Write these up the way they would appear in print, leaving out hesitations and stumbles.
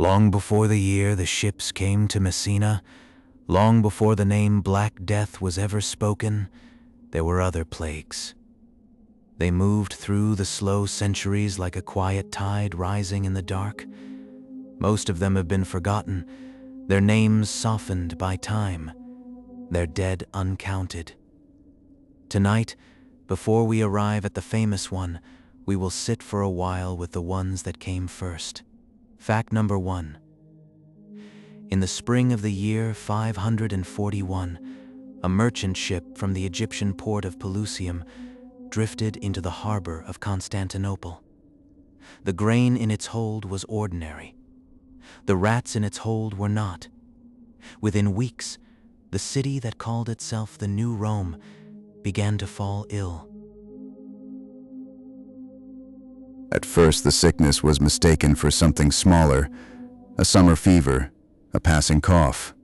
Long before the year the ships came to Messina, long before the name Black Death was ever spoken, there were other plagues. They moved through the slow centuries like a quiet tide rising in the dark. Most of them have been forgotten, their names softened by time, their dead uncounted. Tonight, before we arrive at the famous one, we will sit for a while with the ones that came first. Fact number 1. In the spring of the year 541, a merchant ship from the Egyptian port of Pelusium drifted into the harbor of Constantinople. The grain in its hold was ordinary. The rats in its hold were not. Within weeks, the city that called itself the New Rome began to fall ill. At first, the sickness was mistaken for something smaller, a summer fever, a passing cough.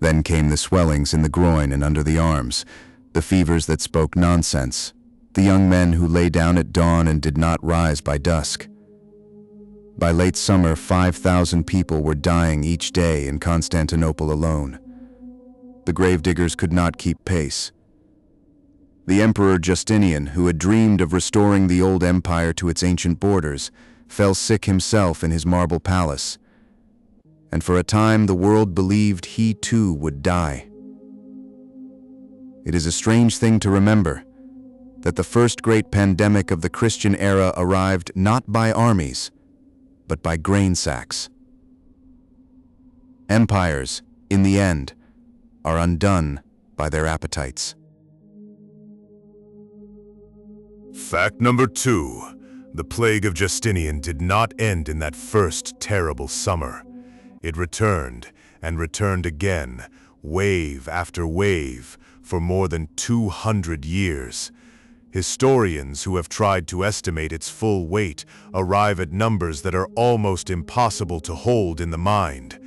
Then came the swellings in the groin and under the arms, the fevers that spoke nonsense, the young men who lay down at dawn and did not rise by dusk. By late summer, 5,000 people were dying each day in Constantinople alone. The gravediggers could not keep pace. The Emperor Justinian, who had dreamed of restoring the old empire to its ancient borders, fell sick himself in his marble palace. And for a time the world believed he too would die. It is a strange thing to remember that the first great pandemic of the Christian era arrived not by armies, but by grain sacks. Empires, in the end, are undone by their appetites. Fact number 2. The Plague of Justinian did not end in that first terrible summer. It returned and returned again, wave after wave, for more than 200 years. Historians who have tried to estimate its full weight arrive at numbers that are almost impossible to hold in the mind.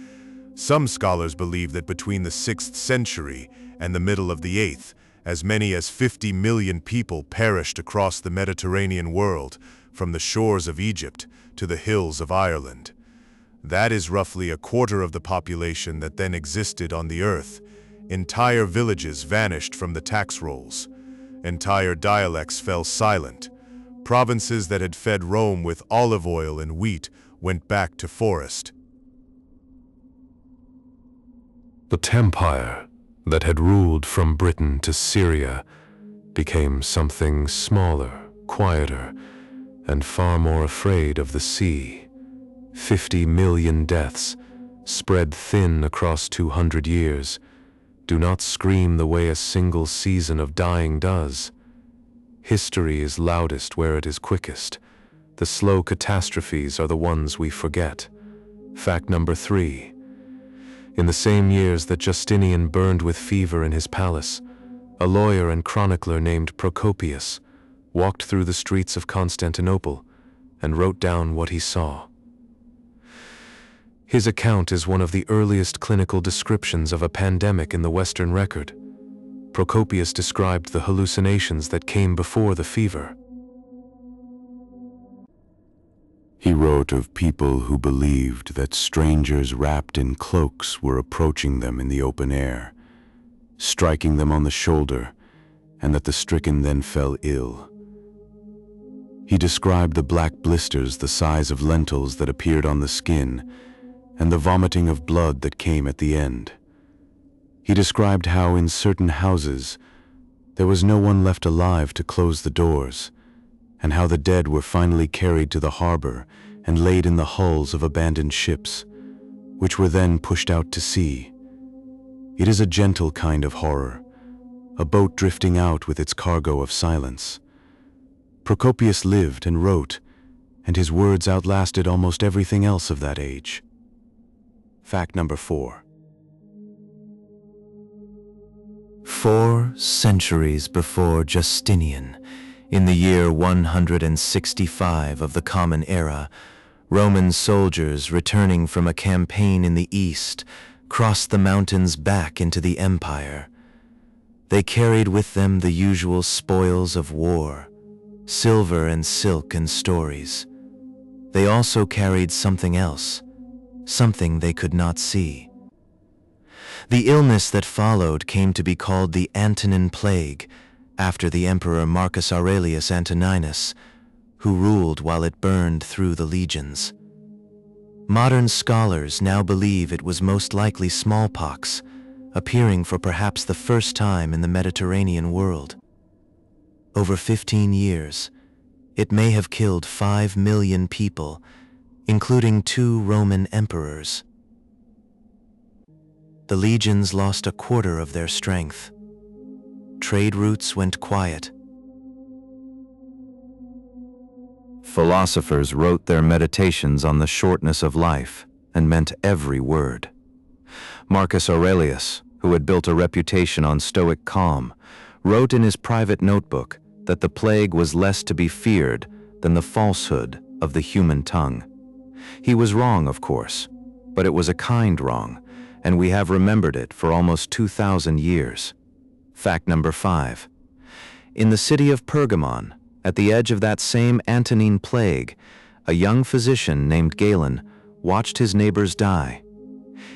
Some scholars believe that between the 6th century and the middle of the 8th, as many as 50 million people perished across the Mediterranean world, from the shores of Egypt to the hills of Ireland. That is roughly a quarter of the population that then existed on the earth. Entire villages vanished from the tax rolls. Entire dialects fell silent. Provinces that had fed Rome with olive oil and wheat went back to forest. The empire that had ruled from Britain to Syria became something smaller, quieter, and far more afraid of the sea. 50 million deaths, spread thin across 200 years, do not scream the way a single season of dying does. History is loudest where it is quickest. The slow catastrophes are the ones we forget. Fact number 3. In the same years that Justinian burned with fever in his palace, a lawyer and chronicler named Procopius walked through the streets of Constantinople and wrote down what he saw. His account is one of the earliest clinical descriptions of a pandemic in the Western record. Procopius described the hallucinations that came before the fever. He wrote of people who believed that strangers wrapped in cloaks were approaching them in the open air, striking them on the shoulder, and that the stricken then fell ill. He described the black blisters the size of lentils that appeared on the skin, and the vomiting of blood that came at the end. He described how in certain houses there was no one left alive to close the doors, and how the dead were finally carried to the harbor and laid in the hulls of abandoned ships, which were then pushed out to sea. It is a gentle kind of horror, a boat drifting out with its cargo of silence. Procopius lived and wrote, and his words outlasted almost everything else of that age. Fact number 4. 4 centuries before Justinian, in the year 165 of the Common Era, Roman soldiers returning from a campaign in the east crossed the mountains back into the empire. They carried with them the usual spoils of war, silver and silk and stories. They also carried something else, something they could not see. The illness that followed came to be called the Antonine Plague, after the Emperor Marcus Aurelius Antoninus, who ruled while it burned through the legions. Modern scholars now believe it was most likely smallpox, appearing for perhaps the first time in the Mediterranean world. Over 15 years, it may have killed 5 million people, including 2 Roman emperors. The legions lost a quarter of their strength. Trade routes went quiet. Philosophers wrote their meditations on the shortness of life and meant every word. Marcus Aurelius, who had built a reputation on stoic calm, wrote in his private notebook that the plague was less to be feared than the falsehood of the human tongue. He was wrong, of course, but it was a kind wrong, and we have remembered it for almost 2,000 years. Fact number 5. In the city of Pergamon, at the edge of that same Antonine plague, a young physician named Galen watched his neighbors die.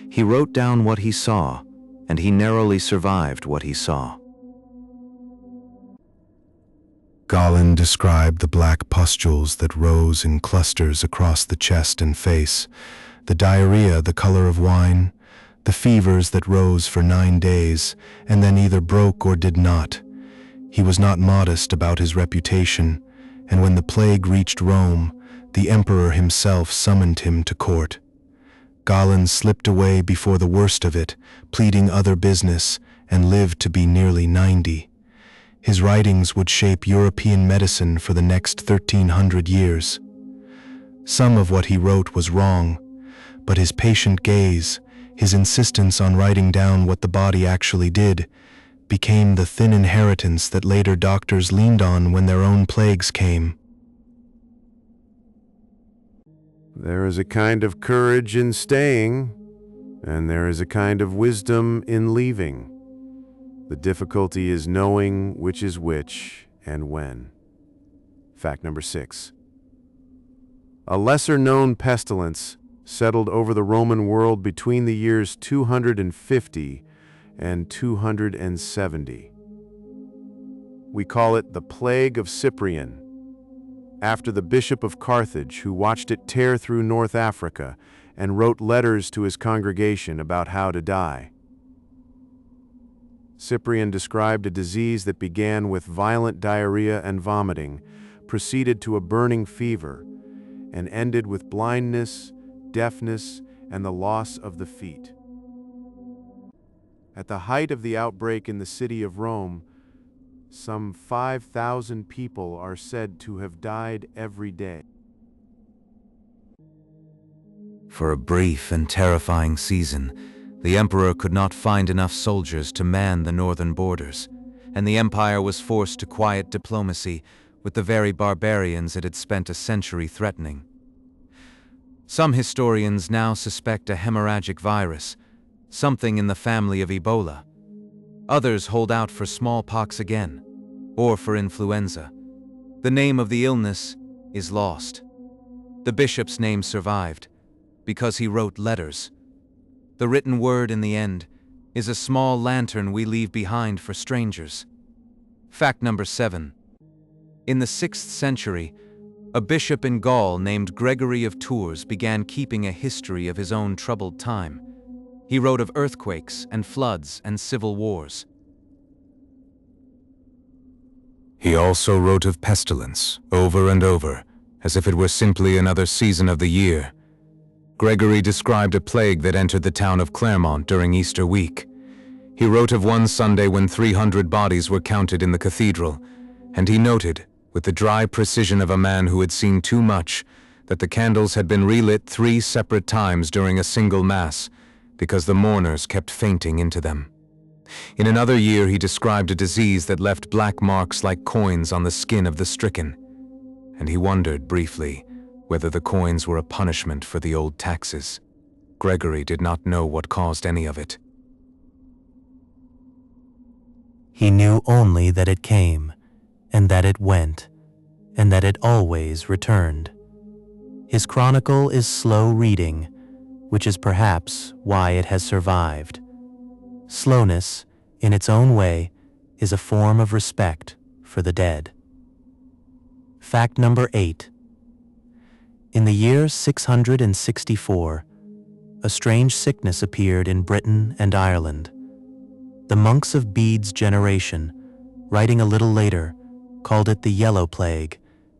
He wrote down what he saw, and he narrowly survived what he saw. Galen described the black pustules that rose in clusters across the chest and face, the diarrhea the color of wine, the fevers that rose for 9 days and then either broke or did not. He was not modest about his reputation, and when the plague reached Rome, the emperor himself summoned him to court. Galen slipped away before the worst of it, pleading other business, and lived to be nearly 90. His writings would shape European medicine for the next 1,300 years. Some of what he wrote was wrong, but his patient gaze, his insistence on writing down what the body actually did, became the thin inheritance that later doctors leaned on when their own plagues came. There is a kind of courage in staying, and there is a kind of wisdom in leaving. The difficulty is knowing which is which and when. Fact number 6. A lesser-known pestilence settled over the Roman world between the years 250 and 270. We call it the Plague of Cyprian, after the Bishop of Carthage, who watched it tear through North Africa and wrote letters to his congregation about how to die. Cyprian described a disease that began with violent diarrhea and vomiting, proceeded to a burning fever, and ended with blindness, deafness, and the loss of the feet. At the height of the outbreak in the city of Rome, some 5,000 people are said to have died every day. For a brief and terrifying season, the emperor could not find enough soldiers to man the northern borders, and the empire was forced to quiet diplomacy with the very barbarians it had spent a century threatening. Some historians now suspect a hemorrhagic virus, something in the family of Ebola. Others hold out for smallpox again, or for influenza. The name of the illness is lost. The bishop's name survived, because he wrote letters. The written word in the end is a small lantern we leave behind for strangers. Fact number 7. In the 6th century, a bishop in Gaul named Gregory of Tours began keeping a history of his own troubled time. He wrote of earthquakes and floods and civil wars. He also wrote of pestilence, over and over, as if it were simply another season of the year. Gregory described a plague that entered the town of Clermont during Easter week. He wrote of one Sunday when 300 bodies were counted in the cathedral, and he noted, with the dry precision of a man who had seen too much, that the candles had been relit 3 separate times during a single mass, because the mourners kept fainting into them. In another year he described a disease that left black marks like coins on the skin of the stricken, and he wondered briefly whether the coins were a punishment for the old taxes. Gregory did not know what caused any of it. He knew only that it came, and that it went, and that it always returned. His chronicle is slow reading, which is perhaps why it has survived. Slowness, in its own way, is a form of respect for the dead. Fact number 8. In the year 664, a strange sickness appeared in Britain and Ireland. The monks of Bede's generation, writing a little later, called it the Yellow Plague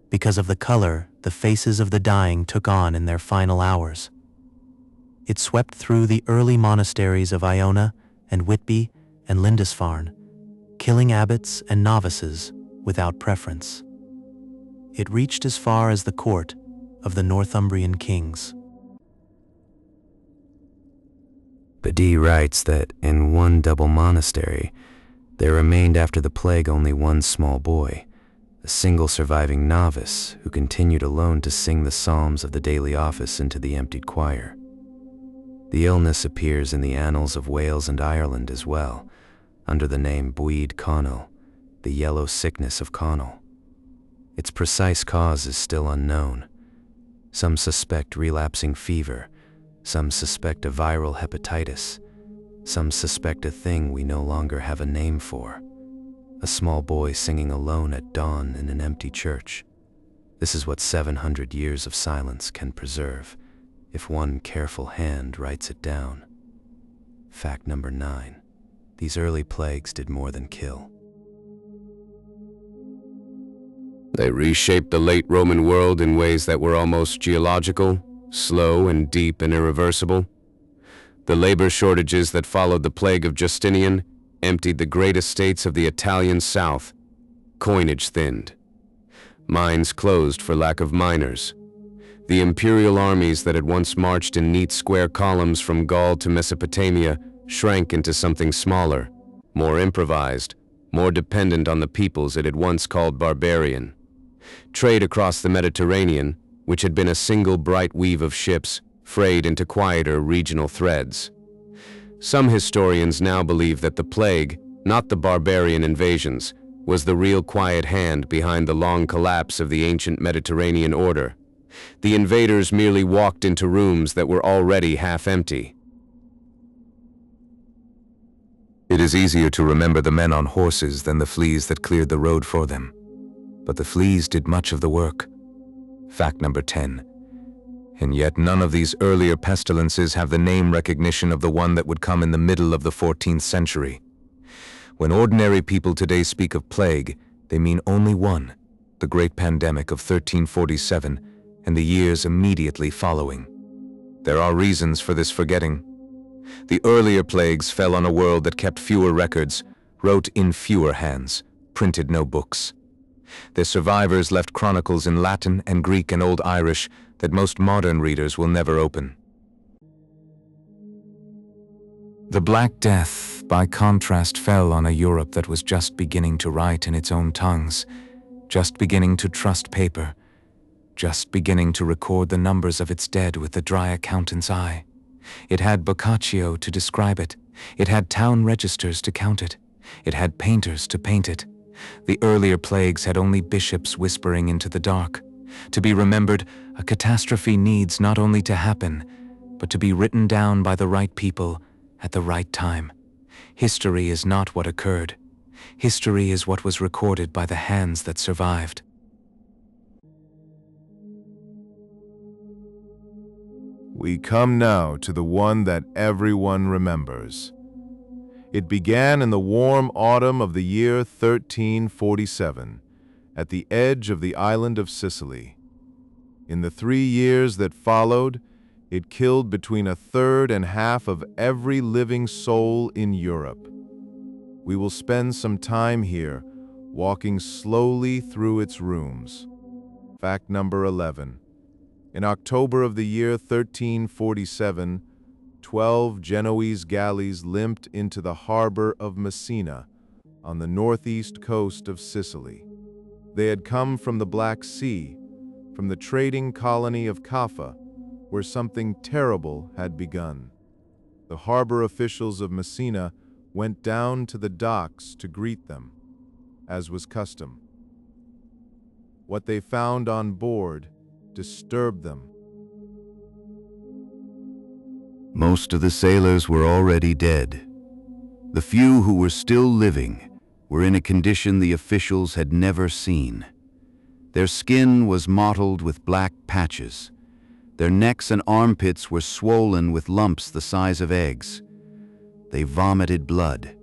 because of the color the faces of the dying took on in their final hours. It swept through the early monasteries of Iona and Whitby and Lindisfarne, killing abbots and novices without preference. It reached as far as the court of the Northumbrian kings. Bede writes that in one double monastery, there remained after the plague only one small boy, a single surviving novice who continued alone to sing the psalms of the daily office into the emptied choir. The illness appears in the annals of Wales and Ireland as well, under the name Bwyd Connell, the yellow sickness of Connell. Its precise cause is still unknown. Some suspect relapsing fever, some suspect a viral hepatitis, some suspect a thing we no longer have a name for. A small boy singing alone at dawn in an empty church. This is what 700 years of silence can preserve, if one careful hand writes it down. Fact number 9. These early plagues did more than kill. They reshaped the late Roman world in ways that were almost geological, slow and deep and irreversible. The labor shortages that followed the Plague of Justinian emptied the great estates of the Italian south. Coinage thinned. Mines closed for lack of miners. The imperial armies that had once marched in neat square columns from Gaul to Mesopotamia shrank into something smaller, more improvised, more dependent on the peoples it had once called barbarian. Trade across the Mediterranean, which had been a single bright weave of ships, frayed into quieter regional threads. Some historians now believe that the plague, not the barbarian invasions, was the real quiet hand behind the long collapse of the ancient Mediterranean order. The invaders merely walked into rooms that were already half empty. It is easier to remember the men on horses than the fleas that cleared the road for them. But the fleas did much of the work. Fact number 10. And yet none of these earlier pestilences have the name recognition of the one that would come in the middle of the 14th century. When ordinary people today speak of plague, they mean only one, the great pandemic of 1347 and the years immediately following. There are reasons for this forgetting. The earlier plagues fell on a world that kept fewer records, wrote in fewer hands, printed no books. Their survivors left chronicles in Latin and Greek and Old Irish that most modern readers will never open. The Black Death, by contrast, fell on a Europe that was just beginning to write in its own tongues, just beginning to trust paper, just beginning to record the numbers of its dead with the dry accountant's eye. It had Boccaccio to describe it. It had town registers to count it. It had painters to paint it. The earlier plagues had only bishops whispering into the dark. To be remembered, a catastrophe needs not only to happen, but to be written down by the right people at the right time. History is not what occurred. History is what was recorded by the hands that survived. We come now to the one that everyone remembers. It began in the warm autumn of the year 1347, at the edge of the island of Sicily. In the 3 years that followed, it killed between a third and half of every living soul in Europe. We will spend some time here, walking slowly through its rooms. Fact number 11. In October of the year 1347, 12 Genoese galleys limped into the harbor of Messina on the northeast coast of Sicily. They had come from the Black Sea, from the trading colony of Caffa, where something terrible had begun. The harbor officials of Messina went down to the docks to greet them, as was custom. What they found on board disturbed them. Most of the sailors were already dead. The few who were still living were in a condition the officials had never seen. Their skin was mottled with black patches. Their necks and armpits were swollen with lumps the size of eggs. They vomited blood.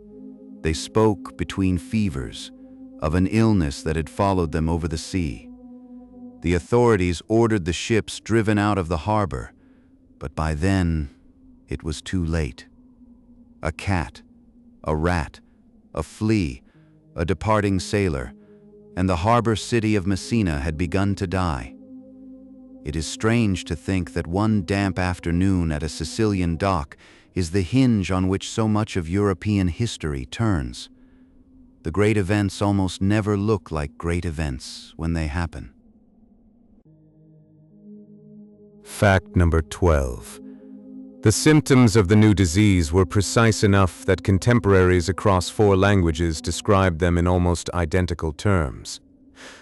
They spoke between fevers of an illness that had followed them over the sea. The authorities ordered the ships driven out of the harbor, but by then it was too late. A cat, a rat, a flea, a departing sailor, and the harbor city of Messina had begun to die. It is strange to think that one damp afternoon at a Sicilian dock is the hinge on which so much of European history turns. The great events almost never look like great events when they happen. Fact number 12. The symptoms of the new disease were precise enough that contemporaries across 4 languages described them in almost identical terms.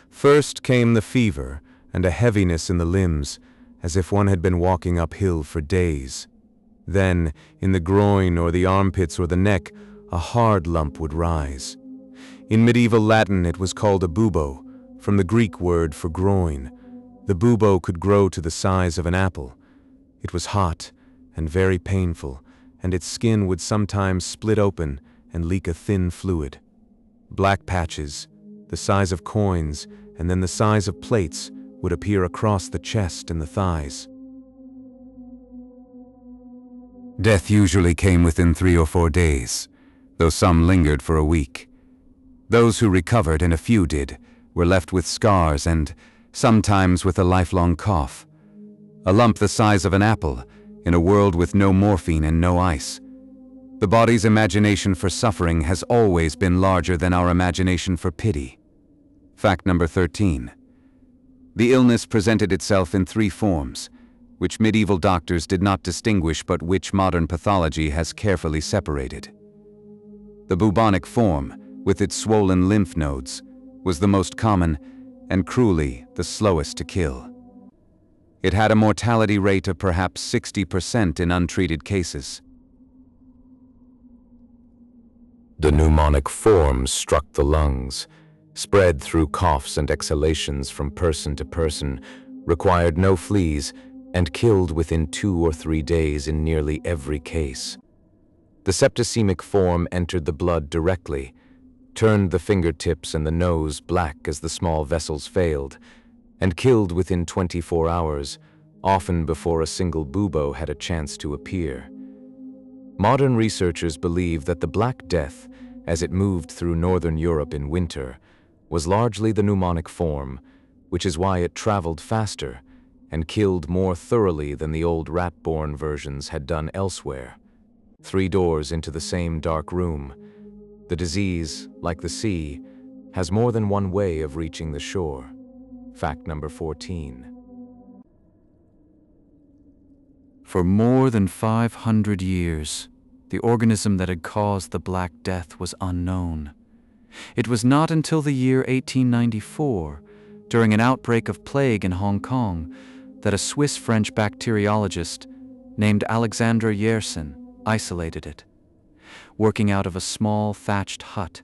First came the fever and a heaviness in the limbs, as if one had been walking uphill for days. Then, in the groin or the armpits or the neck, a hard lump would rise. In medieval Latin it was called a bubo, from the Greek word for groin. The bubo could grow to the size of an apple. It was hot and very painful, and its skin would sometimes split open and leak a thin fluid. Black patches, the size of coins and then the size of plates, would appear across the chest and the thighs. Death usually came within 3 or 4 days, though some lingered for a week. Those who recovered, and a few did, were left with scars and sometimes with a lifelong cough. A lump the size of an apple, in a world with no morphine and no ice. The body's imagination for suffering has always been larger than our imagination for pity. Fact number 13. The illness presented itself in 3 forms, which medieval doctors did not distinguish but which modern pathology has carefully separated. The bubonic form, with its swollen lymph nodes, was the most common and cruelly the slowest to kill. It had a mortality rate of perhaps 60% in untreated cases. The pneumonic form struck the lungs, spread through coughs and exhalations from person to person, required no fleas, and killed within 2 or 3 days in nearly every case. The septicemic form entered the blood directly, turned the fingertips and the nose black as the small vessels failed, and killed within 24 hours, often before a single bubo had a chance to appear. Modern researchers believe that the Black Death, as it moved through northern Europe in winter, was largely the pneumonic form, which is why it traveled faster and killed more thoroughly than the old rat-borne versions had done elsewhere. 3 doors into the same dark room. The disease, like the sea, has more than one way of reaching the shore. Fact number 14. For more than 500 years, the organism that had caused the Black Death was unknown. It was not until the year 1894, during an outbreak of plague in Hong Kong, that a Swiss-French bacteriologist named Alexandre Yersin isolated it. Working out of a small thatched hut,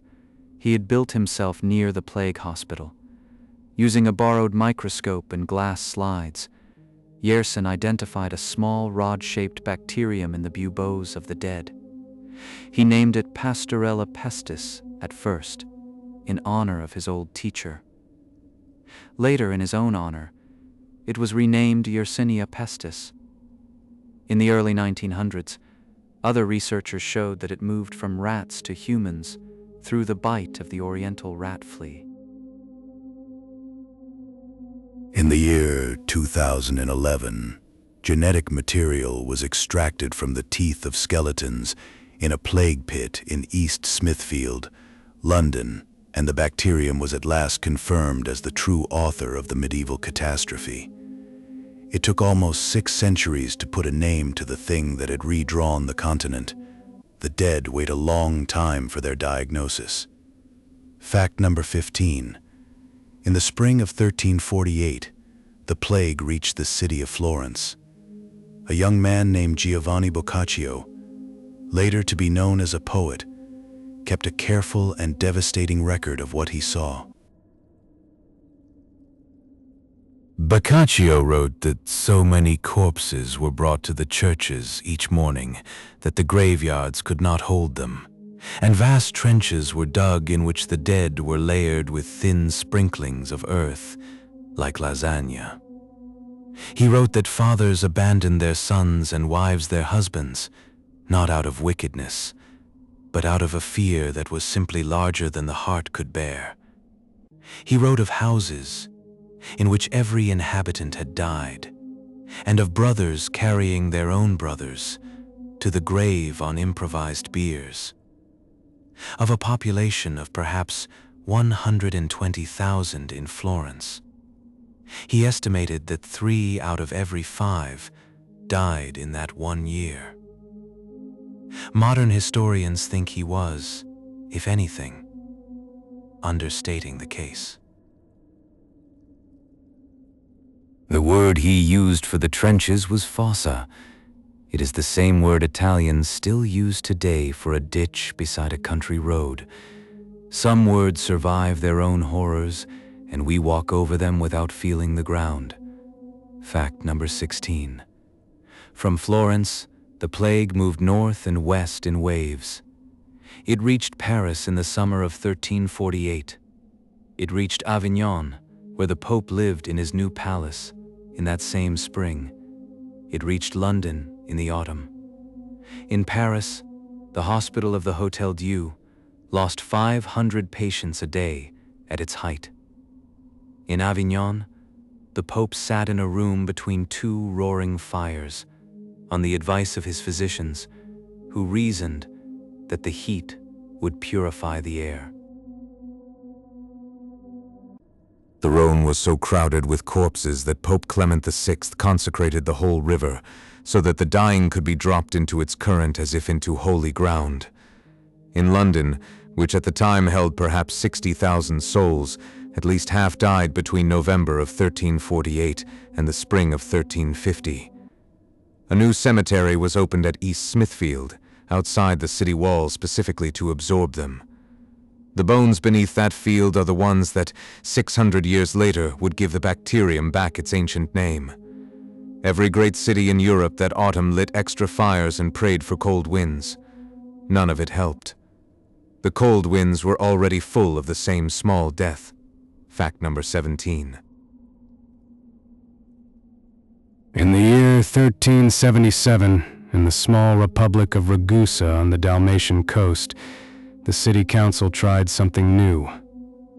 he had built himself near the plague hospital. Using a borrowed microscope and glass slides, Yersin identified a small rod-shaped bacterium in the buboes of the dead. He named it Pastorella pestis at first, in honor of his old teacher. Later, in his own honor, it was renamed Yersinia pestis. In the early 1900s, other researchers showed that it moved from rats to humans through the bite of the oriental rat flea. In the year 2011, genetic material was extracted from the teeth of skeletons in a plague pit in East Smithfield, London, and the bacterium was at last confirmed as the true author of the medieval catastrophe. It took almost 6 centuries to put a name to the thing that had redrawn the continent. The dead wait a long time for their diagnosis. Fact number 15. In the spring of 1348, the plague reached the city of Florence. a young man named Giovanni Boccaccio, later to be known as a poet, kept a careful and devastating record of what he saw. Boccaccio wrote that so many corpses were brought to the churches each morning that the graveyards could not hold them, and vast trenches were dug in which the dead were layered with thin sprinklings of earth, like lasagna. He wrote that fathers abandoned their sons and wives their husbands, not out of wickedness, but out of a fear that was simply larger than the heart could bear. He wrote of houses in which every inhabitant had died, and of brothers carrying their own brothers to the grave on improvised biers, of a population of perhaps 120,000 in Florence. He estimated that 3 out of every 5 died in that one year. Modern historians think he was, if anything, understating the case. The word he used for the trenches was fossa. It is the same word Italians still use today for a ditch beside a country road. Some words survive their own horrors, and we walk over them without feeling the ground. Fact number 16. From Florence, the plague moved north and west in waves. It reached Paris in the summer of 1348. It reached Avignon, where the Pope lived in his new palace, in that same spring. It reached London in the autumn. In Paris, the hospital of the Hôtel Dieu lost 500 patients a day at its height. In Avignon, the Pope sat in a room between 2 roaring fires, on the advice of his physicians, who reasoned that the heat would purify the air. The Rhone was so crowded with corpses that Pope Clement VI consecrated the whole river, so that the dying could be dropped into its current as if into holy ground. In London, which at the time held perhaps 60,000 souls, at least half died between November of 1348 and the spring of 1350. A new cemetery was opened at East Smithfield, outside the city walls specifically to absorb them. The bones beneath that field are the ones that, 600 years later, would give the bacterium back its ancient name. Every great city in Europe that autumn lit extra fires and prayed for cold winds. None of it helped. The cold winds were already full of the same small death. Fact number 17. In the year 1377, in the small republic of Ragusa on the Dalmatian coast, the city council tried something new.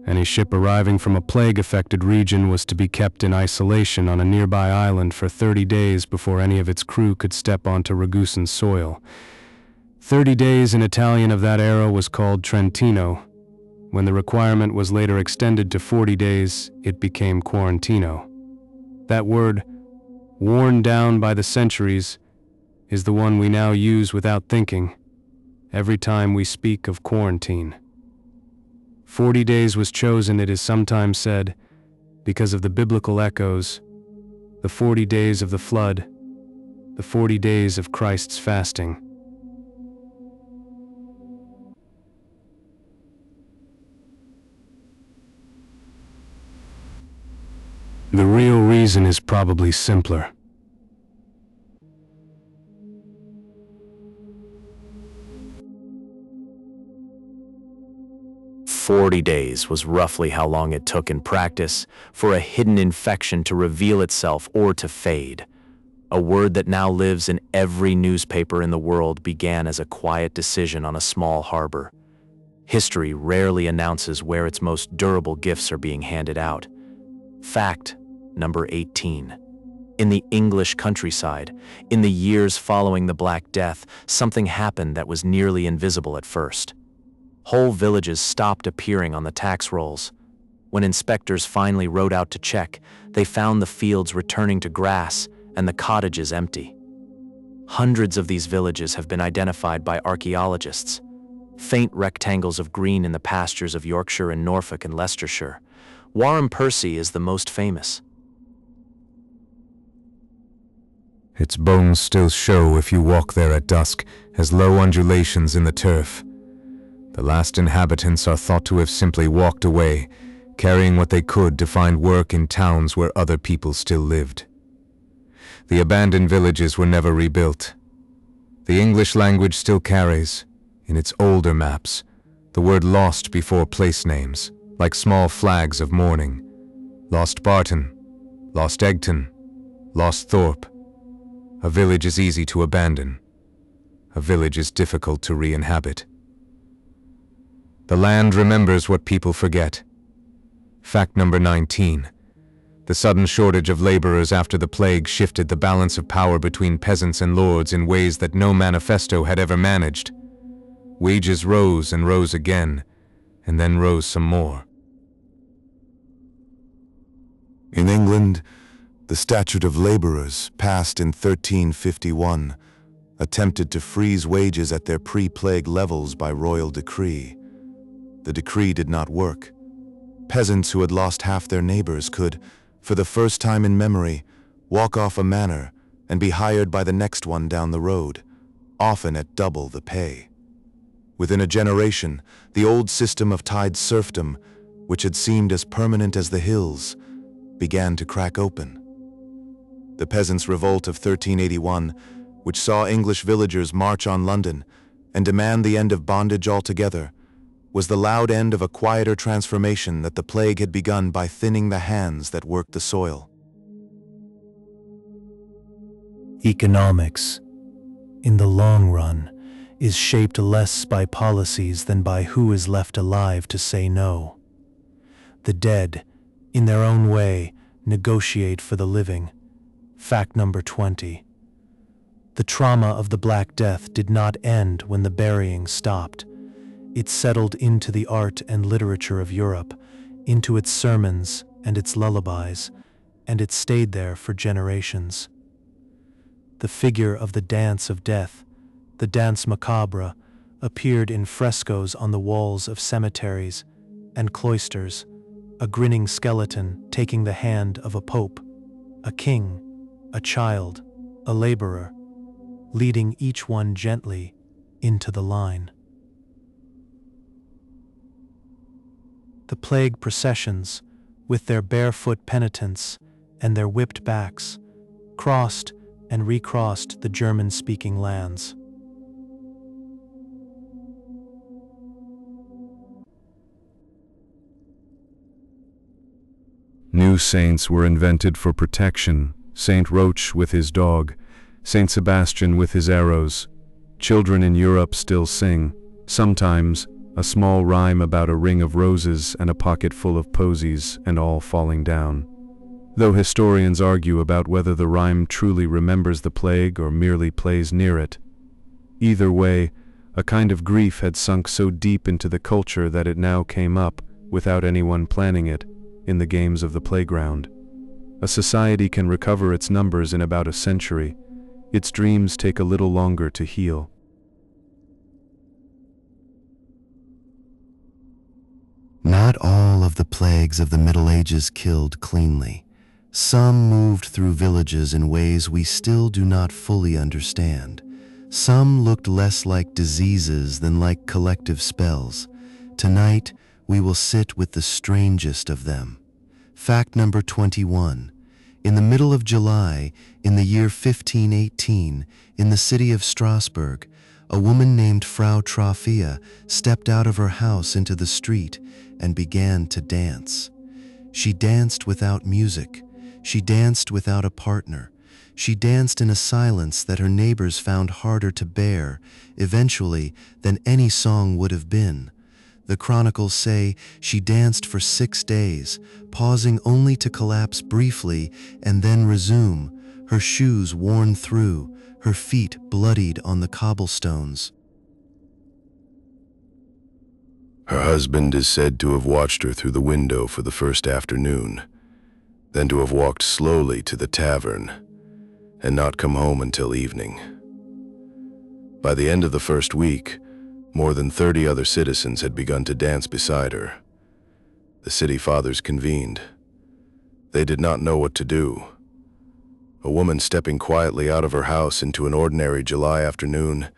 Any ship arriving from a plague-affected region was to be kept in isolation on a nearby island for 30 days before any of its crew could step onto Ragusan soil. 30 days in Italian of that era was called Trentino. When the requirement was later extended to 40 days, it became Quarantino. That word, worn down by the centuries, is the one we now use without thinking, every time we speak of quarantine. 40 days was chosen, it is sometimes said, because of the biblical echoes, the 40 days of the flood, the 40 days of Christ's fasting. The real reason is probably simpler. "40 days was roughly how long it took in practice for a hidden infection to reveal itself or to fade. A word that now lives in every newspaper in the world began as a quiet decision on a small harbor. History rarely announces where its most durable gifts are being handed out. Fact number 18. In the English countryside, in the years following the Black Death, something happened that was nearly invisible at first. Whole villages stopped appearing on the tax rolls. When inspectors finally rode out to check, they found the fields returning to grass and the cottages empty. Hundreds of these villages have been identified by archaeologists. Faint rectangles of green in the pastures of Yorkshire and Norfolk and Leicestershire. Warren Percy is the most famous. Its bones still show if you walk there at dusk, as low undulations in the turf. The last inhabitants are thought to have simply walked away, carrying what they could to find work in towns where other people still lived. The abandoned villages were never rebuilt. The English language still carries, in its older maps, the word lost before place names, like small flags of mourning. Lost Barton, Lost Egton, Lost Thorpe. A village is easy to abandon. A village is difficult to re-inhabit. The land remembers what people forget. Fact number 19. The sudden shortage of laborers after the plague shifted the balance of power between peasants and lords in ways that no manifesto had ever managed. Wages rose and rose again, and then rose some more. In England, the Statute of Labourers, passed in 1351, attempted to freeze wages at their pre-plague levels by royal decree. The decree did not work. Peasants who had lost half their neighbors could, for the first time in memory, walk off a manor and be hired by the next one down the road, often at double the pay. Within a generation, the old system of tide serfdom, which had seemed as permanent as the hills, began to crack open. The Peasants' Revolt of 1381, which saw English villagers march on London and demand the end of bondage altogether, was the loud end of a quieter transformation that the plague had begun by thinning the hands that worked the soil. Economics, in the long run, is shaped less by policies than by who is left alive to say no. The dead, in their own way, negotiate for the living. Fact number 20. The trauma of the Black Death did not end when the burying stopped. It settled into the art and literature of Europe, into its sermons and its lullabies, and it stayed there for generations. The figure of the Dance of Death, the Dance Macabre, appeared in frescoes on the walls of cemeteries and cloisters, a grinning skeleton taking the hand of a pope, a king, a child, a laborer, leading each one gently into the line. The plague processions, with their barefoot penitents and their whipped backs, crossed and recrossed the German-speaking lands. New saints were invented for protection, Saint Roch with his dog, Saint Sebastian with his arrows. Children in Europe still sing, sometimes, a small rhyme about a ring of roses and a pocket full of posies and all falling down. Though historians argue about whether the rhyme truly remembers the plague or merely plays near it. Either way, a kind of grief had sunk so deep into the culture that it now came up, without anyone planning it, in the games of the playground. A society can recover its numbers in about a century. Its dreams take a little longer to heal. Not all of the plagues of the Middle Ages killed cleanly. Some moved through villages in ways we still do not fully understand. Some looked less like diseases than like collective spells. Tonight, we will sit with the strangest of them. Fact number 21. In the middle of July, in the year 1518, in the city of Strasbourg, a woman named Frau Trophia stepped out of her house into the street and began to dance. She danced without music. She danced without a partner. She danced in a silence that her neighbors found harder to bear, eventually, than any song would have been. The chronicles say she danced for 6 days, pausing only to collapse briefly and then resume, her shoes worn through, her feet bloodied on the cobblestones. Her husband is said to have watched her through the window for the first afternoon, then to have walked slowly to the tavern, and not come home until evening. By the end of the first week, more than 30 other citizens had begun to dance beside her. The city fathers convened. They did not know what to do. A woman stepping quietly out of her house into an ordinary July afternoon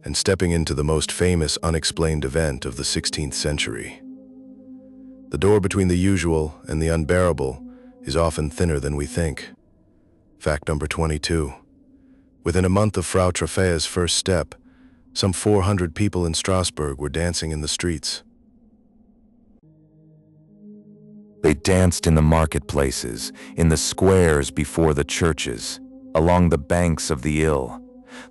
and stepping into the most famous unexplained event of the 16th century. The door between the usual and the unbearable is often thinner than we think. Fact number 22. Within a month of Frau Trofea's first step, some 400 people in Strasbourg were dancing in the streets. They danced in the marketplaces, in the squares before the churches, along the banks of the Ill.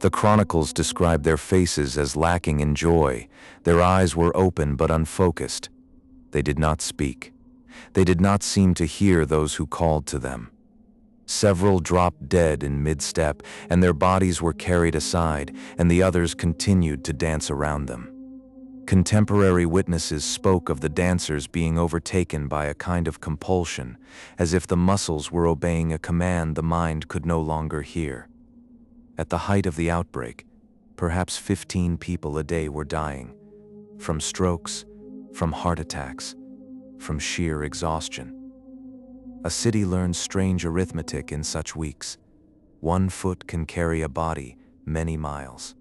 The chronicles describe their faces as lacking in joy. Their eyes were open but unfocused. They did not speak. They did not seem to hear those who called to them. Several dropped dead in mid-step, and their bodies were carried aside, and the others continued to dance around them. Contemporary witnesses spoke of the dancers being overtaken by a kind of compulsion, as if the muscles were obeying a command the mind could no longer hear. At the height of the outbreak, perhaps 15 people a day were dying, from strokes, from heart attacks, from sheer exhaustion. A city learns strange arithmetic in such weeks. 1 foot can carry a body many miles.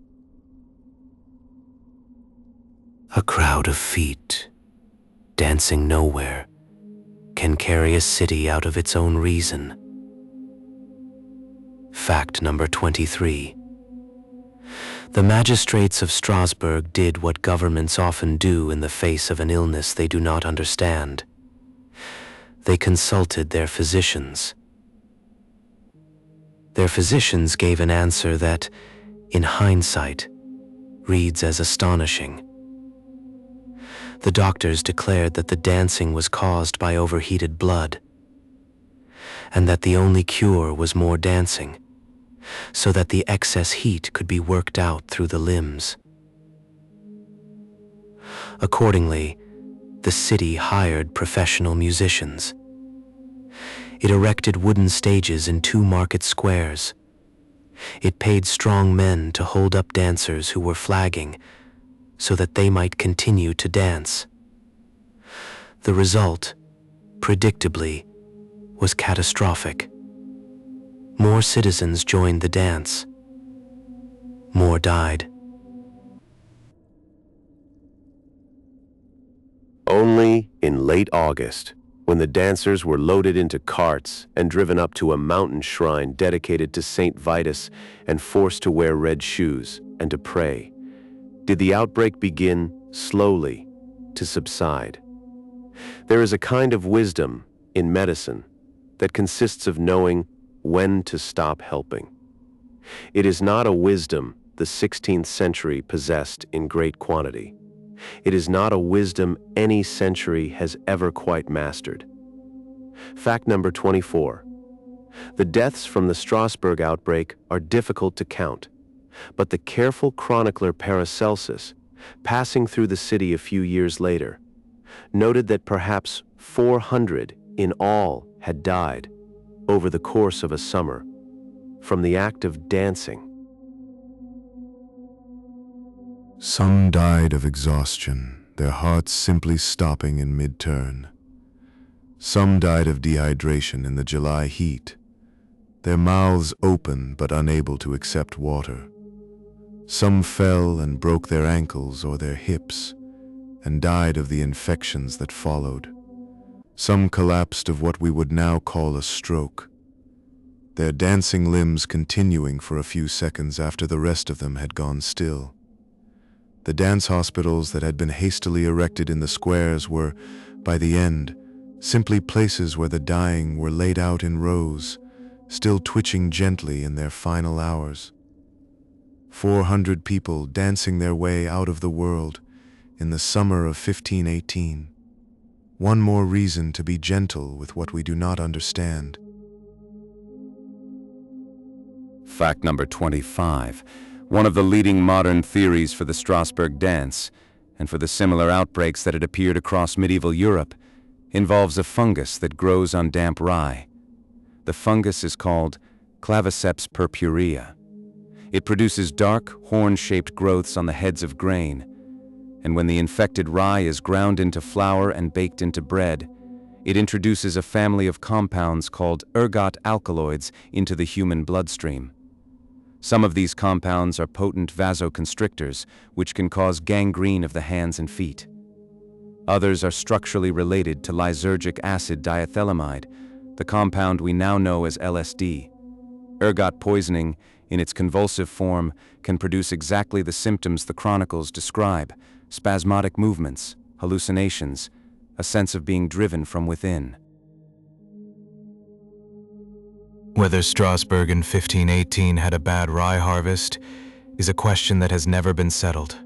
A crowd of feet, dancing nowhere, can carry a city out of its own reason. Fact number 23. The magistrates of Strasbourg did what governments often do in the face of an illness they do not understand. They consulted their physicians. Their physicians gave an answer that, in hindsight, reads as astonishing. The doctors declared that the dancing was caused by overheated blood, and that the only cure was more dancing, so that the excess heat could be worked out through the limbs. Accordingly, the city hired professional musicians. It erected wooden stages in 2 market squares. It paid strong men to hold up dancers who were flagging, so that they might continue to dance. The result, predictably, was catastrophic. More citizens joined the dance. More died. Only in late August, when the dancers were loaded into carts and driven up to a mountain shrine dedicated to Saint Vitus and forced to wear red shoes and to pray, did the outbreak begin slowly to subside. There is a kind of wisdom in medicine that consists of knowing when to stop helping. It is not a wisdom the 16th century possessed in great quantity. It is not a wisdom any century has ever quite mastered. Fact number 24. The deaths from the Strasbourg outbreak are difficult to count, but the careful chronicler Paracelsus, passing through the city a few years later, noted that perhaps 400 in all had died over the course of a summer from the act of dancing. Some died of exhaustion, their hearts simply stopping in mid-turn. Some died of dehydration in the July heat, their mouths open but unable to accept water. Some fell and broke their ankles or their hips and died of the infections that followed. Some collapsed of what we would now call a stroke, their dancing limbs continuing for a few seconds after the rest of them had gone still. The dance hospitals that had been hastily erected in the squares were, by the end, simply places where the dying were laid out in rows, still twitching gently in their final hours. 400 people dancing their way out of the world in the summer of 1518. One more reason to be gentle with what we do not understand. Fact number 25. One of the leading modern theories for the Strasbourg dance, and for the similar outbreaks that had appeared across medieval Europe, involves a fungus that grows on damp rye. The fungus is called Claviceps purpurea. It produces dark, horn-shaped growths on the heads of grain, and when the infected rye is ground into flour and baked into bread, It introduces a family of compounds called ergot alkaloids into the human bloodstream. Some of these compounds are potent vasoconstrictors, which can cause gangrene of the hands and feet. Others are structurally related to lysergic acid diethylamide, the compound we now know as LSD. Ergot poisoning, in its convulsive form, can produce exactly the symptoms the chronicles describe: spasmodic movements, hallucinations, a sense of being driven from within. Whether Strasbourg in 1518 had a bad rye harvest is a question that has never been settled.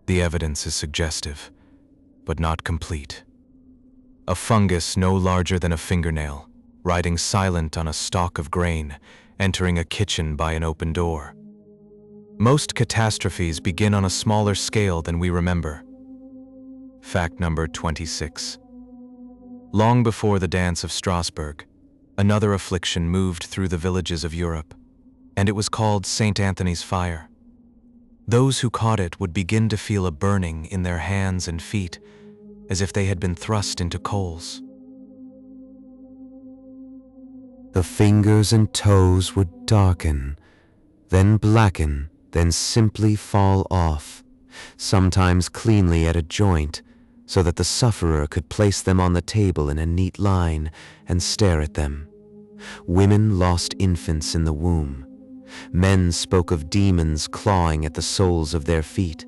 The evidence is suggestive, but not complete. A fungus no larger than a fingernail, riding silent on a stalk of grain, entering a kitchen by an open door. Most catastrophes begin on a smaller scale than we remember. Fact number 26. Long before the dance of Strasbourg, another affliction moved through the villages of Europe, and it was called St. Anthony's fire. Those who caught it would begin to feel a burning in their hands and feet, as if they had been thrust into coals. The fingers and toes would darken, then blacken, then simply fall off, sometimes cleanly at a joint, so that the sufferer could place them on the table in a neat line and stare at them. Women lost infants in the womb. Men spoke of demons clawing at the soles of their feet.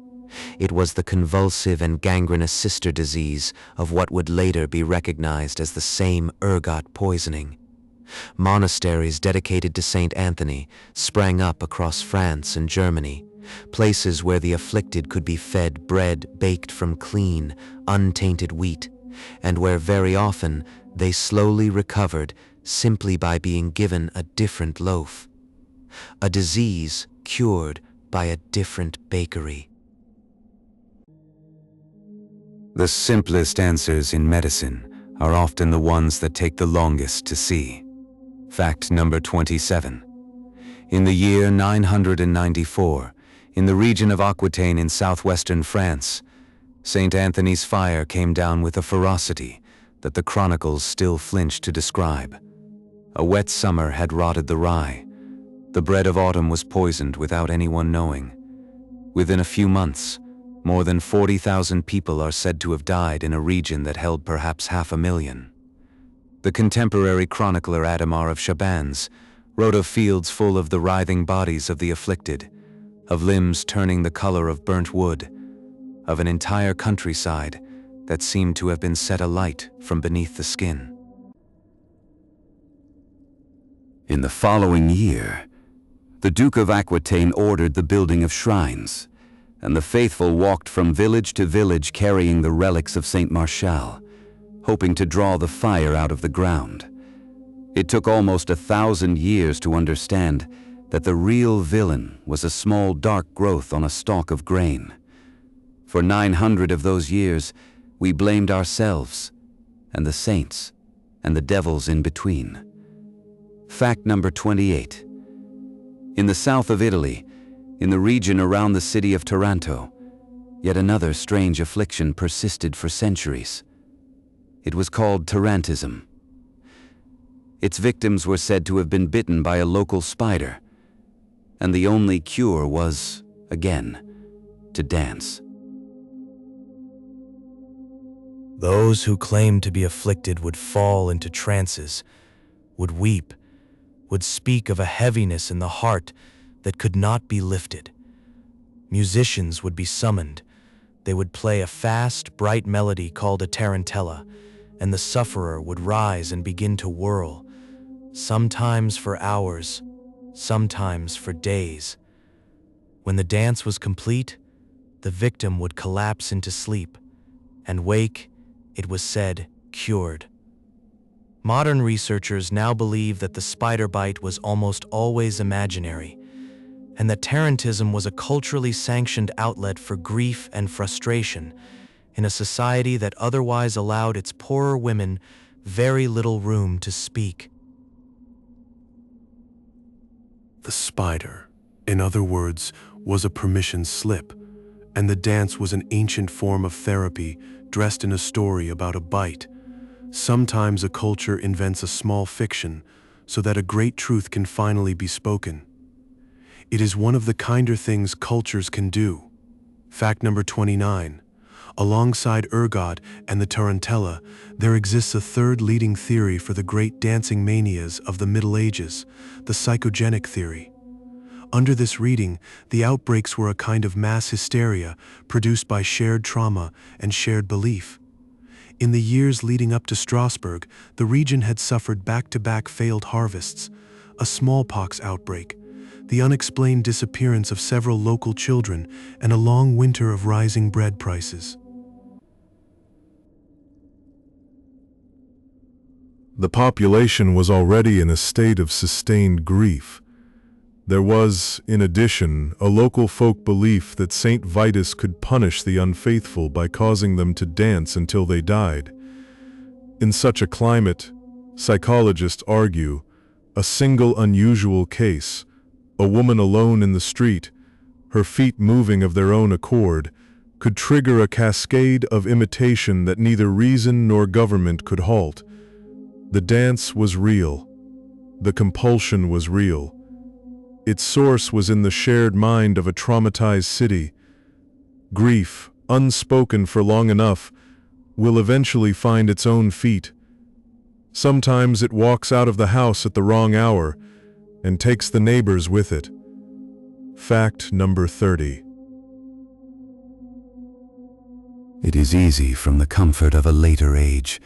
It was the convulsive and gangrenous sister disease of what would later be recognized as the same ergot poisoning. Monasteries dedicated to St. Anthony sprang up across France and Germany, places where the afflicted could be fed bread baked from clean, untainted wheat, and where very often they slowly recovered simply by being given a different loaf. A disease cured by a different bakery. The simplest answers in medicine are often the ones that take the longest to see. Fact number 27. In the year 994, in the region of Aquitaine in southwestern France, St. Anthony's fire came down with a ferocity that the chronicles still flinch to describe. A wet summer had rotted the rye. The bread of autumn was poisoned without anyone knowing. Within a few months, more than 40,000 people are said to have died in a region that held perhaps 500,000. The contemporary chronicler Adhemar of Chabannes wrote of fields full of the writhing bodies of the afflicted, of limbs turning the color of burnt wood, of an entire countryside that seemed to have been set alight from beneath the skin. In the following year, the Duke of Aquitaine ordered the building of shrines, and the faithful walked from village to village carrying the relics of Saint Martial, hoping to draw the fire out of the ground. It took almost 1,000 years to understand that the real villain was a small dark growth on a stalk of grain. For 900 of those years, we blamed ourselves, and the saints, and the devils in between. Fact number 28. In the south of Italy, in the region around the city of Taranto, yet another strange affliction persisted for centuries. It was called tarantism. Its victims were said to have been bitten by a local spider, and the only cure was, again, to dance. Those who claimed to be afflicted would fall into trances, would weep, would speak of a heaviness in the heart that could not be lifted. Musicians would be summoned. They would play a fast, bright melody called a tarantella, and the sufferer would rise and begin to whirl, sometimes for hours, sometimes for days. When the dance was complete, the victim would collapse into sleep, and wake, it was said, cured. Modern researchers now believe that the spider bite was almost always imaginary, and that tarantism was a culturally sanctioned outlet for grief and frustration in a society that otherwise allowed its poorer women very little room to speak. The spider, in other words, was a permission slip, and the dance was an ancient form of therapy dressed in a story about a bite. Sometimes a culture invents a small fiction so that a great truth can finally be spoken. It is one of the kinder things cultures can do. Fact number 29. Alongside ergot and the tarantella, there exists a third leading theory for the great dancing manias of the Middle Ages, the psychogenic theory. Under this reading, the outbreaks were a kind of mass hysteria produced by shared trauma and shared belief. In the years leading up to Strasbourg, the region had suffered back-to-back failed harvests, a smallpox outbreak, the unexplained disappearance of several local children, and a long winter of rising bread prices. The population was already in a state of sustained grief. There was, in addition, a local folk belief that Saint Vitus could punish the unfaithful by causing them to dance until they died. In such a climate, psychologists argue, a single unusual case, a woman alone in the street, her feet moving of their own accord, could trigger a cascade of imitation that neither reason nor government could halt. The dance was real. The compulsion was real. Its source was in the shared mind of a traumatized city. Grief, unspoken for long enough, will eventually find its own feet. Sometimes it walks out of the house at the wrong hour and takes the neighbors with it. Fact number 30. It is easy from the comfort of a later age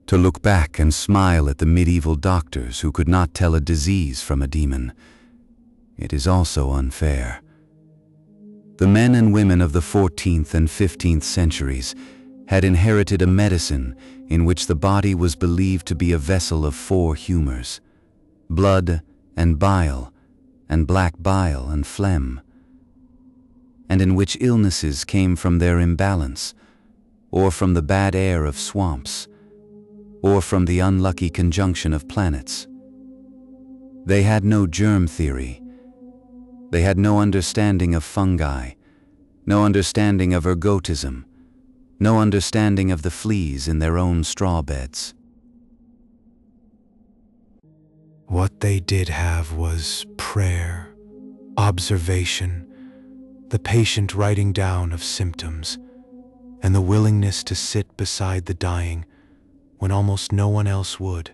to look back and smile at the medieval doctors who could not tell a disease from a demon. It is also unfair. The men and women of the 14th and 15th centuries had inherited a medicine in which the body was believed to be a vessel of 4 humors: blood and bile, and black bile and phlegm, and in which illnesses came from their imbalance, or from the bad air of swamps, or from the unlucky conjunction of planets. They had no germ theory. They had no understanding of fungi, no understanding of ergotism, no understanding of the fleas in their own straw beds. What they did have was prayer, observation, the patient writing down of symptoms, and the willingness to sit beside the dying when almost no one else would.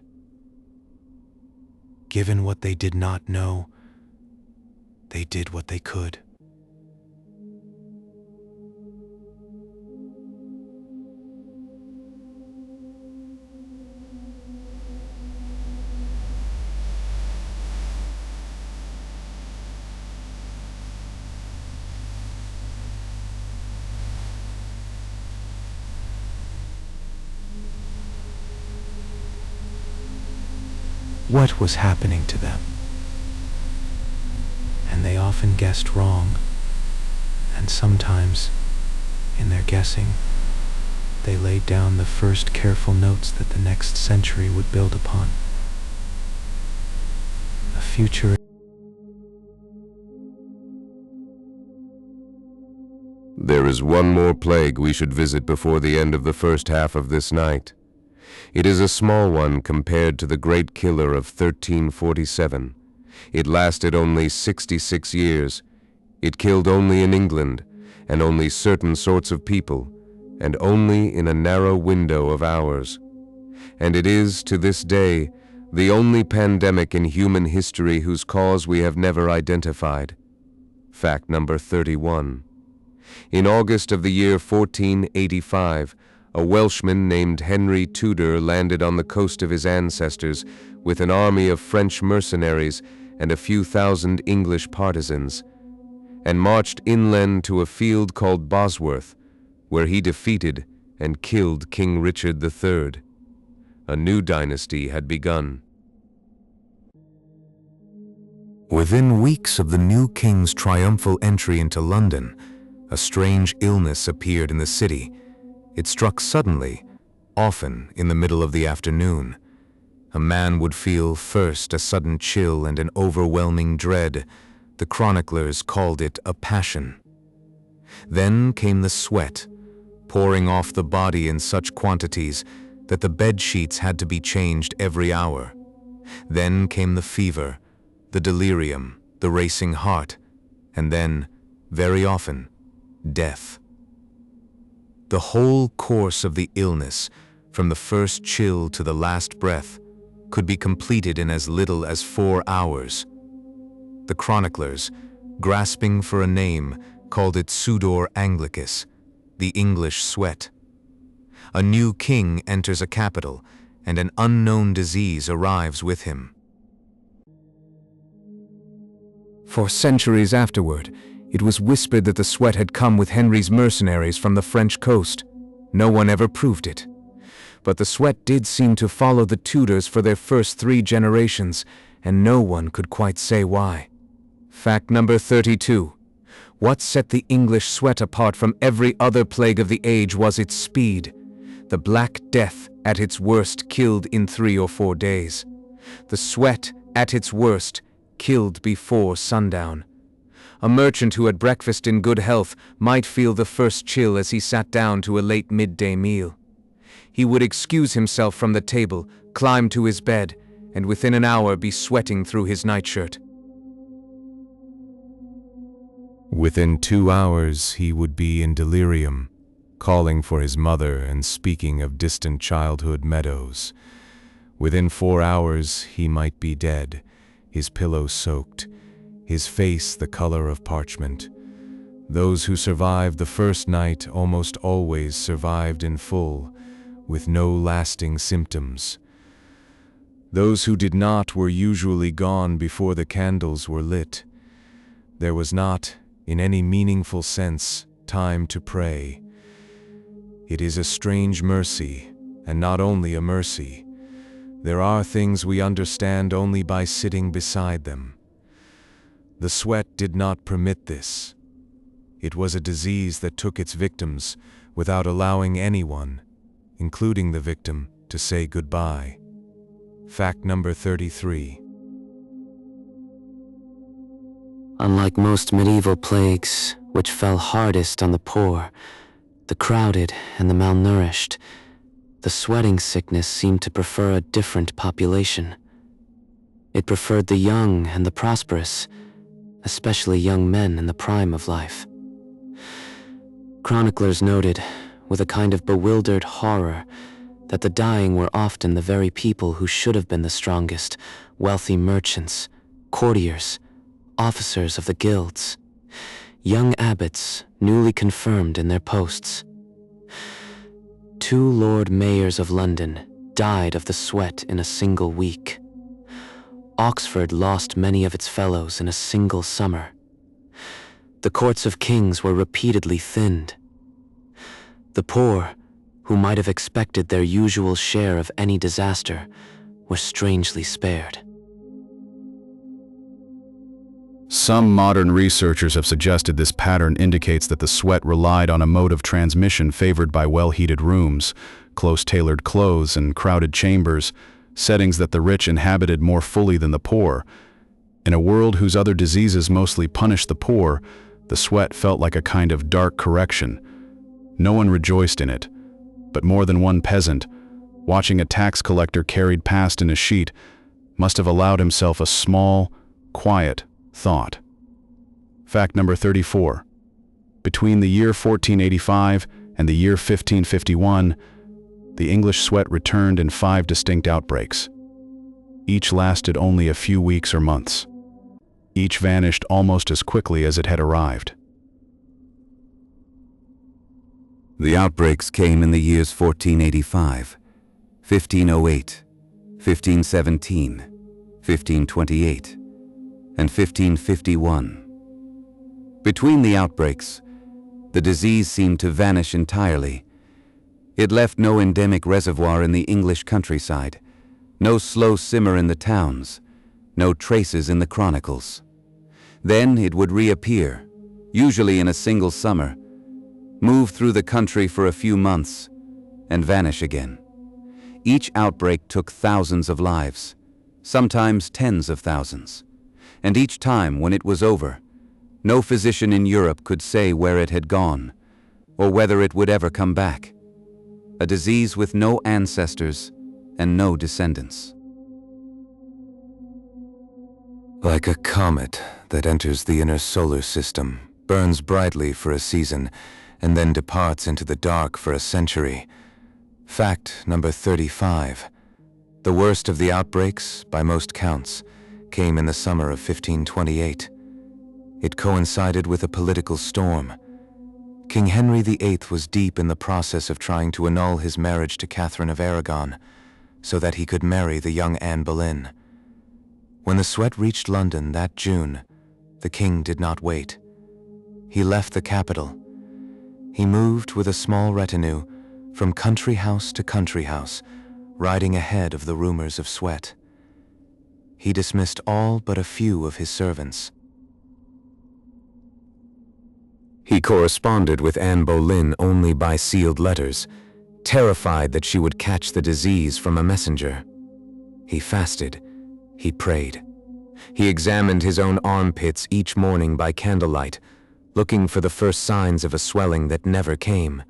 Given what they did not know, they did what they could. What was happening to them? And they often guessed wrong, and sometimes, in their guessing, they laid down the first careful notes that the next century would build upon. A future. There is one more plague we should visit before the end of the first half of this night. It is a small one compared to the great killer of 1347. It lasted only 66 years. It killed only in England, and only certain sorts of people, and only in a narrow window of hours. And it is, to this day, the only pandemic in human history whose cause we have never identified. Fact number 31. In August of the year 1485, a Welshman named Henry Tudor landed on the coast of his ancestors with an army of French mercenaries and a few thousand English partisans, and marched inland to a field called Bosworth, where he defeated and killed King Richard III. A new dynasty had begun. Within weeks of the new king's triumphal entry into London, a strange illness appeared in the city. It struck suddenly, often in the middle of the afternoon. A man would feel first a sudden chill and an overwhelming dread. The chroniclers called it a passion. Then came the sweat, pouring off the body in such quantities that the bed sheets had to be changed every hour. Then came the fever, the delirium, the racing heart, and then, very often, death. The whole course of the illness, from the first chill to the last breath, could be completed in as little as 4 hours. The chroniclers, grasping for a name, called it Sudor Anglicus, the English sweat. A new king enters a capital, and an unknown disease arrives with him. For centuries afterward, it was whispered that the sweat had come with Henry's mercenaries from the French coast. No one ever proved it. But the sweat did seem to follow the Tudors for their first 3 generations, and no one could quite say why. Fact number 32. What set the English sweat apart from every other plague of the age was its speed. The Black Death, at its worst, killed in 3 or 4 days. The sweat, at its worst, killed before sundown. A merchant who had breakfast in good health might feel the first chill as he sat down to a late midday meal. He would excuse himself from the table, climb to his bed, and within an hour be sweating through his nightshirt. Within 2 hours he would be in delirium, calling for his mother and speaking of distant childhood meadows. Within 4 hours he might be dead, his pillow soaked, his face the color of parchment. Those who survived the first night almost always survived in full, with no lasting symptoms. Those who did not were usually gone before the candles were lit. There was not, in any meaningful sense, time to pray. It is a strange mercy, and not only a mercy. There are things we understand only by sitting beside them. The sweat did not permit this. It was a disease that took its victims without allowing anyone, including the victim, to say goodbye. Fact number 33. Unlike most medieval plagues, which fell hardest on the poor, the crowded, and the malnourished, the sweating sickness seemed to prefer a different population. It preferred the young and the prosperous, especially young men in the prime of life. Chroniclers noted, with a kind of bewildered horror, that the dying were often the very people who should have been the strongest, wealthy merchants, courtiers, officers of the guilds, young abbots newly confirmed in their posts. 2 Lord Mayors of London died of the sweat in a single week. Oxford lost many of its fellows in a single summer. The courts of kings were repeatedly thinned. The poor, who might have expected their usual share of any disaster, were strangely spared. Some modern researchers have suggested this pattern indicates that the sweat relied on a mode of transmission favored by well-heated rooms, close-tailored clothes, and crowded chambers, settings that the rich inhabited more fully than the poor. In a world whose other diseases mostly punished the poor, the sweat felt like a kind of dark correction. No one rejoiced in it, but more than one peasant, watching a tax collector carried past in a sheet, must have allowed himself a small, quiet thought. Fact number 34. Between the year 1485 and the year 1551, the English sweat returned in 5 distinct outbreaks. Each lasted only a few weeks or months. Each vanished almost as quickly as it had arrived. The outbreaks came in the years 1485, 1508, 1517, 1528, and 1551. Between the outbreaks, the disease seemed to vanish entirely. It left no endemic reservoir in the English countryside, no slow simmer in the towns, no traces in the chronicles. Then it would reappear, usually in a single summer, move through the country for a few months, and vanish again. Each outbreak took thousands of lives, sometimes tens of thousands. And each time, when it was over, no physician in Europe could say where it had gone, or whether it would ever come back. a disease with no ancestors and no descendants. Like a comet that enters the inner solar system, burns brightly for a season, and then departs into the dark for a century. Fact number 35. The worst of the outbreaks, by most counts, came in the summer of 1528. It coincided with a political storm. King Henry VIII was deep in the process of trying to annul his marriage to Catherine of Aragon, so that he could marry the young Anne Boleyn. When the sweat reached London that June, the king did not wait. He left the capital. He moved with a small retinue from country house to country house, riding ahead of the rumors of sweat. He dismissed all but a few of his servants. He corresponded with Anne Boleyn only by sealed letters, terrified that she would catch the disease from a messenger. He fasted. He prayed. He examined his own armpits each morning by candlelight, looking for the first signs of a swelling that never came.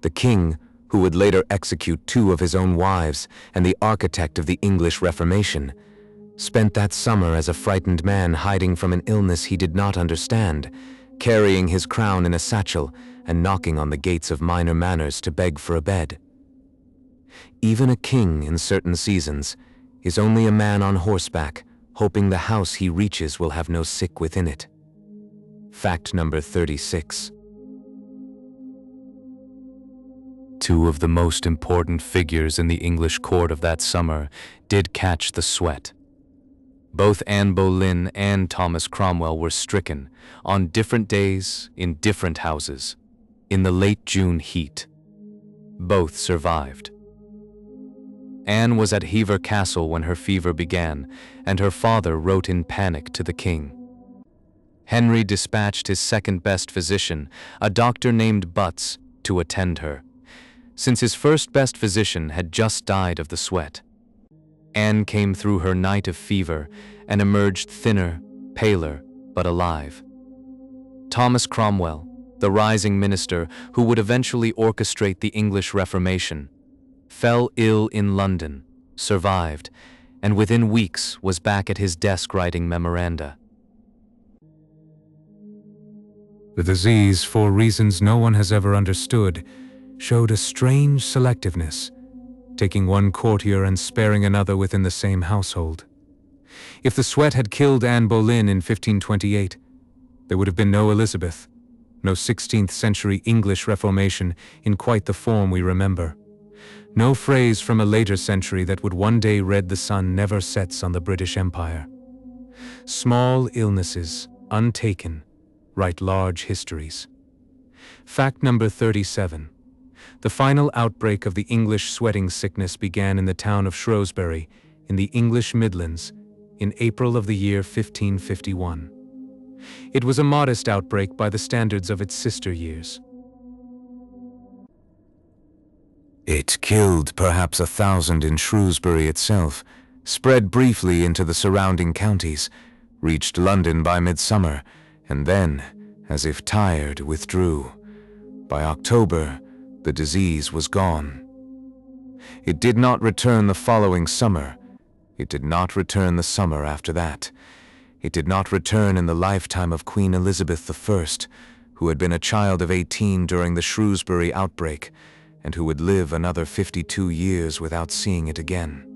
The king, who would later execute 2 of his own wives and the architect of the English Reformation, spent that summer as a frightened man hiding from an illness he did not understand, carrying his crown in a satchel and knocking on the gates of minor manors to beg for a bed. Even a king in certain seasons is only a man on horseback, hoping the house he reaches will have no sick within it. Fact number 36. 2 of the most important figures in the English court of that summer did catch the sweat. Both Anne Boleyn and Thomas Cromwell were stricken on different days in different houses in the late June heat. Both survived. Anne was at Hever Castle when her fever began, and her father wrote in panic to the king. Henry dispatched his second-best physician, a doctor named Butts, to attend her, since his first-best physician had just died of the sweat. Anne came through her night of fever and emerged thinner, paler, but alive. Thomas Cromwell, the rising minister who would eventually orchestrate the English Reformation, fell ill in London, survived, and within weeks was back at his desk writing memoranda. The disease, for reasons no one has ever understood, showed a strange selectiveness, taking one courtier and sparing another within the same household. If the sweat had killed Anne Boleyn in 1528, there would have been no Elizabeth, no 16th century English Reformation in quite the form we remember. No phrase from a later century that would one day read the sun never sets on the British Empire. Small illnesses, untaken, write large histories. Fact number 37. The final outbreak of the English sweating sickness began in the town of Shrewsbury, in the English Midlands, in April of the year 1551. It was a modest outbreak by the standards of its sister years. It killed perhaps 1,000 in Shrewsbury itself, spread briefly into the surrounding counties, reached London by midsummer, and then, as if tired, withdrew. By October, the disease was gone. It did not return the following summer. It did not return the summer after that. It did not return in the lifetime of Queen Elizabeth I, who had been a child of 18 during the Shrewsbury outbreak, and who would live another 52 years without seeing it again.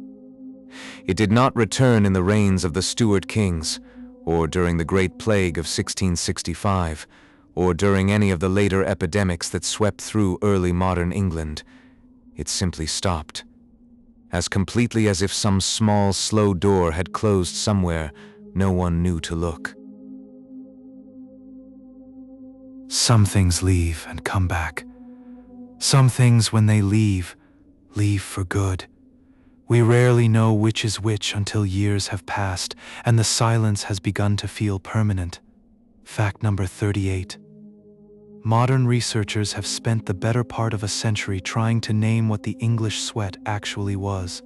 It did not return in the reigns of the Stuart kings, or during the Great Plague of 1665, or during any of the later epidemics that swept through early modern England. It simply stopped, as completely as if some small, slow door had closed somewhere no one knew to look. Some things leave and come back. Some things, when they leave for good. We rarely know which is which until years have passed and the silence has begun to feel permanent. Fact number 38. Modern researchers have spent the better part of a century trying to name what the English sweat actually was.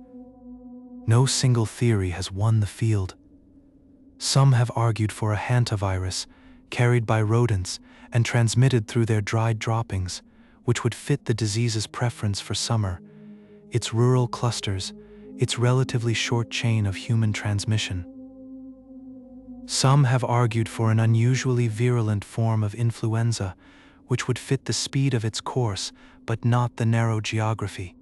No single theory has won the field. Some have argued for a hantavirus carried by rodents and transmitted through their dried droppings, which would fit the disease's preference for summer, its rural clusters, its relatively short chain of human transmission. Some have argued for an unusually virulent form of influenza, which would fit the speed of its course, but not the narrow geography.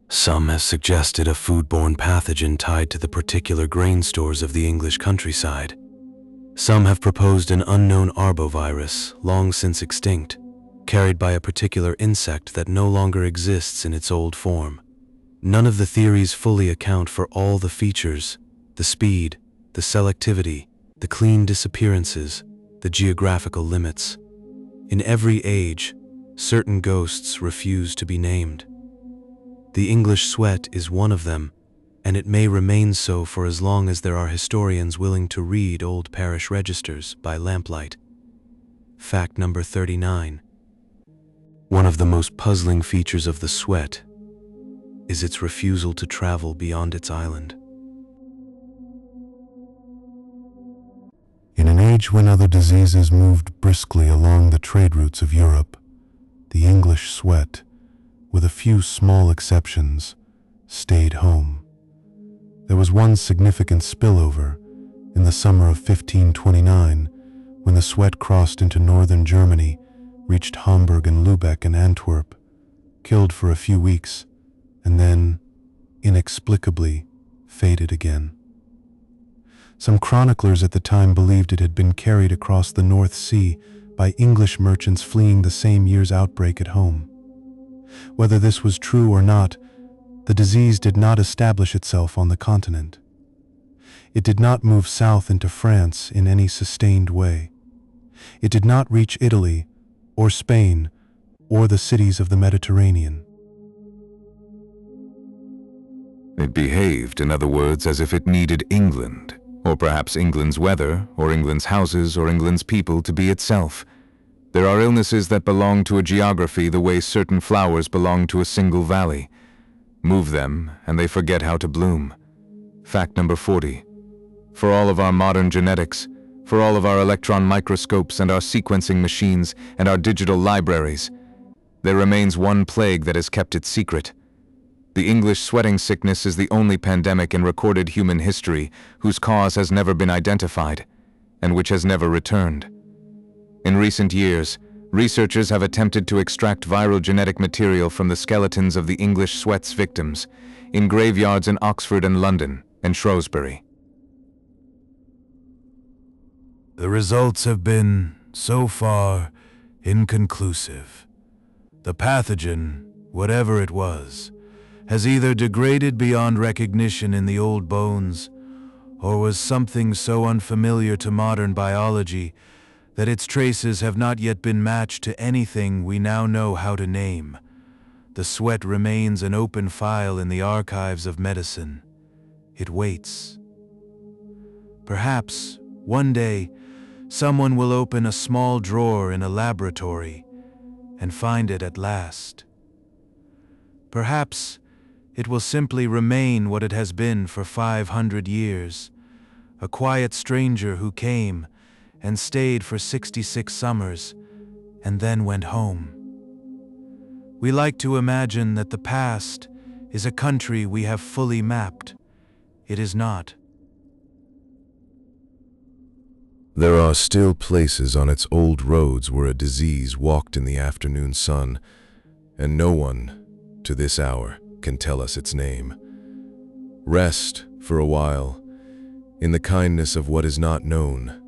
Some have suggested a foodborne pathogen tied to the particular grain stores of the English countryside. Some have proposed an unknown arbovirus, long since extinct, carried by a particular insect that no longer exists in its old form. None of the theories fully account for all the features, the speed, the selectivity, the clean disappearances, the geographical limits. In every age, certain ghosts refuse to be named. The English sweat is one of them, and it may remain so for as long as there are historians willing to read old parish registers by lamplight. Fact number 39. One of the most puzzling features of the sweat is its refusal to travel beyond its island. In an age when other diseases moved briskly along the trade routes of Europe, the English sweat, with a few small exceptions, stayed home. There was one significant spillover in the summer of 1529, when the sweat crossed into northern Germany, reached Hamburg and Lübeck and Antwerp, killed for a few weeks, and then, inexplicably, faded again. Some chroniclers at the time believed it had been carried across the North Sea by English merchants fleeing the same year's outbreak at home. Whether this was true or not, the disease did not establish itself on the continent. It did not move south into France in any sustained way. It did not reach Italy, or Spain, or the cities of the Mediterranean. It behaved, in other words, as if it needed England, or perhaps England's weather, or England's houses, or England's people to be itself. There are illnesses that belong to a geography the way certain flowers belong to a single valley. Move them, and they forget how to bloom. Fact number 40. For all of our modern genetics, for all of our electron microscopes and our sequencing machines and our digital libraries, there remains one plague that has kept its secret. The English sweating sickness is the only pandemic in recorded human history whose cause has never been identified, and which has never returned. In recent years, researchers have attempted to extract viral genetic material from the skeletons of the English sweat's victims in graveyards in Oxford and London and Shrewsbury. The results have been, so far, inconclusive. The pathogen, whatever it was, has either degraded beyond recognition in the old bones, or was something so unfamiliar to modern biology that its traces have not yet been matched to anything we now know how to name. The sweat remains an open file in the archives of medicine. It waits. Perhaps, one day, someone will open a small drawer in a laboratory and find it at last. Perhaps it will simply remain what it has been for 500 years, a quiet stranger who came and stayed for 66 summers and then went home. We like to imagine that the past is a country we have fully mapped. It is not. There are still places on its old roads where a disease walked in the afternoon sun, and no one, to this hour, can tell us its name. Rest, for a while, in the kindness of what is not known.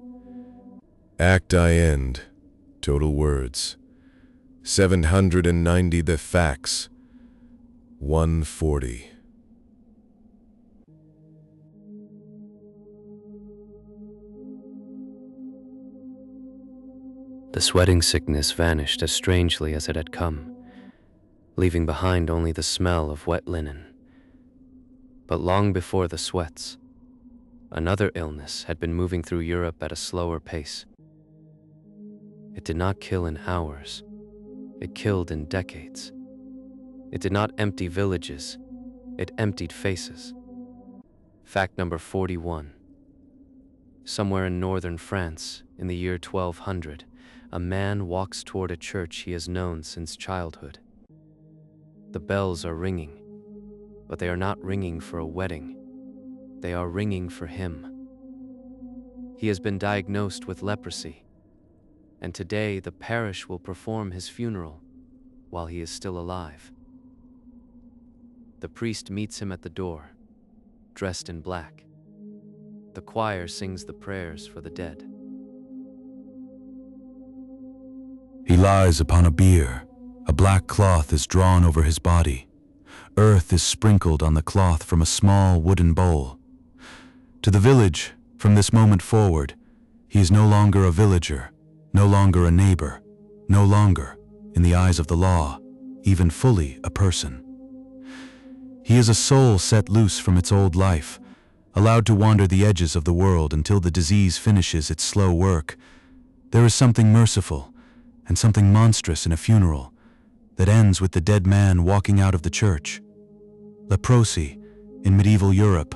Act I end, total words. 790 the facts. 140. The sweating sickness vanished as strangely as it had come, leaving behind only the smell of wet linen. But long before the sweats, another illness had been moving through Europe at a slower pace. It did not kill in hours, it killed in decades. It did not empty villages, it emptied faces. Fact number 41. Somewhere in northern France, in the year 1200, a man walks toward a church he has known since childhood. The bells are ringing, but they are not ringing for a wedding. They are ringing for him. He has been diagnosed with leprosy, and today the parish will perform his funeral while he is still alive. The priest meets him at the door, dressed in black. The choir sings the prayers for the dead. He lies upon a bier. A black cloth is drawn over his body. Earth is sprinkled on the cloth from a small wooden bowl. To the village, from this moment forward, he is no longer a villager, no longer a neighbor, no longer, in the eyes of the law, even fully a person. He is a soul set loose from its old life, allowed to wander the edges of the world until the disease finishes its slow work. There is something merciful and something monstrous in a funeral that ends with the dead man walking out of the church. Leprosy, in medieval Europe,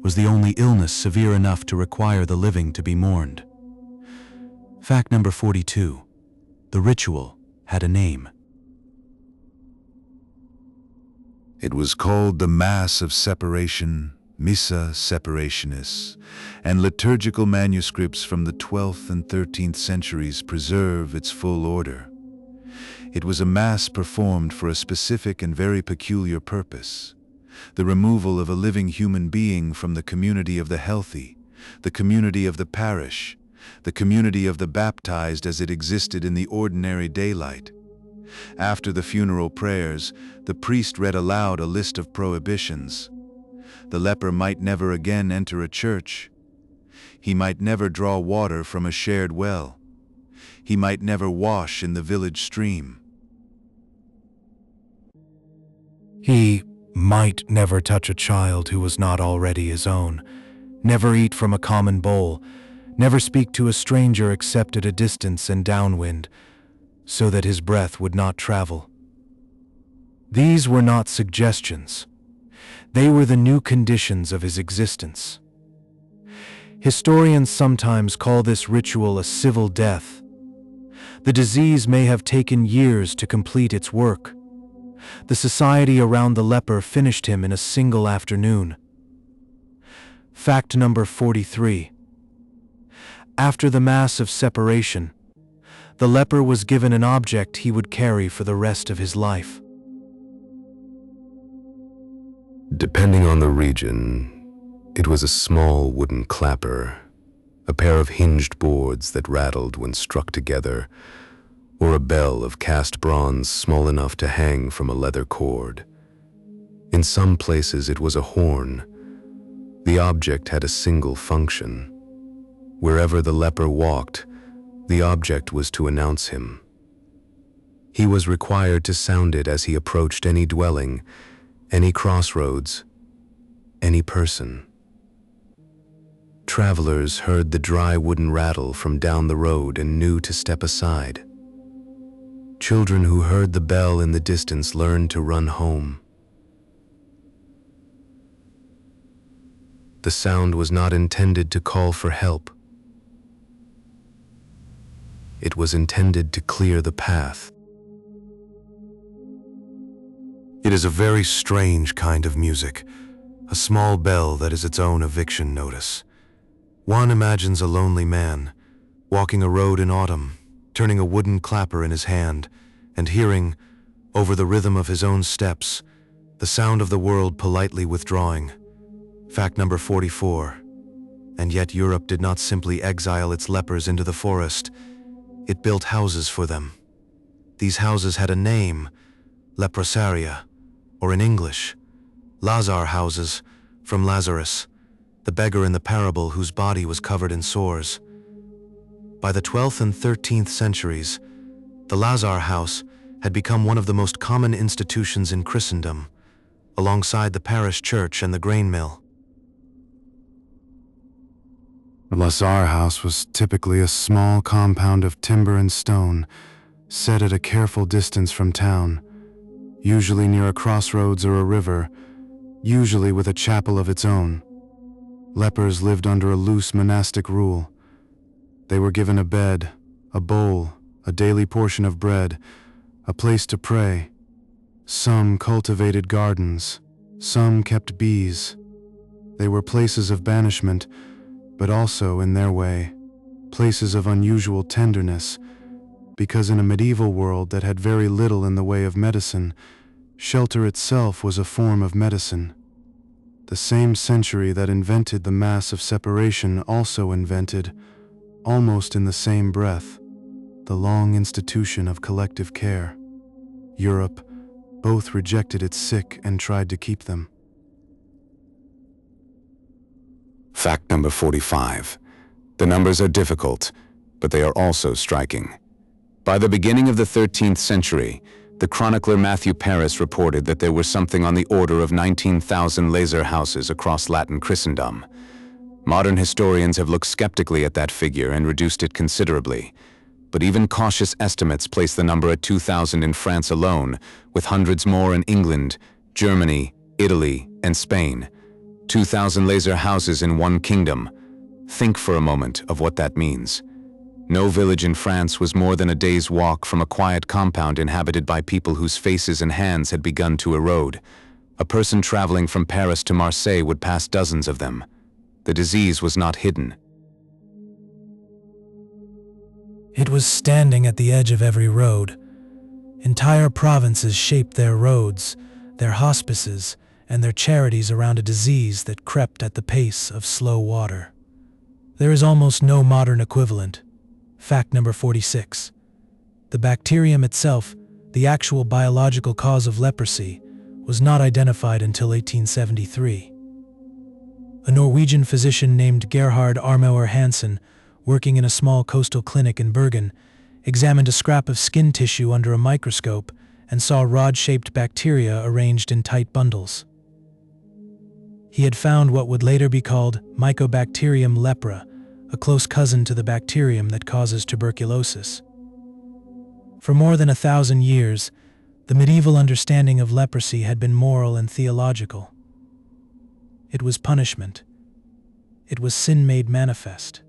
was the only illness severe enough to require the living to be mourned. Fact number 42. The ritual had a name. It was called the Mass of Separation, Missa Separationis, and liturgical manuscripts from the 12th and 13th centuries preserve its full order. It was a Mass performed for a specific and very peculiar purpose: the removal of a living human being from the community of the healthy, the community of the parish, the community of the baptized as it existed in the ordinary daylight. After the funeral prayers, the priest read aloud a list of prohibitions. The leper might never again enter a church. He might never draw water from a shared well. He might never wash in the village stream. He might never touch a child who was not already his own, never eat from a common bowl, never speak to a stranger except at a distance and downwind, so that his breath would not travel. These were not suggestions. They were the new conditions of his existence. Historians sometimes call this ritual a civil death. The disease may have taken years to complete its work. The society around the leper finished him in a single afternoon. Fact number 43. After the Mass of Separation, the leper was given an object he would carry for the rest of his life. Depending on the region, it was a small wooden clapper, a pair of hinged boards that rattled when struck together, or a bell of cast bronze small enough to hang from a leather cord. In some places it was a horn. The object had a single function. Wherever the leper walked, the object was to announce him. He was required to sound it as he approached any dwelling, any crossroads, any person. Travelers heard the dry wooden rattle from down the road and knew to step aside. Children who heard the bell in the distance learned to run home. The sound was not intended to call for help. It was intended to clear the path. It is a very strange kind of music, a small bell that is its own eviction notice. One imagines a lonely man, walking a road in autumn, turning a wooden clapper in his hand, and hearing, over the rhythm of his own steps, the sound of the world politely withdrawing. Fact number 44. And yet Europe did not simply exile its lepers into the forest. It built houses for them. These houses had a name: leprosaria, or in English, Lazar houses, from Lazarus, the beggar in the parable whose body was covered in sores. By the 12th and 13th centuries, the Lazar house had become one of the most common institutions in Christendom, alongside the parish church and the grain mill. The Lazar house was typically a small compound of timber and stone, set at a careful distance from town, usually near a crossroads or a river, usually with a chapel of its own. Lepers lived under a loose monastic rule. They were given a bed, a bowl, a daily portion of bread, a place to pray. Some cultivated gardens, some kept bees. They were places of banishment, but also, in their way, places of unusual tenderness, because in a medieval world that had very little in the way of medicine, shelter itself was a form of medicine. The same century that invented the mass of separation also invented, almost in the same breath, the long institution of collective care. Europe both rejected its sick and tried to keep them. Fact number 45. The numbers are difficult, but they are also striking. By the beginning of the 13th century, the chronicler Matthew Paris reported that there were something on the order of 19,000 laser houses across Latin Christendom. Modern historians have looked skeptically at that figure and reduced it considerably, but even cautious estimates place the number at 2,000 in France alone, with hundreds more in England, Germany, Italy, and Spain. 2,000 laser houses in one kingdom. Think for a moment of what that means. No village in France was more than a day's walk from a quiet compound inhabited by people whose faces and hands had begun to erode. A person traveling from Paris to Marseille would pass dozens of them. The disease was not hidden. It was standing at the edge of every road. Entire provinces shaped their roads, their hospices, and their charities around a disease that crept at the pace of slow water. There is almost no modern equivalent. Fact number 46. The bacterium itself, the actual biological cause of leprosy, was not identified until 1873. A Norwegian physician named Gerhard Armauer Hansen, working in a small coastal clinic in Bergen, examined a scrap of skin tissue under a microscope and saw rod-shaped bacteria arranged in tight bundles. He had found what would later be called Mycobacterium lepra, a close cousin to the bacterium that causes tuberculosis. For more than 1,000 years, the medieval understanding of leprosy had been moral and theological. It was punishment. It was sin made manifest.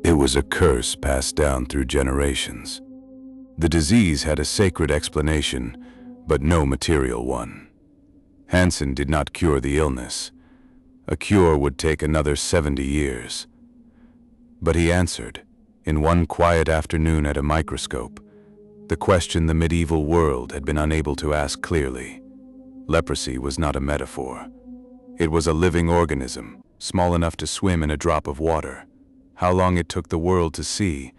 It was a curse passed down through generations. The disease had a sacred explanation, but no material one. Hansen did not cure the illness. A cure would take another 70 years. But he answered, in one quiet afternoon at a microscope, the question the medieval world had been unable to ask clearly. Leprosy was not a metaphor. It was a living organism, small enough to swim in a drop of water. How long it took the world to see,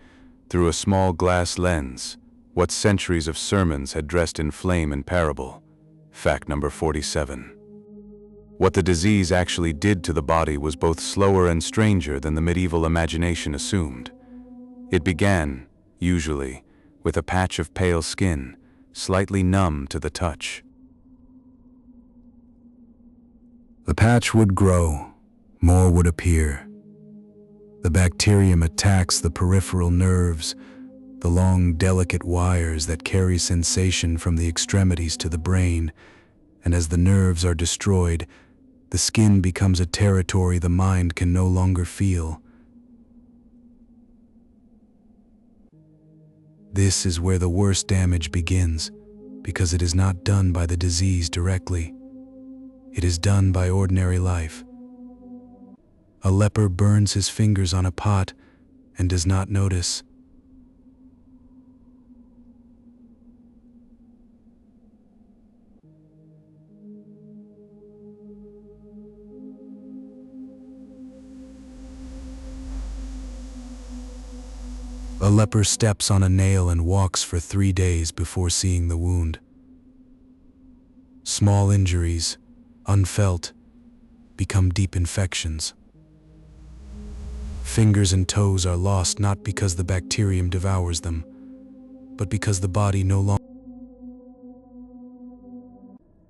through a small glass lens, what centuries of sermons had dressed in flame and parable. Fact number 47. What the disease actually did to the body was both slower and stranger than the medieval imagination assumed. It began, usually, with a patch of pale skin, slightly numb to the touch. The patch would grow, more would appear. The bacterium attacks the peripheral nerves, the long, delicate wires that carry sensation from the extremities to the brain, and as the nerves are destroyed, the skin becomes a territory the mind can no longer feel. This is where the worst damage begins, because it is not done by the disease directly. It is done by ordinary life. A leper burns his fingers on a pot and does not notice. A leper steps on a nail and walks for 3 days before seeing the wound. Small injuries, unfelt, become deep infections. Fingers and toes are lost not because the bacterium devours them, but because the body no longer...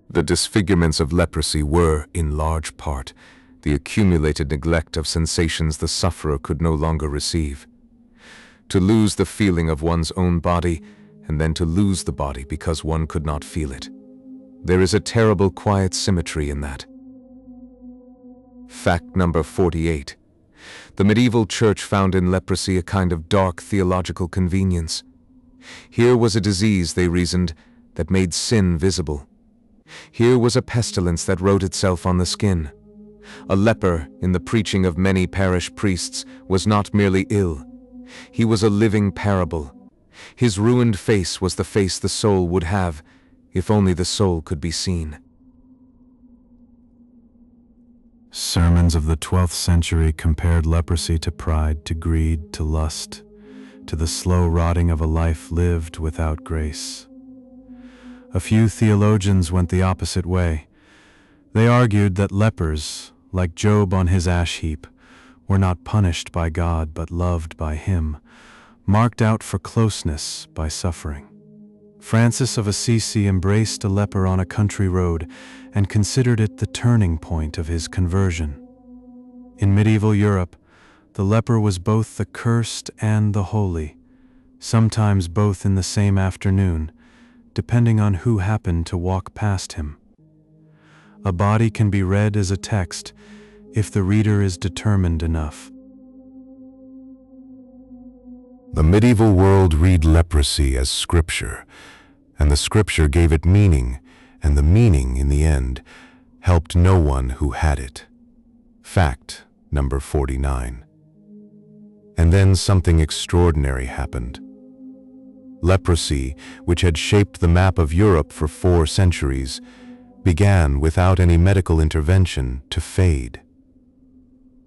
The disfigurements of leprosy were, in large part, the accumulated neglect of sensations the sufferer could no longer receive. To lose the feeling of one's own body, and then to lose the body because one could not feel it. There is a terrible quiet symmetry in that. Fact number 48. The medieval church found in leprosy a kind of dark theological convenience. Here was a disease, they reasoned, that made sin visible. Here was a pestilence that wrote itself on the skin. A leper, in the preaching of many parish priests, was not merely ill. He was a living parable. His ruined face was the face the soul would have, if only the soul could be seen. Sermons of the 12th century compared leprosy to pride, to greed, to lust, to the slow rotting of a life lived without grace. A few theologians went the opposite way. They argued that lepers, like Job on his ash heap, were not punished by God but loved by Him, marked out for closeness by suffering. Francis of Assisi embraced a leper on a country road and considered it the turning point of his conversion. In medieval Europe, the leper was both the cursed and the holy, sometimes both in the same afternoon, depending on who happened to walk past him. A body can be read as a text if the reader is determined enough. The medieval world read leprosy as scripture, and the scripture gave it meaning, and the meaning, in the end, helped no one who had it. Fact number 49. And then something extraordinary happened. Leprosy, which had shaped the map of Europe for 4 centuries, began, without any medical intervention, to fade.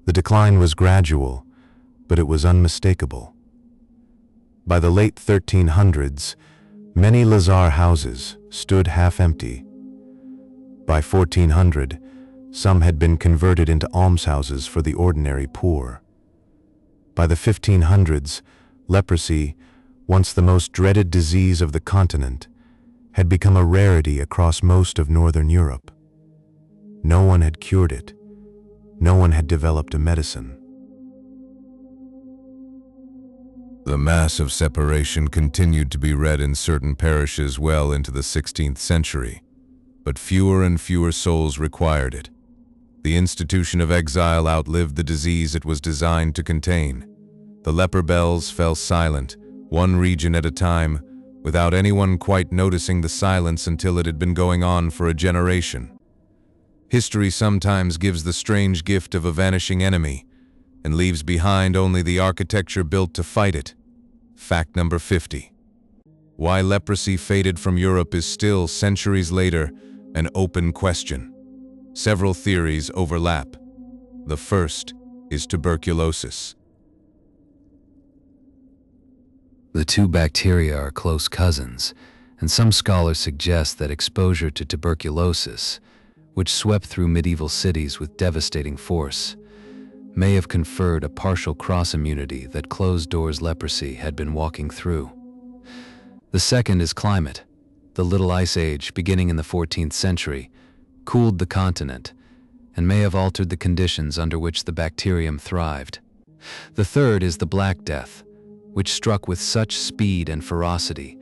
The decline was gradual, but it was unmistakable. By the late 1300s, many lazar houses stood half empty. By 1400, some had been converted into almshouses for the ordinary poor. By the 1500s, leprosy, once the most dreaded disease of the continent, had become a rarity across most of northern Europe. No one had cured it. No one had developed a medicine. The Mass of Separation continued to be read in certain parishes well into the 16th century, but fewer and fewer souls required it. The institution of exile outlived the disease it was designed to contain. The leper bells fell silent, one region at a time, without anyone quite noticing the silence until it had been going on for a generation. History sometimes gives the strange gift of a vanishing enemy, and leaves behind only the architecture built to fight it. Fact number 50. Why leprosy faded from Europe is still, centuries later, an open question. Several theories overlap. The first is tuberculosis. The two bacteria are close cousins, and some scholars suggest that exposure to tuberculosis, which swept through medieval cities with devastating force, may have conferred a partial cross-immunity that closed-doors leprosy had been walking through. The second is climate. The Little Ice Age, beginning in the 14th century, cooled the continent and may have altered the conditions under which the bacterium thrived. The third is the Black Death, which struck with such speed and ferocity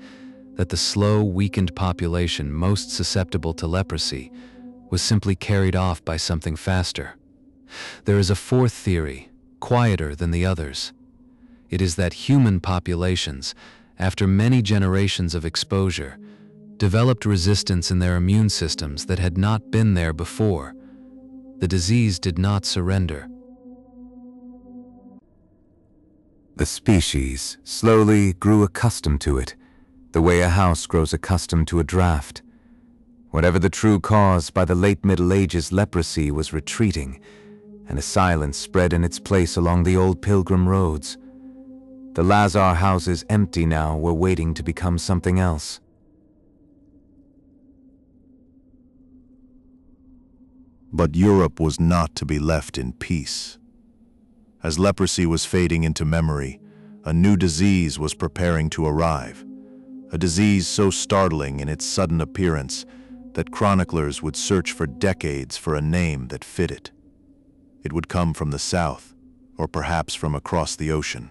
that the slow, weakened population most susceptible to leprosy was simply carried off by something faster. There is a fourth theory, quieter than the others. It is that human populations, after many generations of exposure, developed resistance in their immune systems that had not been there before. The disease did not surrender. The species slowly grew accustomed to it, the way a house grows accustomed to a draft. Whatever the true cause, by the late Middle Ages leprosy was retreating, and a silence spread in its place along the old pilgrim roads. The lazar houses, empty now, were waiting to become something else. But Europe was not to be left in peace. As leprosy was fading into memory, a new disease was preparing to arrive, a disease so startling in its sudden appearance that chroniclers would search for decades for a name that fit it. It would come from the south, or perhaps from across the ocean.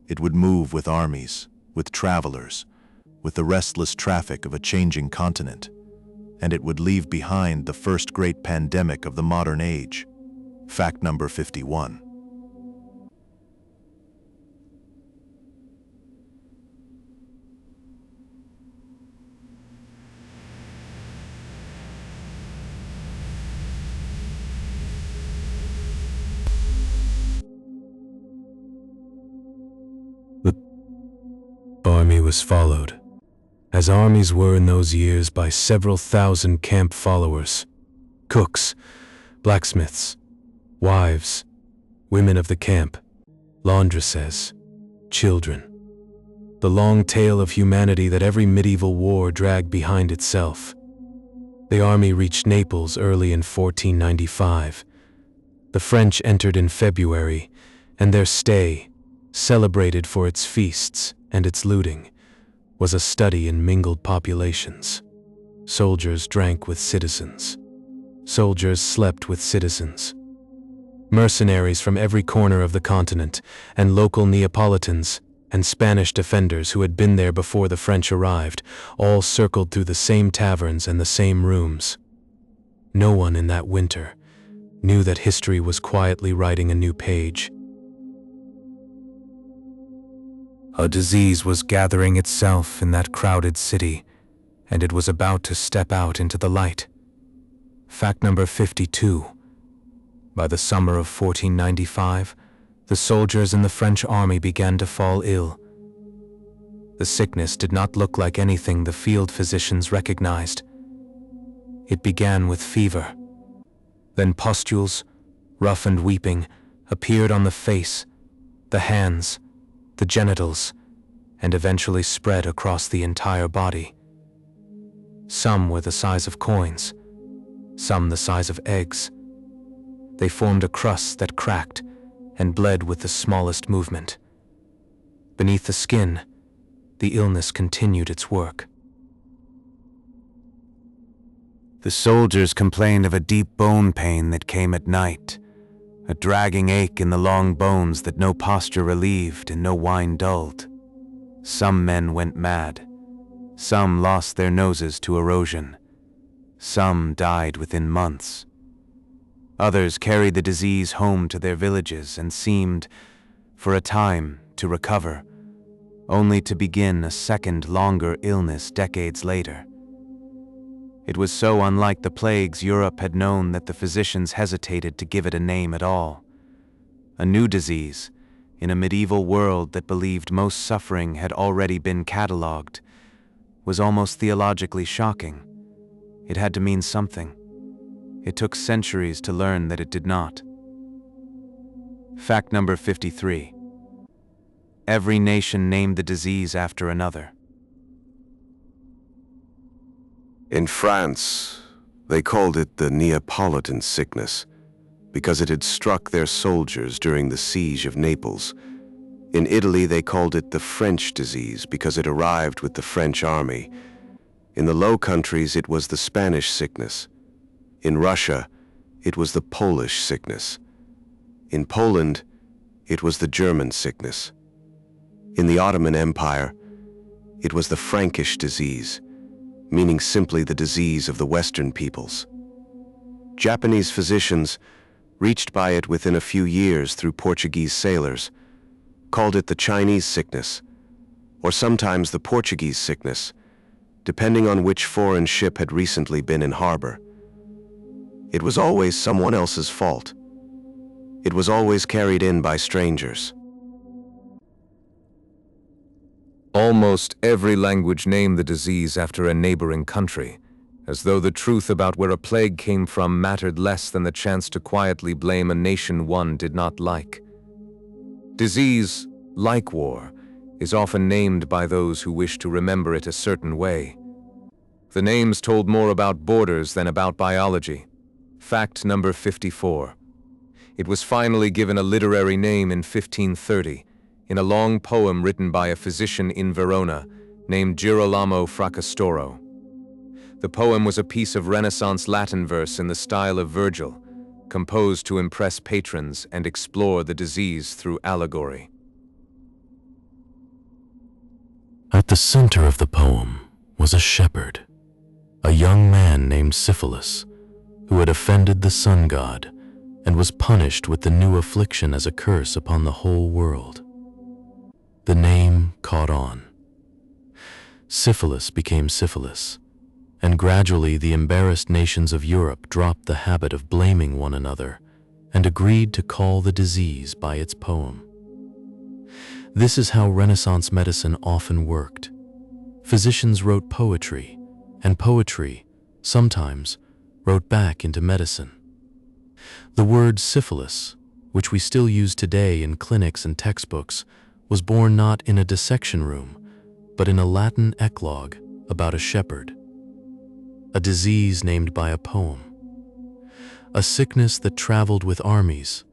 It would move with armies, with travelers, with the restless traffic of a changing continent, and it would leave behind the first great pandemic of the modern age. Fact number 51. army was followed, as armies were in those years, by several thousand camp followers, cooks, blacksmiths, wives, women of the camp, laundresses, children. The long tale of humanity that every medieval war dragged behind itself. The army reached Naples early in 1495. The French entered in February, and their stay, celebrated for its feasts and its looting, was a study in mingled populations. Soldiers drank with citizens. Soldiers slept with citizens. Mercenaries from every corner of the continent, and local Neapolitans, and Spanish defenders who had been there before the French arrived, all circled through the same taverns and the same rooms. No one in that winter knew that history was quietly writing a new page. A disease was gathering itself in that crowded city, and it was about to step out into the light. Fact number 52. By the summer of 1495, the soldiers in the French army began to fall ill. The sickness did not look like anything the field physicians recognized. It began with fever. Then pustules, rough and weeping, appeared on the face, the hands, the genitals, and eventually spread across the entire body. Some were the size of coins, some the size of eggs. They formed a crust that cracked and bled with the smallest movement. Beneath the skin, the illness continued its work. The soldiers complained of a deep bone pain that came at night, a dragging ache in the long bones that no posture relieved and no wine dulled. Some men went mad. Some lost their noses to erosion. Some died within months. Others carried the disease home to their villages and seemed, for a time, to recover, only to begin a second, longer illness decades later. It was so unlike the plagues Europe had known that the physicians hesitated to give it a name at all. A new disease, in a medieval world that believed most suffering had already been catalogued, was almost theologically shocking. It had to mean something. It took centuries to learn that it did not. Fact number 53. Every nation named the disease after another. In France, they called it the Neapolitan sickness because it had struck their soldiers during the siege of Naples. In Italy, they called it the French disease because it arrived with the French army. In the Low Countries, it was the Spanish sickness. In Russia, it was the Polish sickness. In Poland, it was the German sickness. In the Ottoman Empire, it was the Frankish disease, meaning simply the disease of the Western peoples. Japanese physicians, reached by it within a few years through Portuguese sailors, called it the Chinese sickness, or sometimes the Portuguese sickness, depending on which foreign ship had recently been in harbor. It was always someone else's fault. It was always carried in by strangers. Almost every language named the disease after a neighboring country, as though the truth about where a plague came from mattered less than the chance to quietly blame a nation one did not like. Disease, like war, is often named by those who wish to remember it a certain way. The names told more about borders than about biology. Fact number 54. It was finally given a literary name in 1530, in a long poem written by a physician in Verona named Girolamo Fracastoro. The poem was a piece of Renaissance Latin verse in the style of Virgil, composed to impress patrons and explore the disease through allegory. At the center of the poem was a shepherd, a young man named Syphilis, who had offended the sun god and was punished with the new affliction as a curse upon the whole world. The name caught on. Syphilis became syphilis, and gradually the embarrassed nations of Europe dropped the habit of blaming one another and agreed to call the disease by its poem. This is how Renaissance medicine often worked. Physicians wrote poetry, and poetry, sometimes, wrote back into medicine. The word syphilis, which we still use today in clinics and textbooks, was born not in a dissection room, but in a Latin eclogue about a shepherd. A disease named by a poem. A sickness that traveled with armies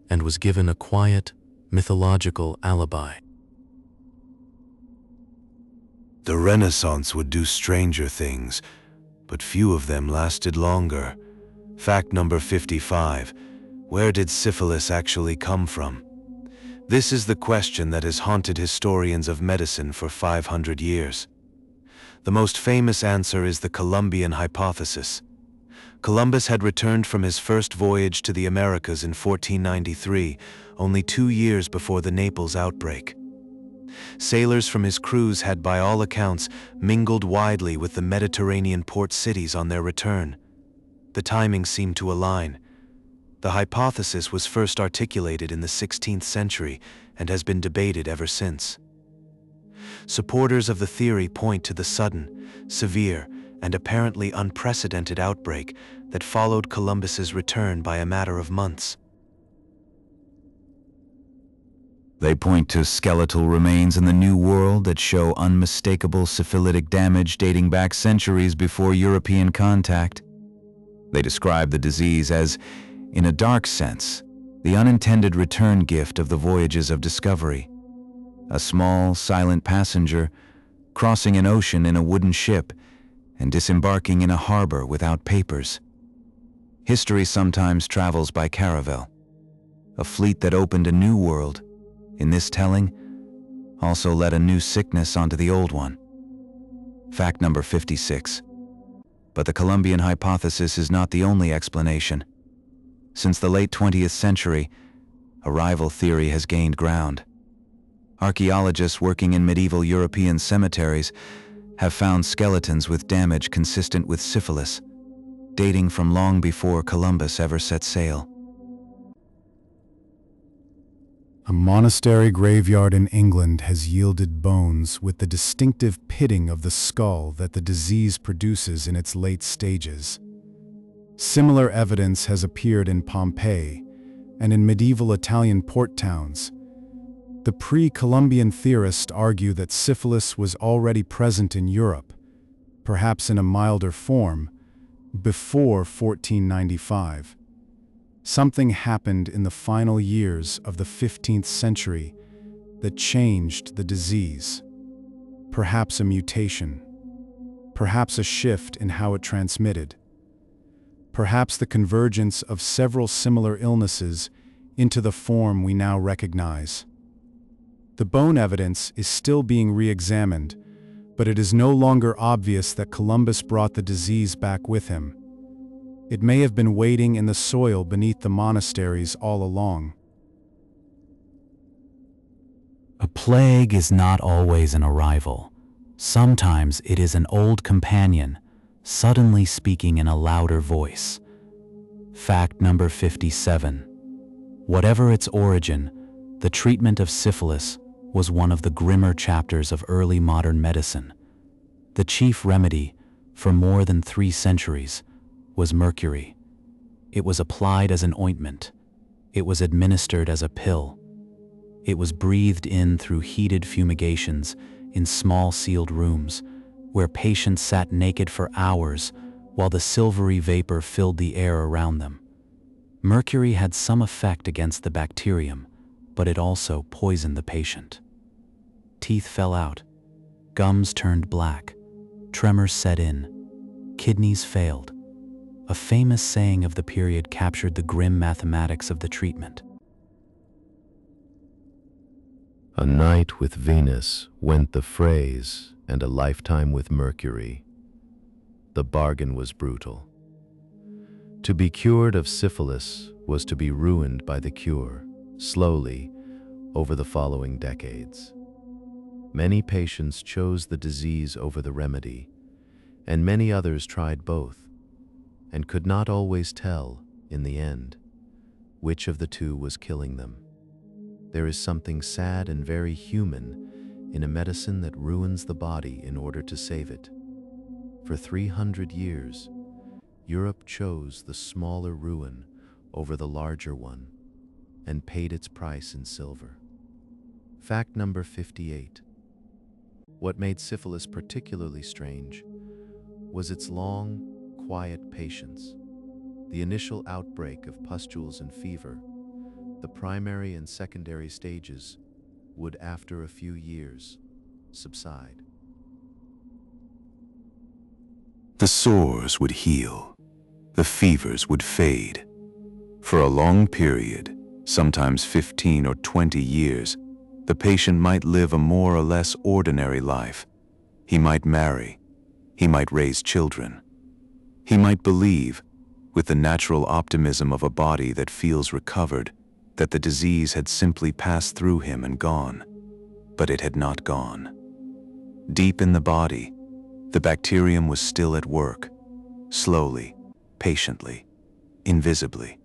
and was given a quiet, mythological alibi. The Renaissance would do stranger things, but few of them lasted longer. Fact number 55. Where did syphilis actually come from? This is the question that has haunted historians of medicine for 500 years. The most famous answer is the Columbian hypothesis. Columbus had returned from his first voyage to the Americas in 1493, only 2 years before the Naples outbreak. Sailors from his cruise had by all accounts mingled widely with the Mediterranean port cities on their return. The timing seemed to align. The hypothesis was first articulated in the 16th century and has been debated ever since. Supporters of the theory point to the sudden, severe, and apparently unprecedented outbreak that followed Columbus's return by a matter of months. They point to skeletal remains in the New World that show unmistakable syphilitic damage dating back centuries before European contact. They describe the disease as, in a dark sense, the unintended return gift of the voyages of discovery. A small, silent passenger crossing an ocean in a wooden ship and disembarking in a harbor without papers. History sometimes travels by caravel. A fleet that opened a new world, in this telling, also led a new sickness onto the old one. Fact number 56. But the Columbian hypothesis is not the only explanation. Since the late 20th century, a rival theory has gained ground. Archaeologists working in medieval European cemeteries have found skeletons with damage consistent with syphilis, dating from long before Columbus ever set sail. A monastery graveyard in England has yielded bones with the distinctive pitting of the skull that the disease produces in its late stages. Similar evidence has appeared in Pompeii and in medieval Italian port towns. The pre-Columbian theorists argue that syphilis was already present in Europe, perhaps in a milder form, before 1495. Something happened in the final years of the 15th century that changed the disease. Perhaps a mutation. Perhaps a shift in how it transmitted. Perhaps the convergence of several similar illnesses into the form we now recognize. The bone evidence is still being re-examined, but it is no longer obvious that Columbus brought the disease back with him. It may have been waiting in the soil beneath the monasteries all along. A plague is not always an arrival. Sometimes it is an old companion, suddenly speaking in a louder voice. Fact number 57. Whatever its origin, the treatment of syphilis was one of the grimmer chapters of early modern medicine. The chief remedy, for more than 3 centuries, was mercury. It was applied as an ointment. It was administered as a pill. It was breathed in through heated fumigations in small sealed rooms, where patients sat naked for hours while the silvery vapor filled the air around them. Mercury had some effect against the bacterium, but it also poisoned the patient. Teeth fell out, gums turned black, tremors set in, kidneys failed. A famous saying of the period captured the grim mathematics of the treatment. A night with Venus went the phrase, and a lifetime with Mercury. The bargain was brutal. To be cured of syphilis was to be ruined by the cure, slowly, over the following decades. Many patients chose the disease over the remedy, and many others tried both, and could not always tell, in the end, which of the two was killing them. There is something sad and very human in a medicine that ruins the body in order to save it. For 300 years, Europe chose the smaller ruin over the larger one and paid its price in silver. Fact number 58. What made syphilis particularly strange was its long, quiet patience. The initial outbreak of pustules and fever, the primary and secondary stages, would, after a few years, subside. The sores would heal. The fevers would fade. For a long period, sometimes 15 or 20 years, the patient might live a more or less ordinary life. He might marry. He might raise children. He might believe, with the natural optimism of a body that feels recovered, that the disease had simply passed through him and gone. But it had not gone. Deep in the body, the bacterium was still at work, slowly, patiently, invisibly.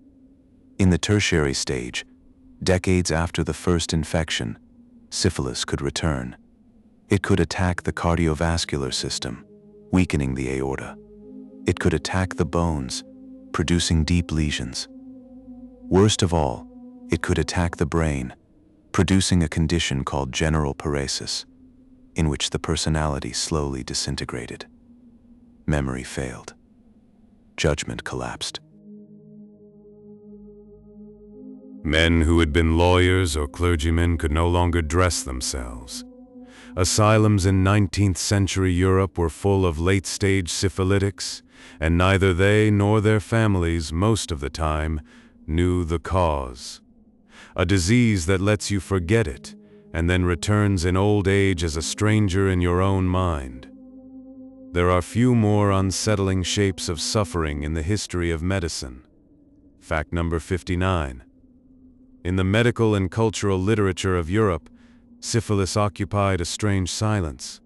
In the tertiary stage, decades after the first infection, syphilis could return. It could attack the cardiovascular system, weakening the aorta. It could attack the bones, producing deep lesions. Worst of all, it could attack the brain, producing a condition called general paresis, in which the personality slowly disintegrated. Memory failed. Judgment collapsed. Men who had been lawyers or clergymen could no longer dress themselves. Asylums in 19th century Europe were full of late-stage syphilitics, and neither they nor their families, most of the time, knew the cause. A disease that lets you forget it, and then returns in old age as a stranger in your own mind. There are few more unsettling shapes of suffering in the history of medicine. Fact number 59. In the medical and cultural literature of Europe, syphilis occupied a strange silence.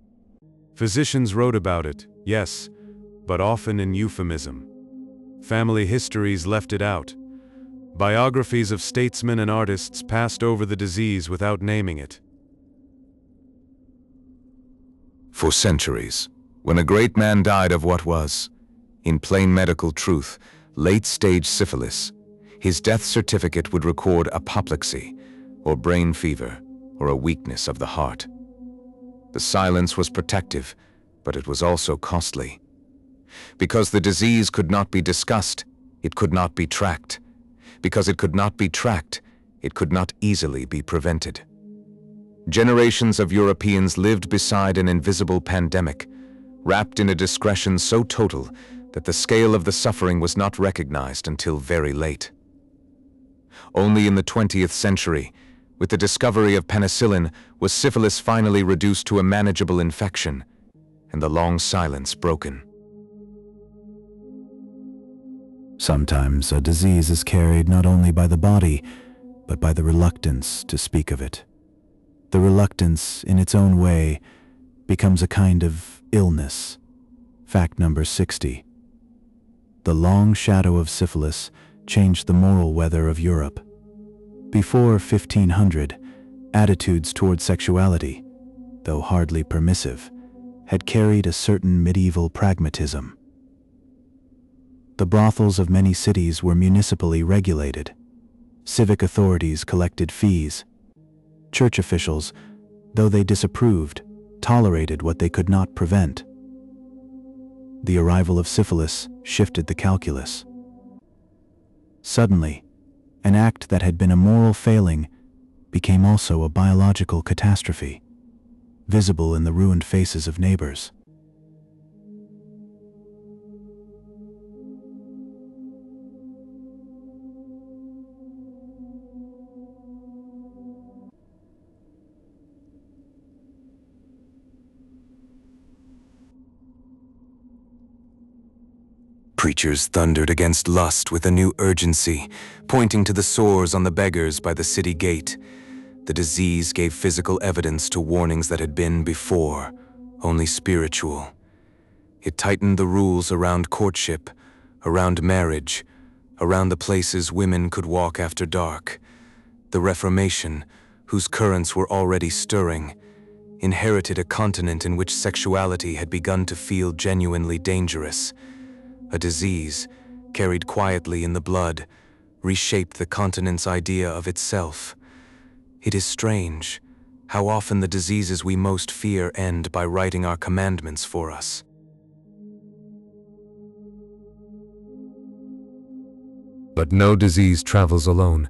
Physicians wrote about it, yes, but often in euphemism. Family histories left it out. Biographies of statesmen and artists passed over the disease without naming it. For centuries, when a great man died of what was, in plain medical truth, late-stage syphilis, his death certificate would record apoplexy, or brain fever, or a weakness of the heart. The silence was protective, but it was also costly. Because the disease could not be discussed, it could not be tracked. Because it could not be tracked, it could not easily be prevented. Generations of Europeans lived beside an invisible pandemic, wrapped in a discretion so total that the scale of the suffering was not recognized until very late. Only in the 20th century, with the discovery of penicillin, was syphilis finally reduced to a manageable infection, and the long silence broken. Sometimes a disease is carried not only by the body, but by the reluctance to speak of it. The reluctance, in its own way, becomes a kind of illness. Fact number 60. The long shadow of syphilis changed the moral weather of Europe. Before 1500, attitudes toward sexuality, though hardly permissive, had carried a certain medieval pragmatism. The brothels of many cities were municipally regulated. Civic authorities collected fees. Church officials, though they disapproved, tolerated what they could not prevent. The arrival of syphilis shifted the calculus. Suddenly, an act that had been a moral failing became also a biological catastrophe, visible in the ruined faces of neighbors. Preachers thundered against lust with a new urgency, pointing to the sores on the beggars by the city gate. The disease gave physical evidence to warnings that had been, before, only spiritual. It tightened the rules around courtship, around marriage, around the places women could walk after dark. The Reformation, whose currents were already stirring, inherited a continent in which sexuality had begun to feel genuinely dangerous. A disease, carried quietly in the blood, reshaped the continent's idea of itself. It is strange how often the diseases we most fear end by writing our commandments for us. But no disease travels alone.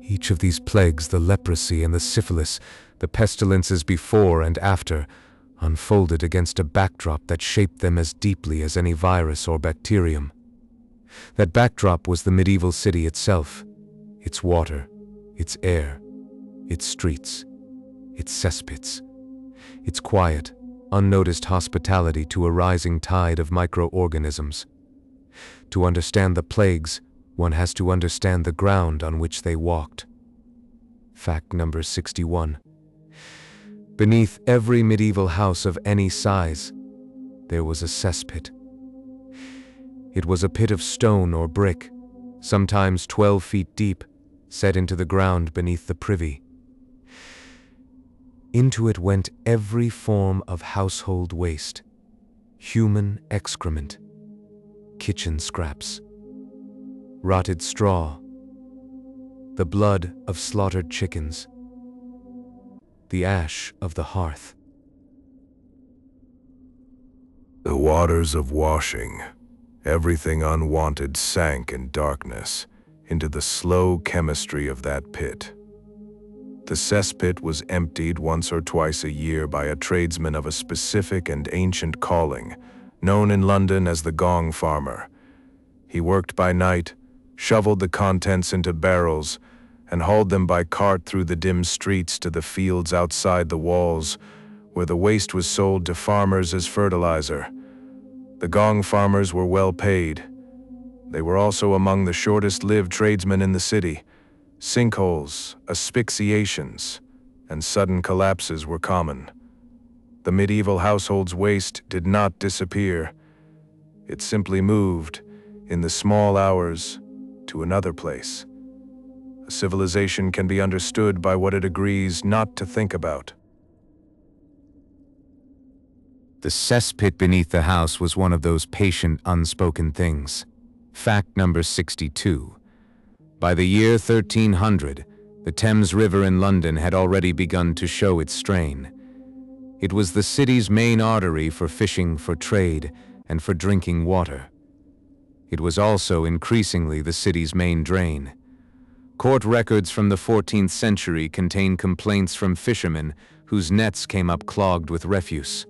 Each of these plagues, the leprosy and the syphilis, the pestilences before and after, unfolded against a backdrop that shaped them as deeply as any virus or bacterium. That backdrop was the medieval city itself, its water, its air, its streets, its cesspits, its quiet, unnoticed hospitality to a rising tide of microorganisms. To understand the plagues, one has to understand the ground on which they walked. Fact number 61. Beneath every medieval house of any size, there was a cesspit. It was a pit of stone or brick, sometimes 12 feet deep, set into the ground beneath the privy. Into it went every form of household waste, human excrement, kitchen scraps, rotted straw, the blood of slaughtered chickens, the ash of the hearth. The waters of washing, everything unwanted sank in darkness into the slow chemistry of that pit. The cesspit was emptied once or twice a year by a tradesman of a specific and ancient calling, known in London as the gong farmer. He worked by night, shoveled the contents into barrels, and hauled them by cart through the dim streets to the fields outside the walls, where the waste was sold to farmers as fertilizer. The gong farmers were well paid. They were also among the shortest-lived tradesmen in the city. Sinkholes, asphyxiations, and sudden collapses were common. The medieval household's waste did not disappear. It simply moved, in the small hours, to another place. A civilization can be understood by what it agrees not to think about. The cesspit beneath the house was one of those patient, unspoken things. Fact number 62. By the year 1300, the Thames River in London had already begun to show its strain. It was the city's main artery for fishing, for trade, and for drinking water. It was also increasingly the city's main drain. Court records from the 14th century contain complaints from fishermen whose nets came up clogged with refuse.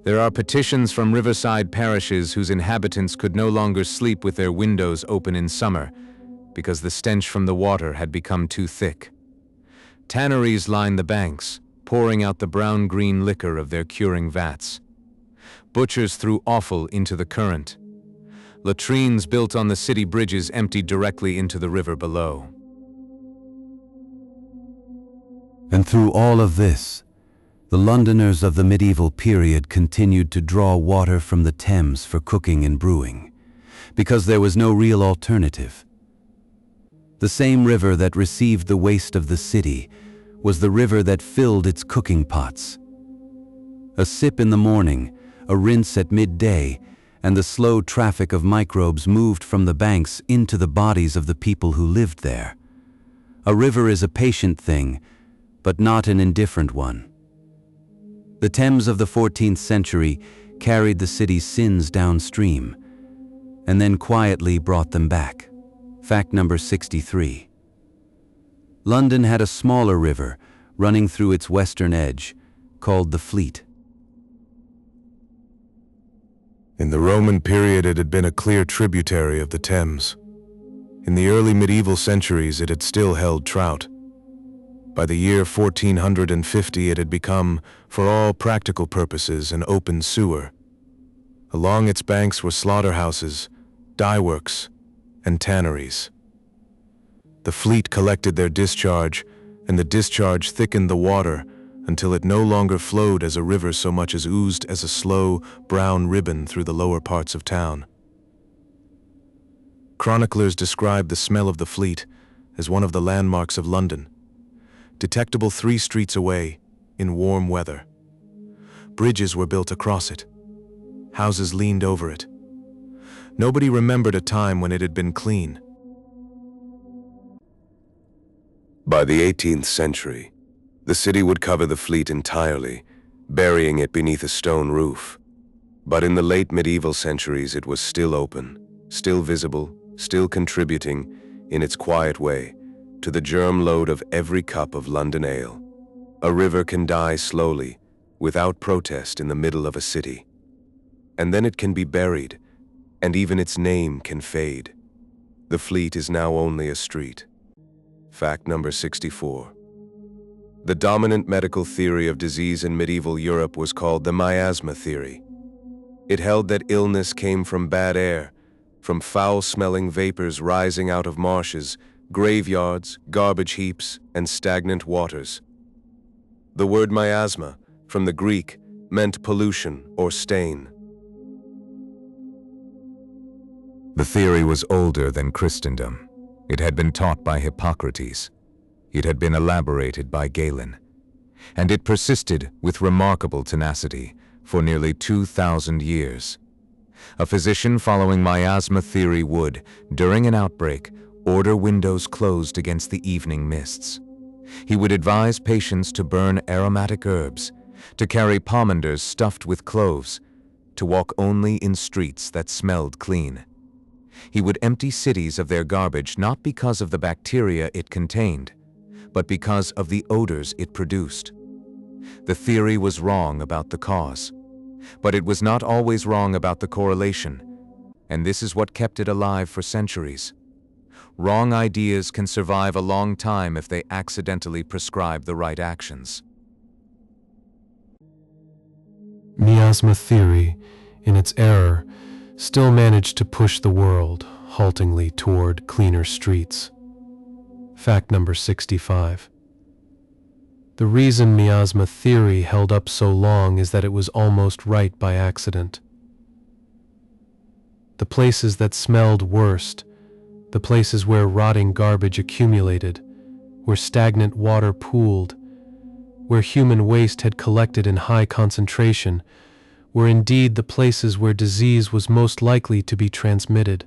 There are petitions from riverside parishes whose inhabitants could no longer sleep with their windows open in summer because the stench from the water had become too thick. Tanneries line the banks, pouring out the brown-green liquor of their curing vats. Butchers threw offal into the current. Latrines built on the city bridges emptied directly into the river below. And through all of this, the Londoners of the medieval period continued to draw water from the Thames for cooking and brewing, because there was no real alternative. The same river that received the waste of the city was the river that filled its cooking pots. A sip in the morning, a rinse at midday, and the slow traffic of microbes moved from the banks into the bodies of the people who lived there. A river is a patient thing, but not an indifferent one. The Thames of the 14th century carried the city's sins downstream, and then quietly brought them back. Fact number 63. London had a smaller river running through its western edge, called the Fleet. In the Roman period, it had been a clear tributary of the Thames. In the early medieval centuries, it had still held trout. By the year 1450, it had become, for all practical purposes, an open sewer. Along its banks were slaughterhouses, dyeworks, and tanneries. The Fleet collected their discharge, and the discharge thickened the water until it no longer flowed as a river so much as oozed as a slow, brown ribbon through the lower parts of town. Chroniclers describe the smell of the Fleet as one of the landmarks of London. detectable 3 streets away, in warm weather. Bridges were built across it. Houses leaned over it. Nobody remembered a time when it had been clean. By the 18th century, the city would cover the fleet entirely, burying it beneath a stone roof. But in the late medieval centuries, it was still open, still visible, still contributing, in its quiet way, to the germ load of every cup of London ale. A river can die slowly, without protest in the middle of a city. And then it can be buried, and even its name can fade. The fleet is now only a street. Fact number 64. The dominant medical theory of disease in medieval Europe was called the miasma theory. It held that illness came from bad air, from foul-smelling vapors rising out of marshes, graveyards, garbage heaps, and stagnant waters. The word miasma, from the Greek, meant pollution or stain. The theory was older than Christendom. It had been taught by Hippocrates. It had been elaborated by Galen. And it persisted with remarkable tenacity for nearly 2,000 years. A physician following miasma theory would, during an outbreak, order windows closed against the evening mists. He would advise patients to burn aromatic herbs, to carry pomanders stuffed with cloves, to walk only in streets that smelled clean. He would empty cities of their garbage not because of the bacteria it contained, but because of the odors it produced. The theory was wrong about the cause, but it was not always wrong about the correlation, and this is what kept it alive for centuries. Wrong ideas can survive a long time if they accidentally prescribe the right actions. Miasma theory, in its error, still managed to push the world haltingly toward cleaner streets. Fact number 65. The reason miasma theory held up so long is that it was almost right by accident. The places that smelled worst, the places where rotting garbage accumulated, where stagnant water pooled, where human waste had collected in high concentration, were indeed the places where disease was most likely to be transmitted.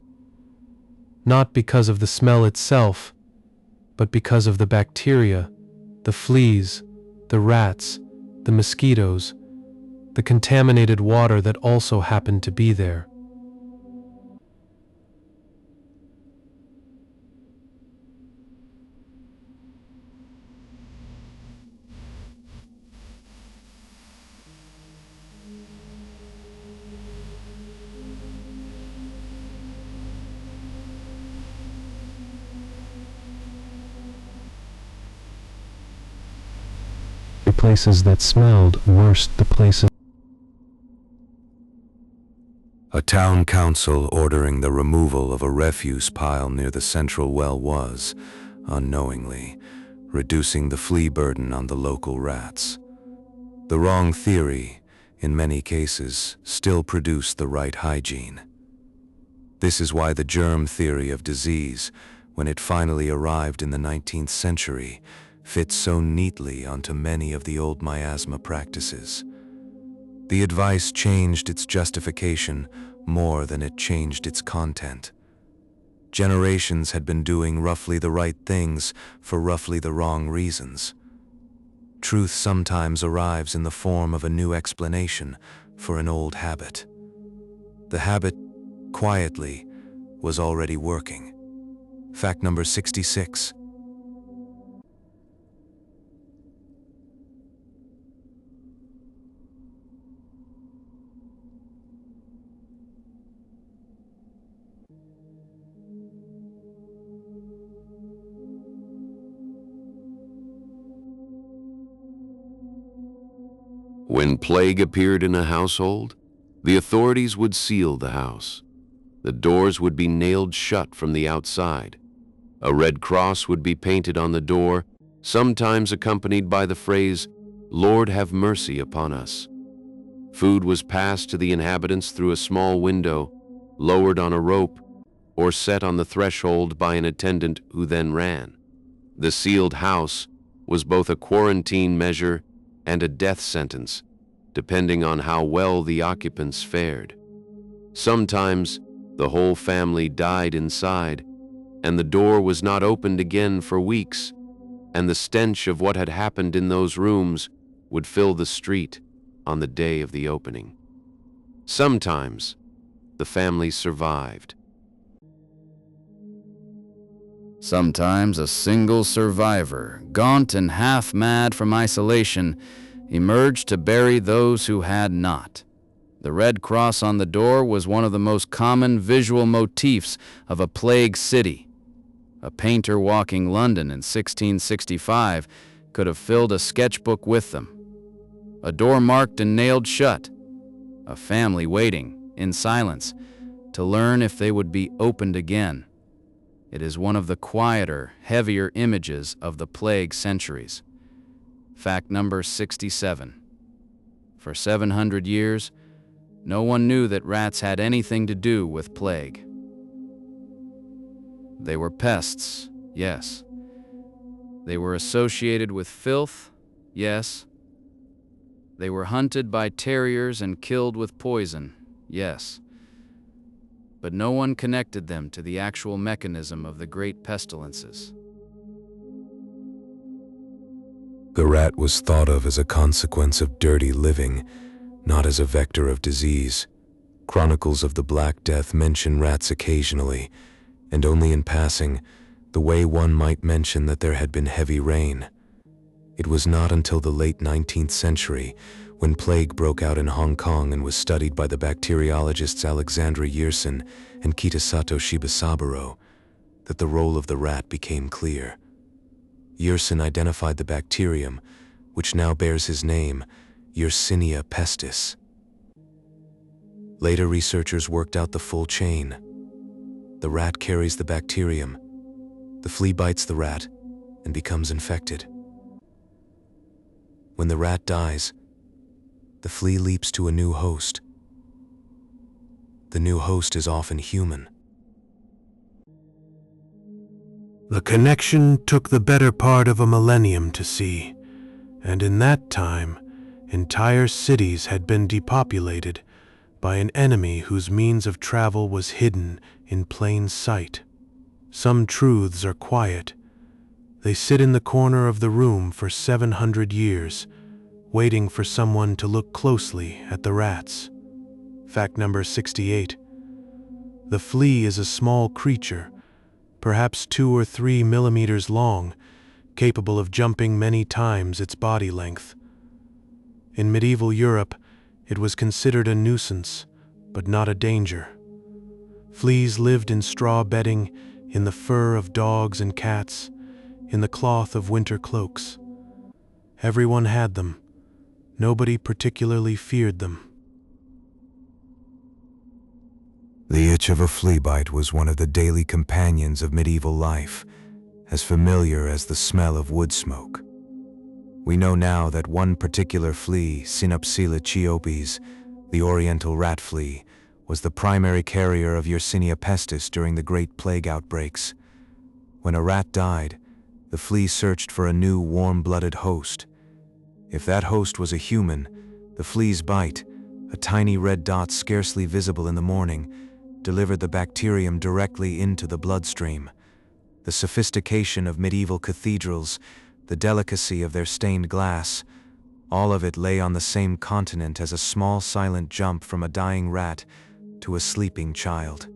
Not because of the smell itself, but because of the bacteria, the fleas, the rats, the mosquitoes, the contaminated water that also happened to be there. The places that smelled worst, the places. A town council ordering the removal of a refuse pile near the central well was, unknowingly, reducing the flea burden on the local rats. The wrong theory, in many cases, still produced the right hygiene. This is why the germ theory of disease, when it finally arrived in the 19th century, fits so neatly onto many of the old miasma practices. The advice changed its justification more than it changed its content. Generations had been doing roughly the right things for roughly the wrong reasons. Truth sometimes arrives in the form of a new explanation for an old habit. The habit, quietly, was already working. Fact number 66. When plague appeared in a household, the authorities would seal the house. The doors would be nailed shut from the outside. A red cross would be painted on the door, sometimes accompanied by the phrase, "Lord, have mercy upon us." Food was passed to the inhabitants through a small window, lowered on a rope, or set on the threshold by an attendant who then ran. The sealed house was both a quarantine measure and a death sentence, depending on how well the occupants fared. Sometimes the whole family died inside, and the door was not opened again for weeks, and the stench of what had happened in those rooms would fill the street on the day of the opening. Sometimes the family survived. Sometimes a single survivor, gaunt and half-mad from isolation, emerged to bury those who had not. The red cross on the door was one of the most common visual motifs of a plague city. A painter walking London in 1665 could have filled a sketchbook with them. A door marked and nailed shut. A family waiting, in silence, to learn if they would be opened again. It is one of the quieter, heavier images of the plague centuries. Fact number 67. For 700 years, no one knew that rats had anything to do with plague. They were pests, yes. They were associated with filth, yes. They were hunted by terriers and killed with poison, yes. But no one connected them to the actual mechanism of the great pestilences. The rat was thought of as a consequence of dirty living, not as a vector of disease. Chronicles of the Black Death mention rats occasionally, and only in passing, the way one might mention that there had been heavy rain. It was not until the late 19th century, when plague broke out in Hong Kong and was studied by the bacteriologists Alexandra Yersin and Kitasato Shibasaburo, that the role of the rat became clear. Yersin identified the bacterium, which now bears his name, Yersinia pestis. Later researchers worked out the full chain. The rat carries the bacterium. The flea bites the rat and becomes infected. When the rat dies, the flea leaps to a new host. The new host is often human. The connection took the better part of a millennium to see, and in that time, entire cities had been depopulated by an enemy whose means of travel was hidden in plain sight. Some truths are quiet. They sit in the corner of the room for 700 years, waiting for someone to look closely at the rats. Fact number 68. The flea is a small creature, perhaps 2 or 3 millimeters long, capable of jumping many times its body length. In medieval Europe, it was considered a nuisance, but not a danger. Fleas lived in straw bedding, in the fur of dogs and cats, in the cloth of winter cloaks. Everyone had them. Nobody particularly feared them. The itch of a flea bite was one of the daily companions of medieval life, as familiar as the smell of wood smoke. We know now that one particular flea, Synopsila chiopes, the oriental rat flea, was the primary carrier of Yersinia pestis during the Great Plague outbreaks. When a rat died, the flea searched for a new warm-blooded host. If that host was a human, the flea's bite, a tiny red dot scarcely visible in the morning, delivered the bacterium directly into the bloodstream. The sophistication of medieval cathedrals, the delicacy of their stained glass, all of it lay on the same continent as a small silent jump from a dying rat to a sleeping child.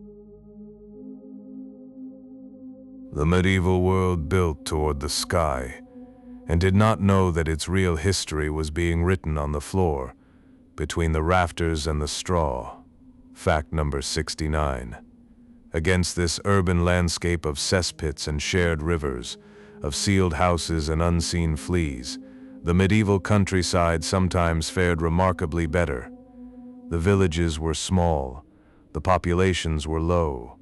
The medieval world built toward the sky, and did not know that its real history was being written on the floor, between the rafters and the straw. Fact number 69. Against this urban landscape of cesspits and shared rivers, of sealed houses and unseen fleas, the medieval countryside sometimes fared remarkably better. The villages were small, the populations were low.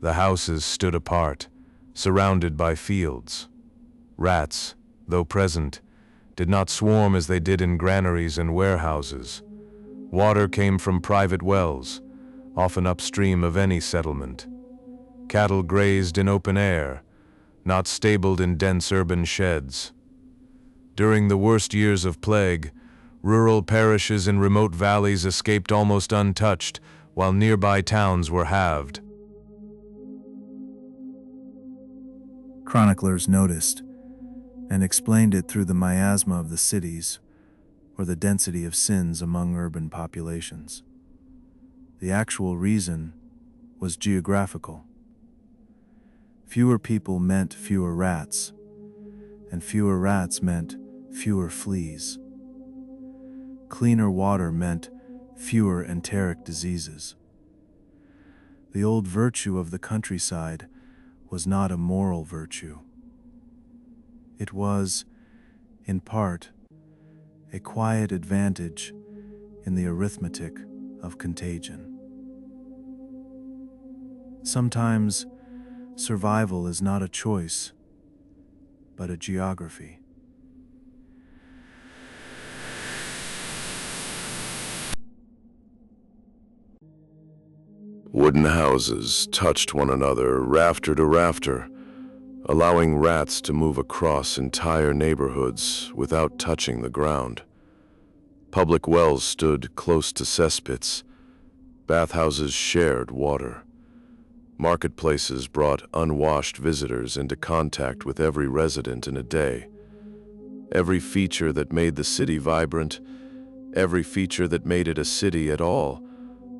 The houses stood apart, surrounded by fields. Rats, though present, did not swarm as they did in granaries and warehouses. Water came from private wells, often upstream of any settlement. Cattle grazed in open air, not stabled in dense urban sheds. During the worst years of plague, rural parishes in remote valleys escaped almost untouched, while nearby towns were halved. Chroniclers noticed and explained it through the miasma of the cities or the density of sins among urban populations. The actual reason was geographical. Fewer people meant fewer rats, and fewer rats meant fewer fleas. Cleaner water meant fewer enteric diseases. The old virtue of the countryside was not a moral virtue. It was, in part, a quiet advantage in the arithmetic of contagion. Sometimes, survival is not a choice, but a geography. Wooden houses touched one another rafter to rafter, allowing rats to move across entire neighborhoods without touching the ground. Public wells stood close to cesspits. Bathhouses shared water. Marketplaces brought unwashed visitors into contact with every resident in a day. Every feature that made the city vibrant, every feature that made it a city at all,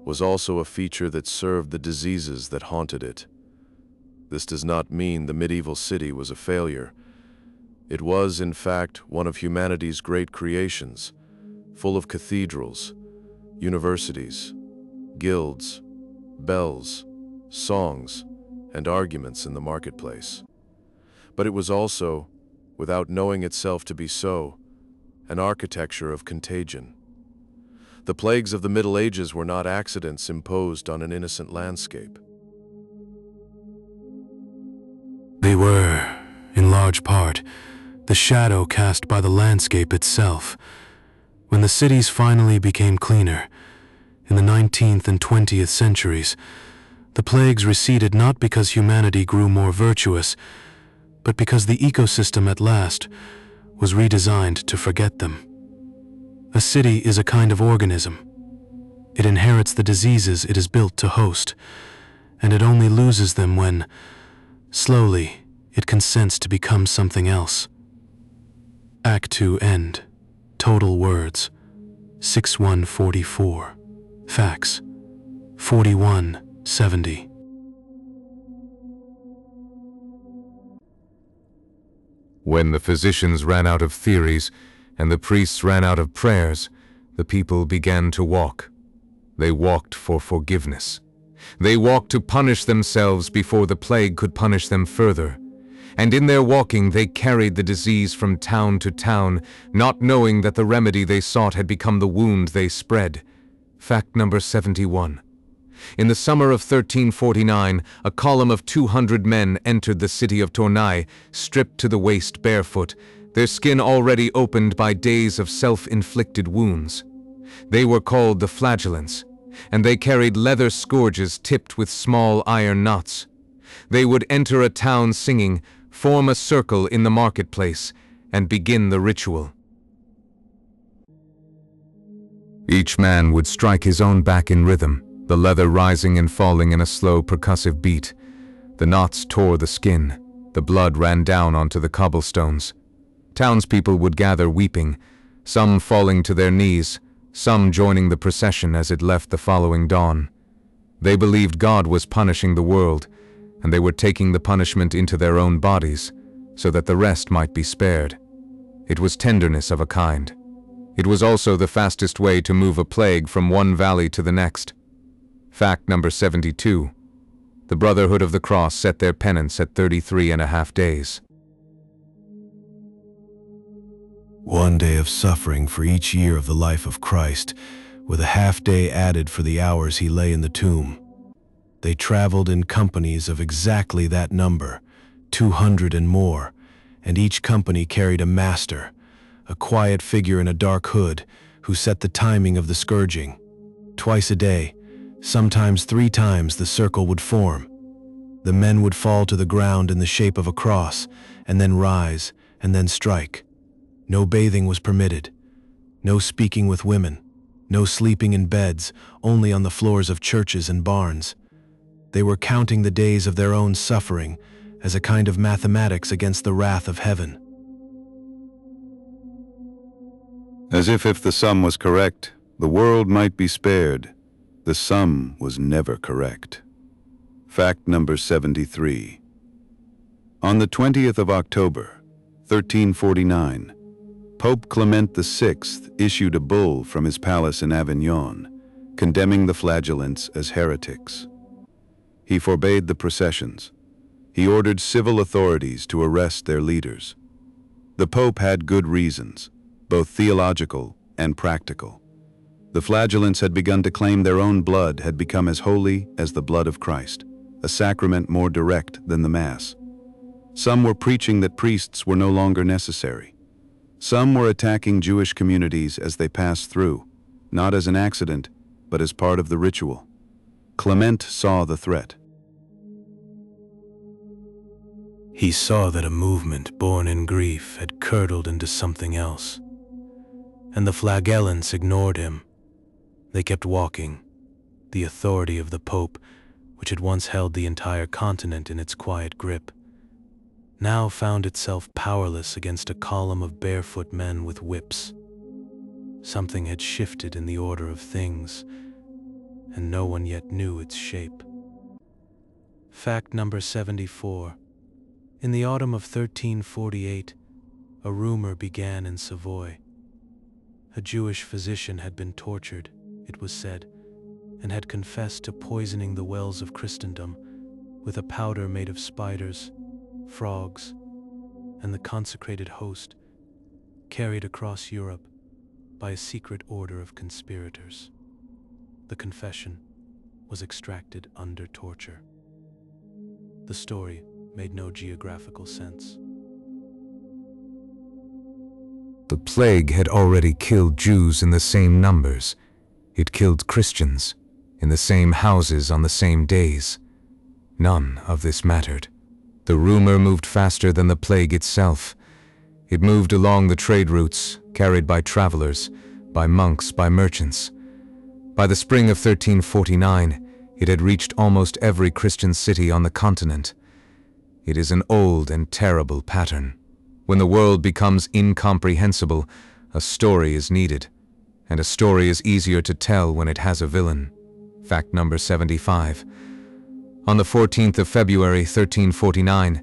was also a feature that served the diseases that haunted it. This does not mean the medieval city was a failure. It was, in fact, one of humanity's great creations, full of cathedrals, universities, guilds, bells, songs, and arguments in the marketplace. But it was also, without knowing itself to be so, an architecture of contagion. The plagues of the Middle Ages were not accidents imposed on an innocent landscape. They were, in large part, the shadow cast by the landscape itself. When the cities finally became cleaner, in the 19th and 20th centuries, the plagues receded not because humanity grew more virtuous, but because the ecosystem at last was redesigned to forget them. A city is a kind of organism. It inherits the diseases it is built to host, and it only loses them when, slowly, it consents to become something else. Act 2 End. Total words 6144. Facts 4170. When the physicians ran out of theories and the priests ran out of prayers, the people began to walk. They walked for forgiveness. They walked to punish themselves before the plague could punish them further. And in their walking they carried the disease from town to town, not knowing that the remedy they sought had become the wound they spread. Fact number 71. In the summer of 1349, a column of 200 men entered the city of Tournai, stripped to the waist barefoot, their skin already opened by days of self-inflicted wounds. They were called the flagellants, and they carried leather scourges tipped with small iron knots. They would enter a town singing, form a circle in the marketplace, and begin the ritual. Each man would strike his own back in rhythm, the leather rising and falling in a slow percussive beat. The knots tore the skin. The blood ran down onto the cobblestones. Townspeople would gather weeping, some falling to their knees, some joining the procession as it left the following dawn. They believed God was punishing the world, and they were taking the punishment into their own bodies, so that the rest might be spared. It was tenderness of a kind. It was also the fastest way to move a plague from one valley to the next. Fact number 72. The Brotherhood of the Cross set their penance at 33.5 days. One day of suffering for each year of the life of Christ, with a half-day added for the hours he lay in the tomb. They traveled in companies of exactly that number, 200 and more, and each company carried a master, a quiet figure in a dark hood, who set the timing of the scourging. Twice a day, sometimes 3 times, the circle would form. The men would fall to the ground in the shape of a cross, and then rise, and then strike. No bathing was permitted. No speaking with women. No sleeping in beds, only on the floors of churches and barns. They were counting the days of their own suffering as a kind of mathematics against the wrath of heaven. As if the sum was correct, the world might be spared. The sum was never correct. Fact number 73. On the 20th of October, 1349, Pope Clement VI issued a bull from his palace in Avignon, condemning the flagellants as heretics. He forbade the processions. He ordered civil authorities to arrest their leaders. The Pope had good reasons, both theological and practical. The flagellants had begun to claim their own blood had become as holy as the blood of Christ, a sacrament more direct than the Mass. Some were preaching that priests were no longer necessary. Some were attacking Jewish communities as they passed through, not as an accident, but as part of the ritual. Clement saw the threat. He saw that a movement born in grief had curdled into something else, and the flagellants ignored him. They kept walking. The authority of the Pope, which had once held the entire continent in its quiet grip, now found itself powerless against a column of barefoot men with whips. Something had shifted in the order of things, and no one yet knew its shape. Fact number 74. In the autumn of 1348, a rumor began in Savoy. A Jewish physician had been tortured, it was said, and had confessed to poisoning the wells of Christendom with a powder made of spiders, frogs, and the consecrated host, carried across Europe by a secret order of conspirators. The confession was extracted under torture. The story made no geographical sense. The plague had already killed Jews in the same numbers. It killed Christians in the same houses on the same days. None of this mattered. The rumor moved faster than the plague itself. It moved along the trade routes, carried by travelers, by monks, by merchants. By the spring of 1349, it had reached almost every Christian city on the continent. It is an old and terrible pattern. When the world becomes incomprehensible, a story is needed, and a story is easier to tell when it has a villain. Fact number 75. On the 14th of February 1349,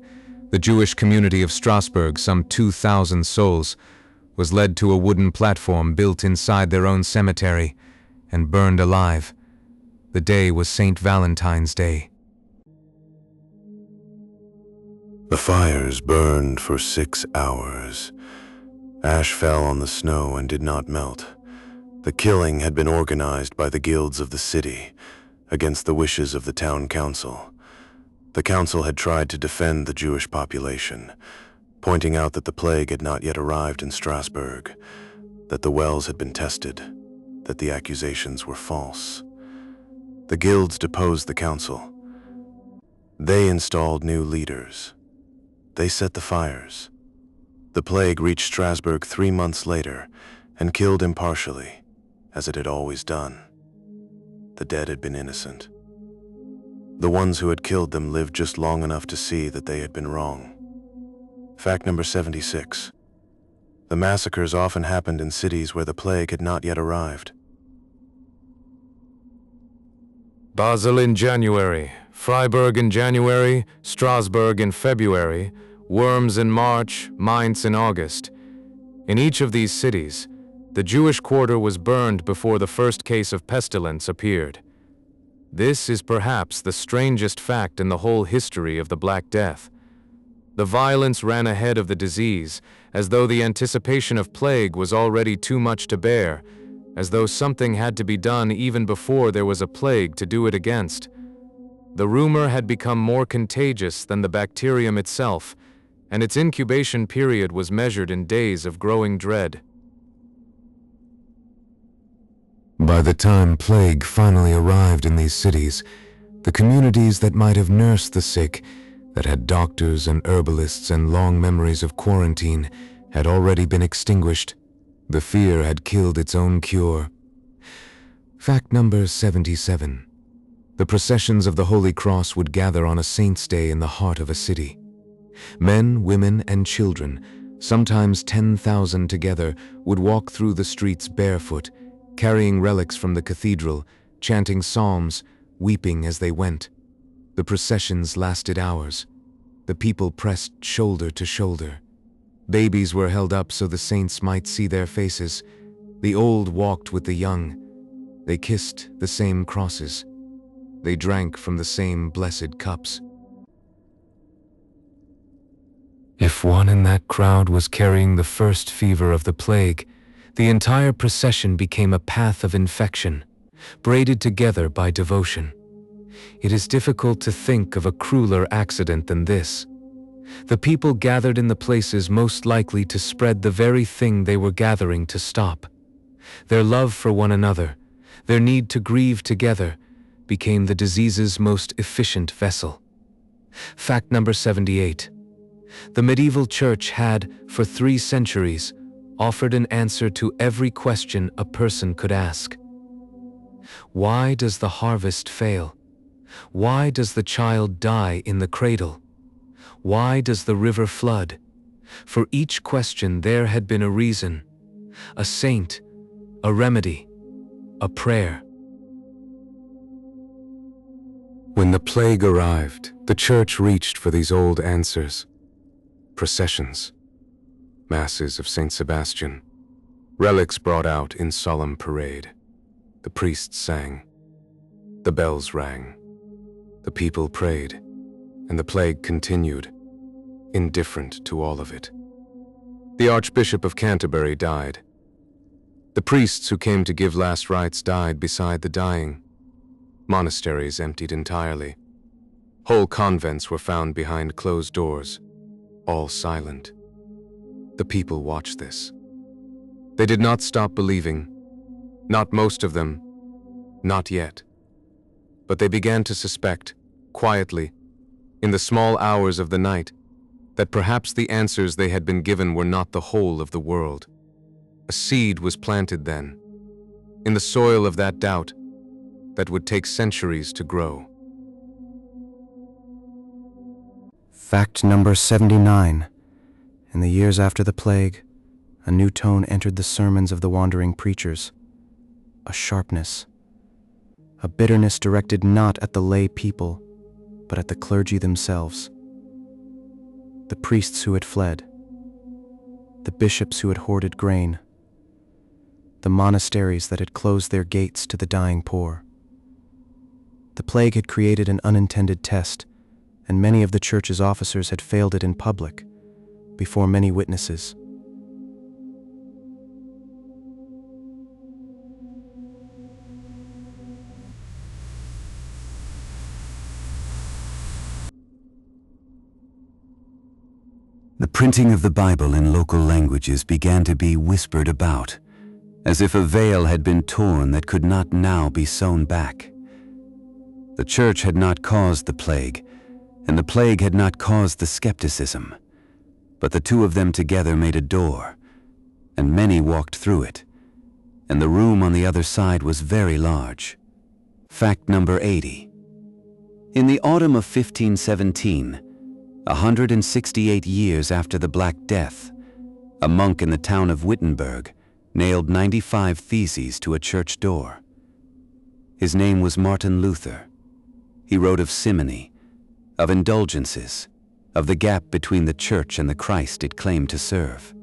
the Jewish community of Strasbourg, some 2,000 souls, was led to a wooden platform built inside their own cemetery and burned alive. The day was St. Valentine's Day. The fires burned for 6 hours. Ash fell on the snow and did not melt. The killing had been organized by the guilds of the city, against the wishes of the town council. The council had tried to defend the Jewish population, pointing out that the plague had not yet arrived in Strasbourg, that the wells had been tested, that the accusations were false. The guilds deposed the council. They installed new leaders. They set the fires. The plague reached Strasbourg 3 months later and killed impartially, as it had always done. The dead had been innocent. The ones who had killed them lived just long enough to see that they had been wrong. Fact number 76. The massacres often happened in cities where the plague had not yet arrived. Basel in January, Freiburg in January, Strasbourg in February, Worms in March, Mainz in August. In each of these cities, the Jewish quarter was burned before the first case of pestilence appeared. This is perhaps the strangest fact in the whole history of the Black Death. The violence ran ahead of the disease, as though the anticipation of plague was already too much to bear, as though something had to be done even before there was a plague to do it against. The rumor had become more contagious than the bacterium itself, and its incubation period was measured in days of growing dread. By the time plague finally arrived in these cities, the communities that might have nursed the sick, that had doctors and herbalists and long memories of quarantine, had already been extinguished. The fear had killed its own cure. Fact number 77. The processions of the Holy Cross would gather on a saint's day in the heart of a city. Men, women, and children, sometimes 10,000 together, would walk through the streets barefoot, carrying relics from the cathedral, chanting psalms, weeping as they went. The processions lasted hours. The people pressed shoulder to shoulder. Babies were held up so the saints might see their faces. The old walked with the young. They kissed the same crosses. They drank from the same blessed cups. If one in that crowd was carrying the first fever of the plague, the entire procession became a path of infection, braided together by devotion. It is difficult to think of a crueler accident than this. The people gathered in the places most likely to spread the very thing they were gathering to stop. Their love for one another, their need to grieve together, became the disease's most efficient vessel. Fact number 78. The medieval church had, for 3 centuries, offered an answer to every question a person could ask. Why does the harvest fail? Why does the child die in the cradle? Why does the river flood? For each question there had been a reason, a saint, a remedy, a prayer. When the plague arrived, the church reached for these old answers. Processions, masses of Saint Sebastian, relics brought out in solemn parade. The priests sang, the bells rang, the people prayed, and the plague continued, indifferent to all of it. The Archbishop of Canterbury died. The priests who came to give last rites died beside the dying. Monasteries emptied entirely. Whole convents were found behind closed doors, all silent. The people watched this. They did not stop believing, not most of them, not yet. But they began to suspect, quietly, in the small hours of the night, that perhaps the answers they had been given were not the whole of the world. A seed was planted then, in the soil of that doubt, that would take centuries to grow. Fact number 79. In the years after the plague, a new tone entered the sermons of the wandering preachers. A sharpness. A bitterness directed not at the lay people, but at the clergy themselves. The priests who had fled. The bishops who had hoarded grain. The monasteries that had closed their gates to the dying poor. The plague had created an unintended test, and many of the church's officers had failed it in public, before many witnesses. The printing of the Bible in local languages began to be whispered about, as if a veil had been torn that could not now be sewn back. The church had not caused the plague, and the plague had not caused the skepticism, but the two of them together made a door, and many walked through it, and the room on the other side was very large. Fact number 80. In the autumn of 1517, 168 years after the Black Death, a monk in the town of Wittenberg nailed 95 theses to a church door. His name was Martin Luther. He wrote of simony, of indulgences, of the gap between the church and the Christ it claimed to serve.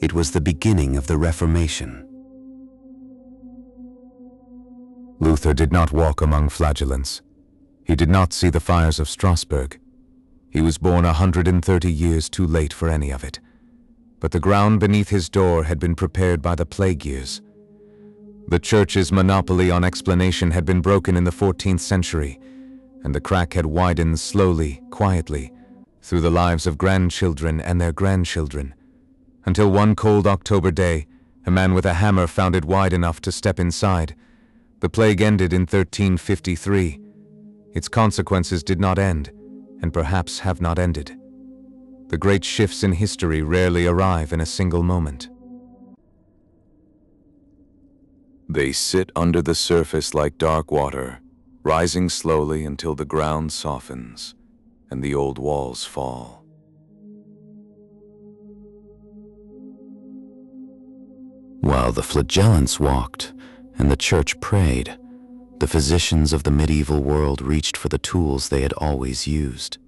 It was the beginning of the Reformation. Luther did not walk among flagellants. He did not see the fires of Strasbourg. He was born 130 years too late for any of it. But the ground beneath his door had been prepared by the plague years. The church's monopoly on explanation had been broken in the 14th century, and the crack had widened slowly, quietly, through the lives of grandchildren and their grandchildren, until one cold October day, a man with a hammer found it wide enough to step inside. The plague ended in 1353. Its consequences did not end, and perhaps have not ended. The great shifts in history rarely arrive in a single moment. They sit under the surface like dark water, rising slowly until the ground softens and the old walls fall. While the flagellants walked and the church prayed, the physicians of the medieval world reached for the tools they had always used.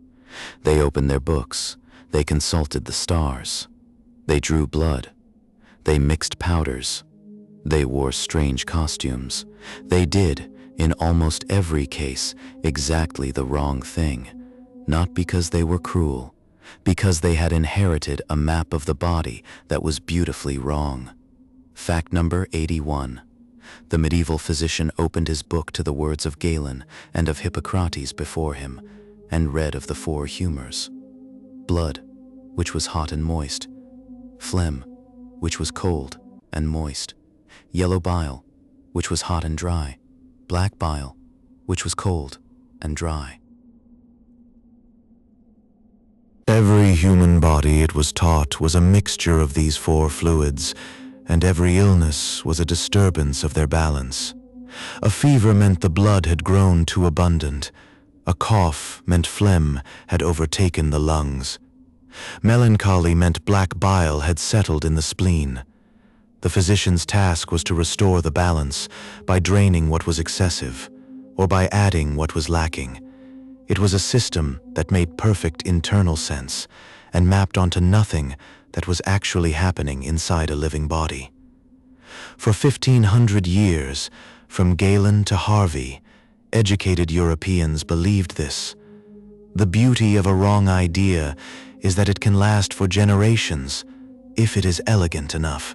They opened their books, they consulted the stars, they drew blood, they mixed powders, they wore strange costumes. They did, in almost every case, exactly the wrong thing, not because they were cruel, because they had inherited a map of the body that was beautifully wrong. Fact number 81. The medieval physician opened his book to the words of Galen and of Hippocrates before him, and read of the four humors: blood, which was hot and moist; phlegm, which was cold and moist; yellow bile, which was hot and dry; black bile, which was cold and dry. Every human body, it was taught, was a mixture of these four fluids, and every illness was a disturbance of their balance. A fever meant the blood had grown too abundant. A cough meant phlegm had overtaken the lungs. Melancholy meant black bile had settled in the spleen. The physician's task was to restore the balance by draining what was excessive, or by adding what was lacking. It was a system that made perfect internal sense and mapped onto nothing that was actually happening inside a living body. For 1,500 years, from Galen to Harvey, educated Europeans believed this. The beauty of a wrong idea is that it can last for generations, if it is elegant enough.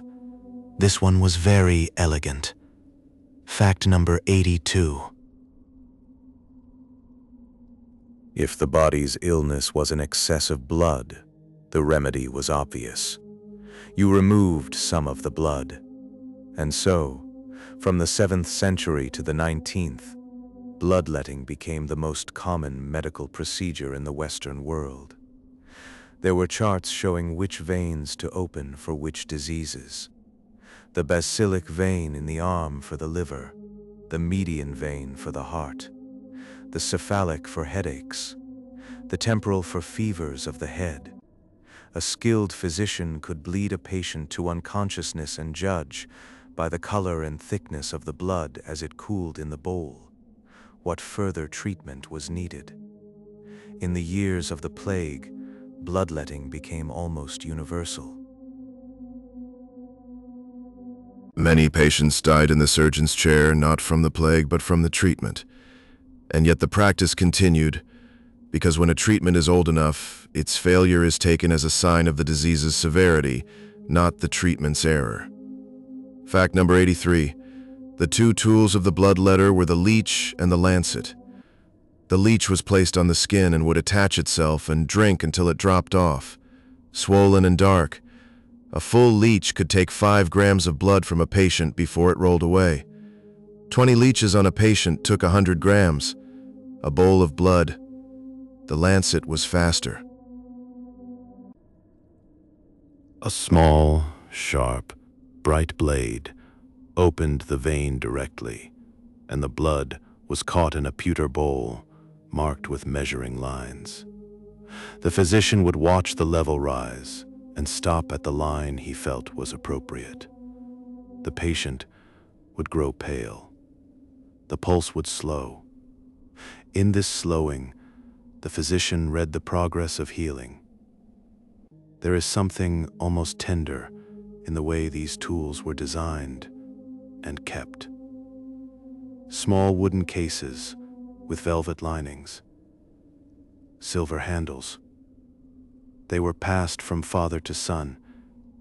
This one was very elegant. Fact number 82. If the body's illness was an excess of blood, the remedy was obvious. You removed some of the blood. And so, from the 7th century to the 19th, bloodletting became the most common medical procedure in the Western world. There were charts showing which veins to open for which diseases. The basilic vein in the arm for the liver, the median vein for the heart, the cephalic for headaches, the temporal for fevers of the head. A skilled physician could bleed a patient to unconsciousness and judge, by the color and thickness of the blood as it cooled in the bowl, what further treatment was needed. In the years of the plague, bloodletting became almost universal. Many patients died in the surgeon's chair, not from the plague, but from the treatment. And yet the practice continued, because when a treatment is old enough, its failure is taken as a sign of the disease's severity, not the treatment's error. Fact number 83. The two tools of the bloodletter were the leech and the lancet. The leech was placed on the skin and would attach itself and drink until it dropped off. Swollen and dark, a full leech could take 5 grams of blood from a patient before it rolled away. 20 leeches on a patient took 100 grams. A bowl of blood. The lancet was faster. A small, sharp, bright blade opened the vein directly, and the blood was caught in a pewter bowl marked with measuring lines. The physician would watch the level rise and stop at the line he felt was appropriate. The patient would grow pale. The pulse would slow. In this slowing, the physician read the progress of healing. There is something almost tender in the way these tools were designed and kept. Small wooden cases with velvet linings, silver handles. They were passed from father to son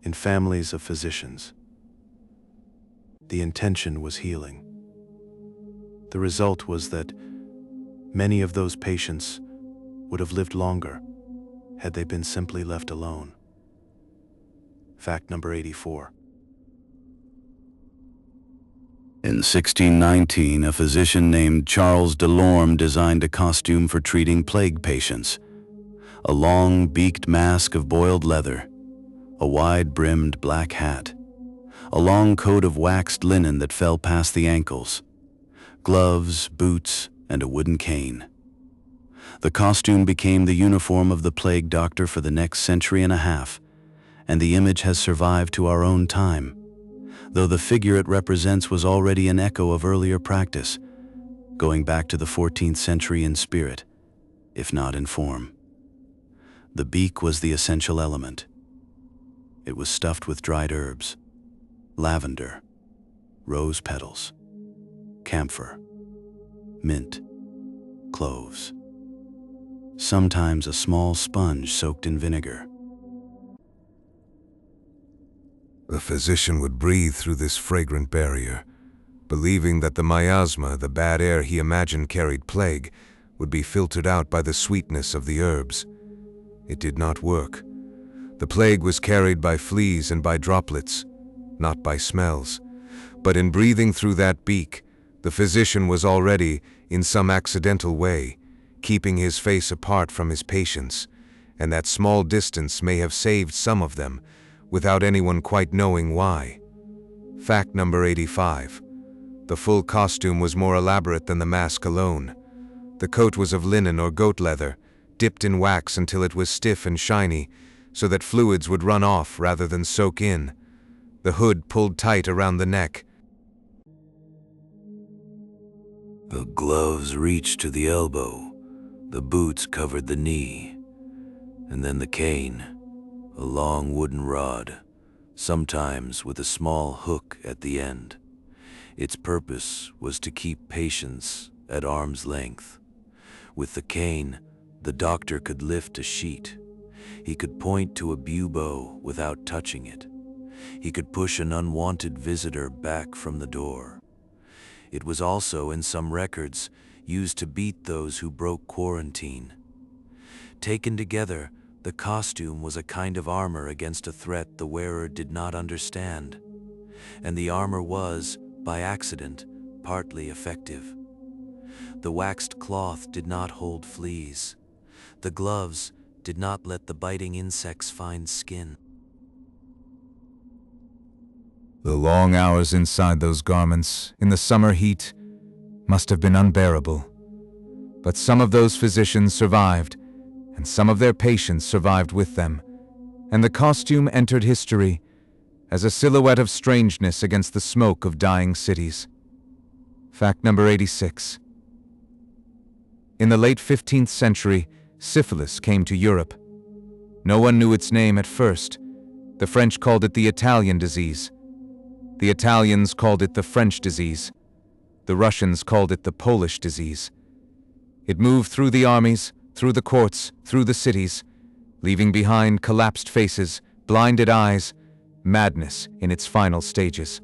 in families of physicians. The intention was healing. The result was that many of those patients would have lived longer had they been simply left alone. Fact number 84. In 1619, a physician named Charles Delorme designed a costume for treating plague patients. a long beaked mask of boiled leather, a wide-brimmed black hat, a long coat of waxed linen that fell past the ankles, gloves, boots, and a wooden cane. The costume became the uniform of the plague doctor for the next century and a half, and the image has survived to our own time, though the figure it represents was already an echo of earlier practice, going back to the 14th century in spirit, if not in form. The beak was the essential element. It was stuffed with dried herbs, lavender, rose petals, camphor, mint, cloves, sometimes a small sponge soaked in vinegar. The physician would breathe through this fragrant barrier, believing that the miasma, the bad air he imagined carried plague, would be filtered out by the sweetness of the herbs. It did not work. The plague was carried by fleas and by droplets, not by smells. But in breathing through that beak, the physician was already, in some accidental way, keeping his face apart from his patients, and that small distance may have saved some of them, without anyone quite knowing why. Fact number 85. The full costume was more elaborate than the mask alone. The coat was of linen or goat leather, dipped in wax until it was stiff and shiny, so that fluids would run off rather than soak in. The hood pulled tight around the neck. The gloves reached to the elbow, the boots covered the knee, and then the cane, a long wooden rod, sometimes with a small hook at the end. Its purpose was to keep patients at arm's length. With the cane, the doctor could lift a sheet. He could point to a bubo without touching it. He could push an unwanted visitor back from the door. It was also, in some records, used to beat those who broke quarantine. Taken together, the costume was a kind of armor against a threat the wearer did not understand. And the armor was, by accident, partly effective. The waxed cloth did not hold fleas. The gloves did not let the biting insects find skin. The long hours inside those garments, in the summer heat, must have been unbearable. But some of those physicians survived, and some of their patients survived with them, and the costume entered history as a silhouette of strangeness against the smoke of dying cities. Fact number 86. In the late 15th century, syphilis came to Europe. No one knew its name at first. The French called it the Italian disease. The Italians called it the French disease. The Russians called it the Polish disease. It moved through the armies, through the courts, through the cities, leaving behind collapsed faces, blinded eyes, madness in its final stages.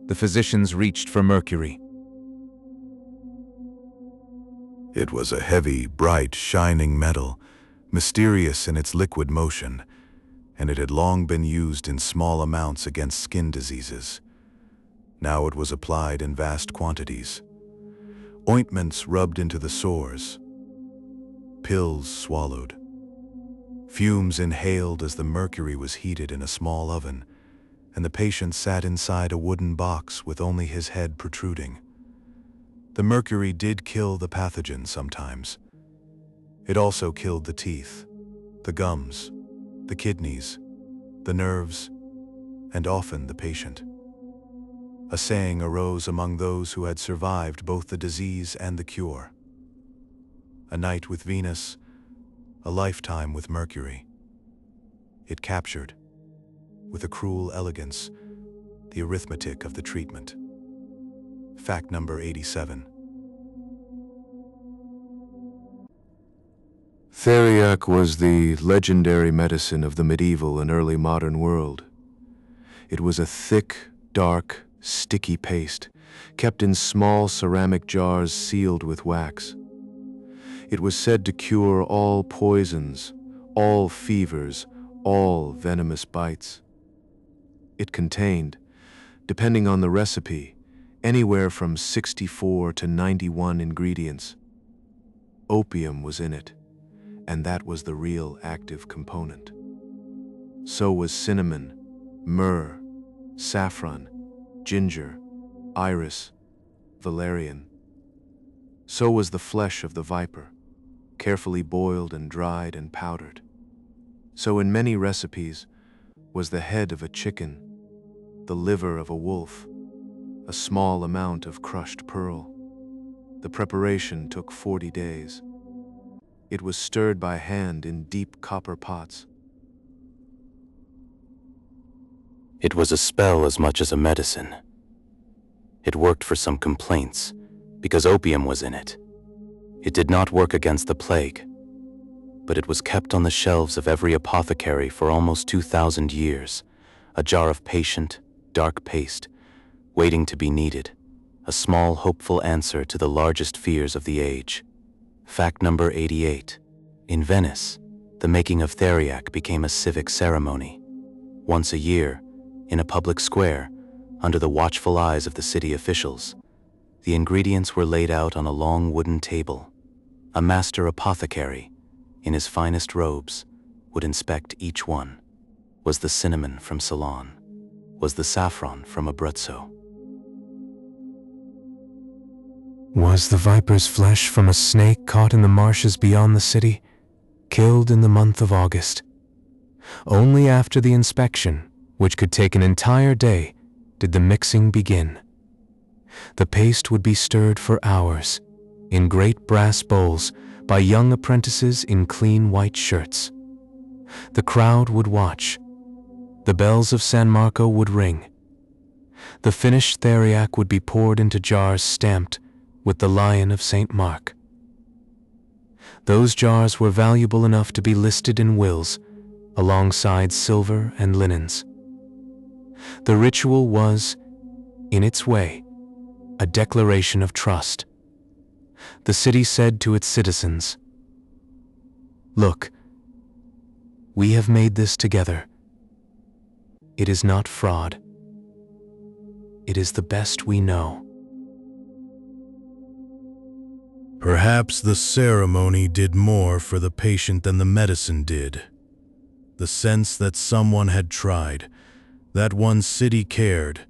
The physicians reached for mercury. It was a heavy, bright, shining metal, mysterious in its liquid motion, and it had long been used in small amounts against skin diseases. Now it was applied in vast quantities. Ointments rubbed into the sores, pills swallowed, fumes inhaled as the mercury was heated in a small oven, and the patient sat inside a wooden box with only his head protruding. The mercury did kill the pathogen sometimes. It also killed the teeth, the gums, the kidneys, the nerves, and often the patient. A saying arose among those who had survived both the disease and the cure. A night with Venus, a lifetime with Mercury. It captured, with a cruel elegance, the arithmetic of the treatment. Fact number 87. Theriac was the legendary medicine of the medieval and early modern world. It was a thick, dark, sticky paste, kept in small ceramic jars sealed with wax. It was said to cure all poisons, all fevers, all venomous bites. It contained, depending on the recipe, anywhere from 64 to 91 ingredients. Opium was in it, and that was the real active component. So was cinnamon, myrrh, saffron, ginger, iris, valerian. So was the flesh of the viper, carefully boiled and dried and powdered. So in many recipes was the head of a chicken, the liver of a wolf, a small amount of crushed pearl. The preparation took 40 days. It was stirred by hand in deep copper pots. It was a spell as much as a medicine. It worked for some complaints, because opium was in it. It did not work against the plague, but it was kept on the shelves of every apothecary for almost 2,000 years, a jar of patient, dark paste, waiting to be needed, a small hopeful answer to the largest fears of the age. Fact number 88. In Venice, the making of theriac became a civic ceremony. Once a year, in a public square, under the watchful eyes of the city officials, the ingredients were laid out on a long wooden table. A master apothecary, in his finest robes, would inspect each one. Was the cinnamon from Ceylon? Was the saffron from Abruzzo? Was the viper's flesh from a snake caught in the marshes beyond the city, killed in the month of August? Only after the inspection, which could take an entire day, did the mixing begin. The paste would be stirred for hours, in great brass bowls, by young apprentices in clean white shirts. The crowd would watch. The bells of San Marco would ring. The finished theriac would be poured into jars stamped with the Lion of St. Mark. Those jars were valuable enough to be listed in wills, alongside silver and linens. The ritual was, in its way, a declaration of trust. The city said to its citizens, "Look, we have made this together. It is not fraud. It is the best we know." Perhaps the ceremony did more for the patient than the medicine did. The sense that someone had tried, that one city cared,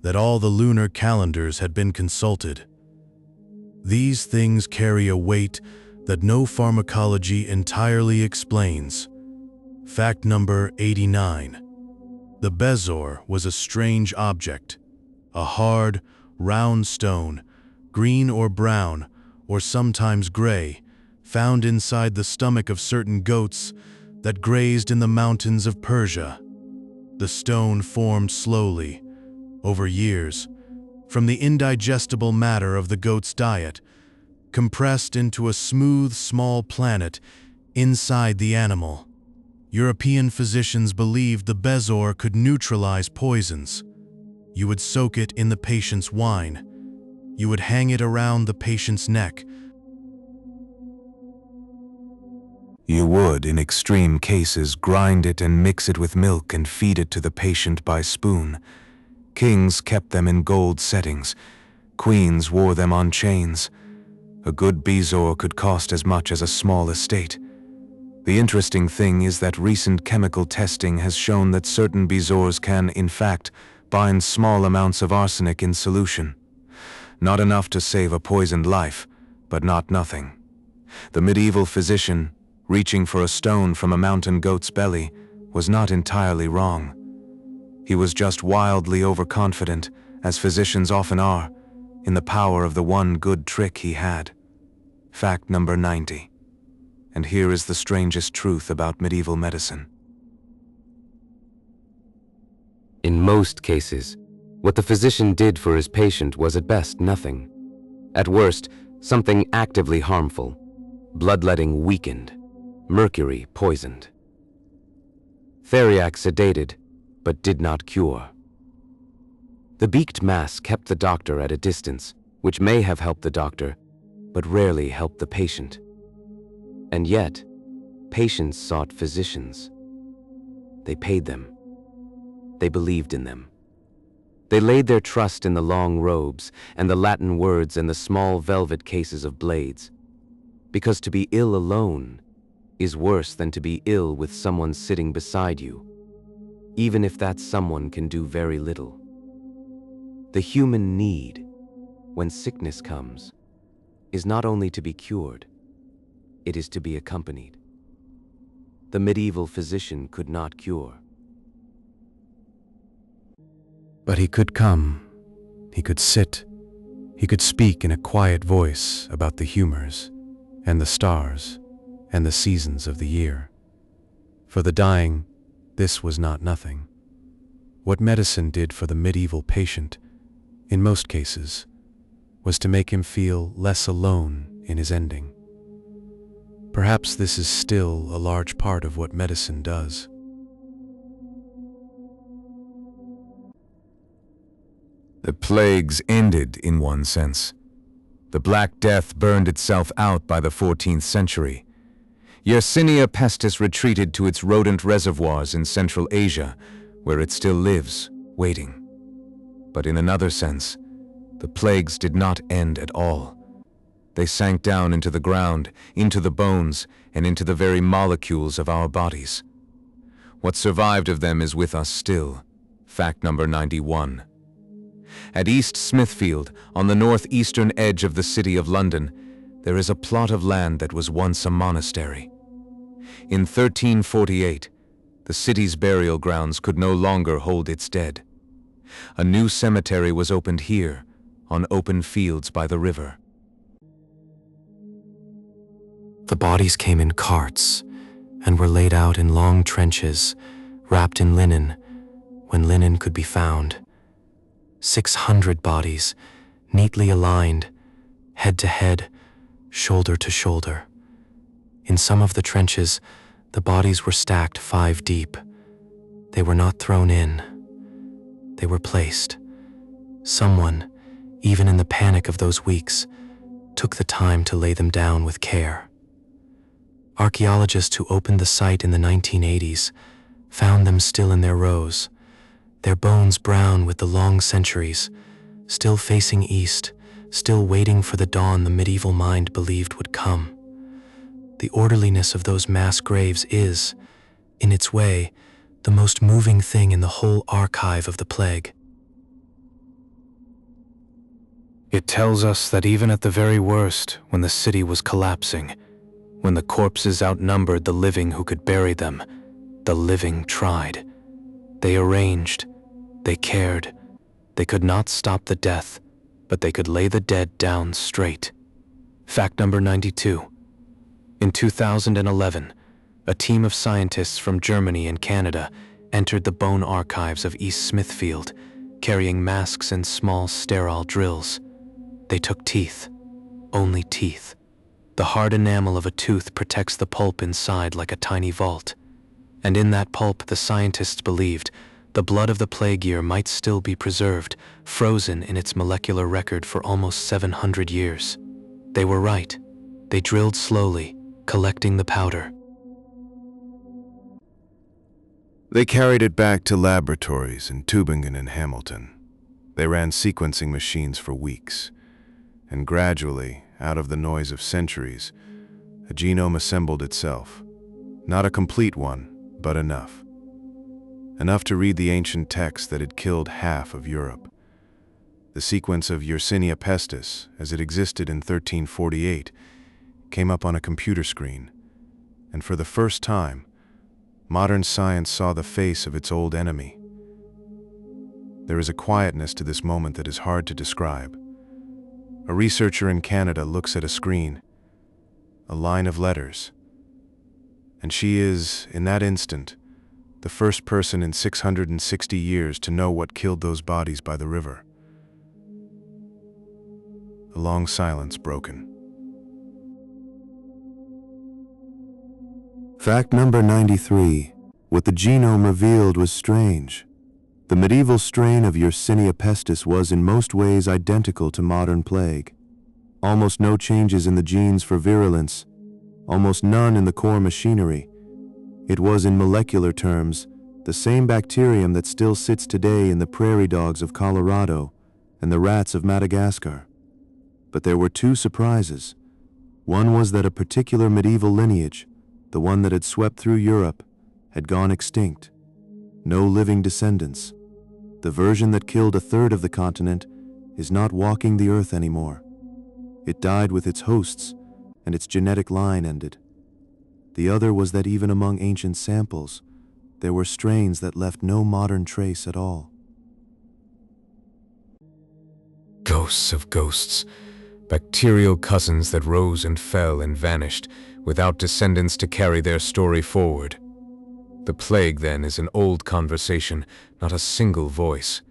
that all the lunar calendars had been consulted. These things carry a weight that no pharmacology entirely explains. Fact number 89. The bezoar was a strange object, a hard, round stone, green or brown, or sometimes gray, found inside the stomach of certain goats that grazed in the mountains of Persia. The stone formed slowly, over years, from the indigestible matter of the goat's diet, compressed into a smooth, small planet inside the animal. European physicians believed the bezoar could neutralize poisons. You would soak it in the patient's wine. You would hang it around the patient's neck. You would, in extreme cases, grind it and mix it with milk and feed it to the patient by spoon. Kings kept them in gold settings. Queens wore them on chains. A good bezoar could cost as much as a small estate. The interesting thing is that recent chemical testing has shown that certain bezoars can, in fact, bind small amounts of arsenic in solution. Not enough to save a poisoned life, but not nothing. The medieval physician, reaching for a stone from a mountain goat's belly, was not entirely wrong. He was just wildly overconfident, as physicians often are, in the power of the one good trick he had. Fact number 90. And here is the strangest truth about medieval medicine. In most cases, what the physician did for his patient was at best nothing. At worst, something actively harmful, bloodletting weakened, mercury poisoned. Theriac sedated, but did not cure. The beaked mass kept the doctor at a distance, which may have helped the doctor, but rarely helped the patient. And yet, patients sought physicians. They paid them. They believed in them. They laid their trust in the long robes and the Latin words and the small velvet cases of blades. Because to be ill alone is worse than to be ill with someone sitting beside you, even if that someone can do very little. The human need, when sickness comes, is not only to be cured, it is to be accompanied. The medieval physician could not cure. But he could come, he could sit, he could speak in a quiet voice about the humors, and the stars, and the seasons of the year. For the dying, this was not nothing. What medicine did for the medieval patient, in most cases, was to make him feel less alone in his ending. Perhaps this is still a large part of what medicine does. The plagues ended in one sense. The Black Death burned itself out by the 14th century. Yersinia pestis retreated to its rodent reservoirs in Central Asia, where it still lives, waiting. But in another sense, the plagues did not end at all. They sank down into the ground, into the bones, and into the very molecules of our bodies. What survived of them is with us still. Fact number 91. At East Smithfield, on the northeastern edge of the city of London, there is a plot of land that was once a monastery. In 1348, the city's burial grounds could no longer hold its dead. A new cemetery was opened here, on open fields by the river. The bodies came in carts and were laid out in long trenches, wrapped in linen, when linen could be found. 600 bodies, neatly aligned, head to head, shoulder to shoulder. In some of the trenches, the bodies were stacked 5 deep. They were not thrown in. They were placed. Someone, even in the panic of those weeks, took the time to lay them down with care. Archaeologists who opened the site in the 1980s found them still in their rows, their bones brown with the long centuries, still facing east, still waiting for the dawn the medieval mind believed would come. The orderliness of those mass graves is, in its way, the most moving thing in the whole archive of the plague. It tells us that even at the very worst, when the city was collapsing, when the corpses outnumbered the living who could bury them, the living tried. They arranged, they cared. They could not stop the death, but they could lay the dead down straight. Fact number 92. In 2011, a team of scientists from Germany and Canada entered the bone archives of East Smithfield, carrying masks and small sterile drills. They took teeth, only teeth. The hard enamel of a tooth protects the pulp inside like a tiny vault. And in that pulp, the scientists believed, the blood of the plague year might still be preserved, frozen in its molecular record for almost 700 years. They were right. They drilled slowly, collecting the powder. They carried it back to laboratories in Tübingen and Hamilton. They ran sequencing machines for weeks, and gradually, out of the noise of centuries, a genome assembled itself. Not a complete one, but enough. Enough to read the ancient text that had killed half of Europe. The sequence of Yersinia pestis, as it existed in 1348, came up on a computer screen, and for the first time, modern science saw the face of its old enemy. There is a quietness to this moment that is hard to describe. A researcher in Canada looks at a screen, a line of letters, and she is, in that instant, the first person in 660 years to know what killed those bodies by the river. A long silence broken. Fact number 93. What the genome revealed was strange. The medieval strain of Yersinia pestis was in most ways identical to modern plague. Almost no changes in the genes for virulence, almost none in the core machinery. It was, in molecular terms, the same bacterium that still sits today in the prairie dogs of Colorado and the rats of Madagascar. But there were 2 surprises. One was that a particular medieval lineage, The one that had swept through Europe had gone extinct. No living descendants. The version that killed a third of the continent is not walking the earth anymore. It died with its hosts, and its genetic line ended. The other was that even among ancient samples, there were strains that left no modern trace at all. Ghosts of ghosts, bacterial cousins that rose and fell and vanished, without descendants to carry their story forward. The plague, then, is an old conversation, not a single voice.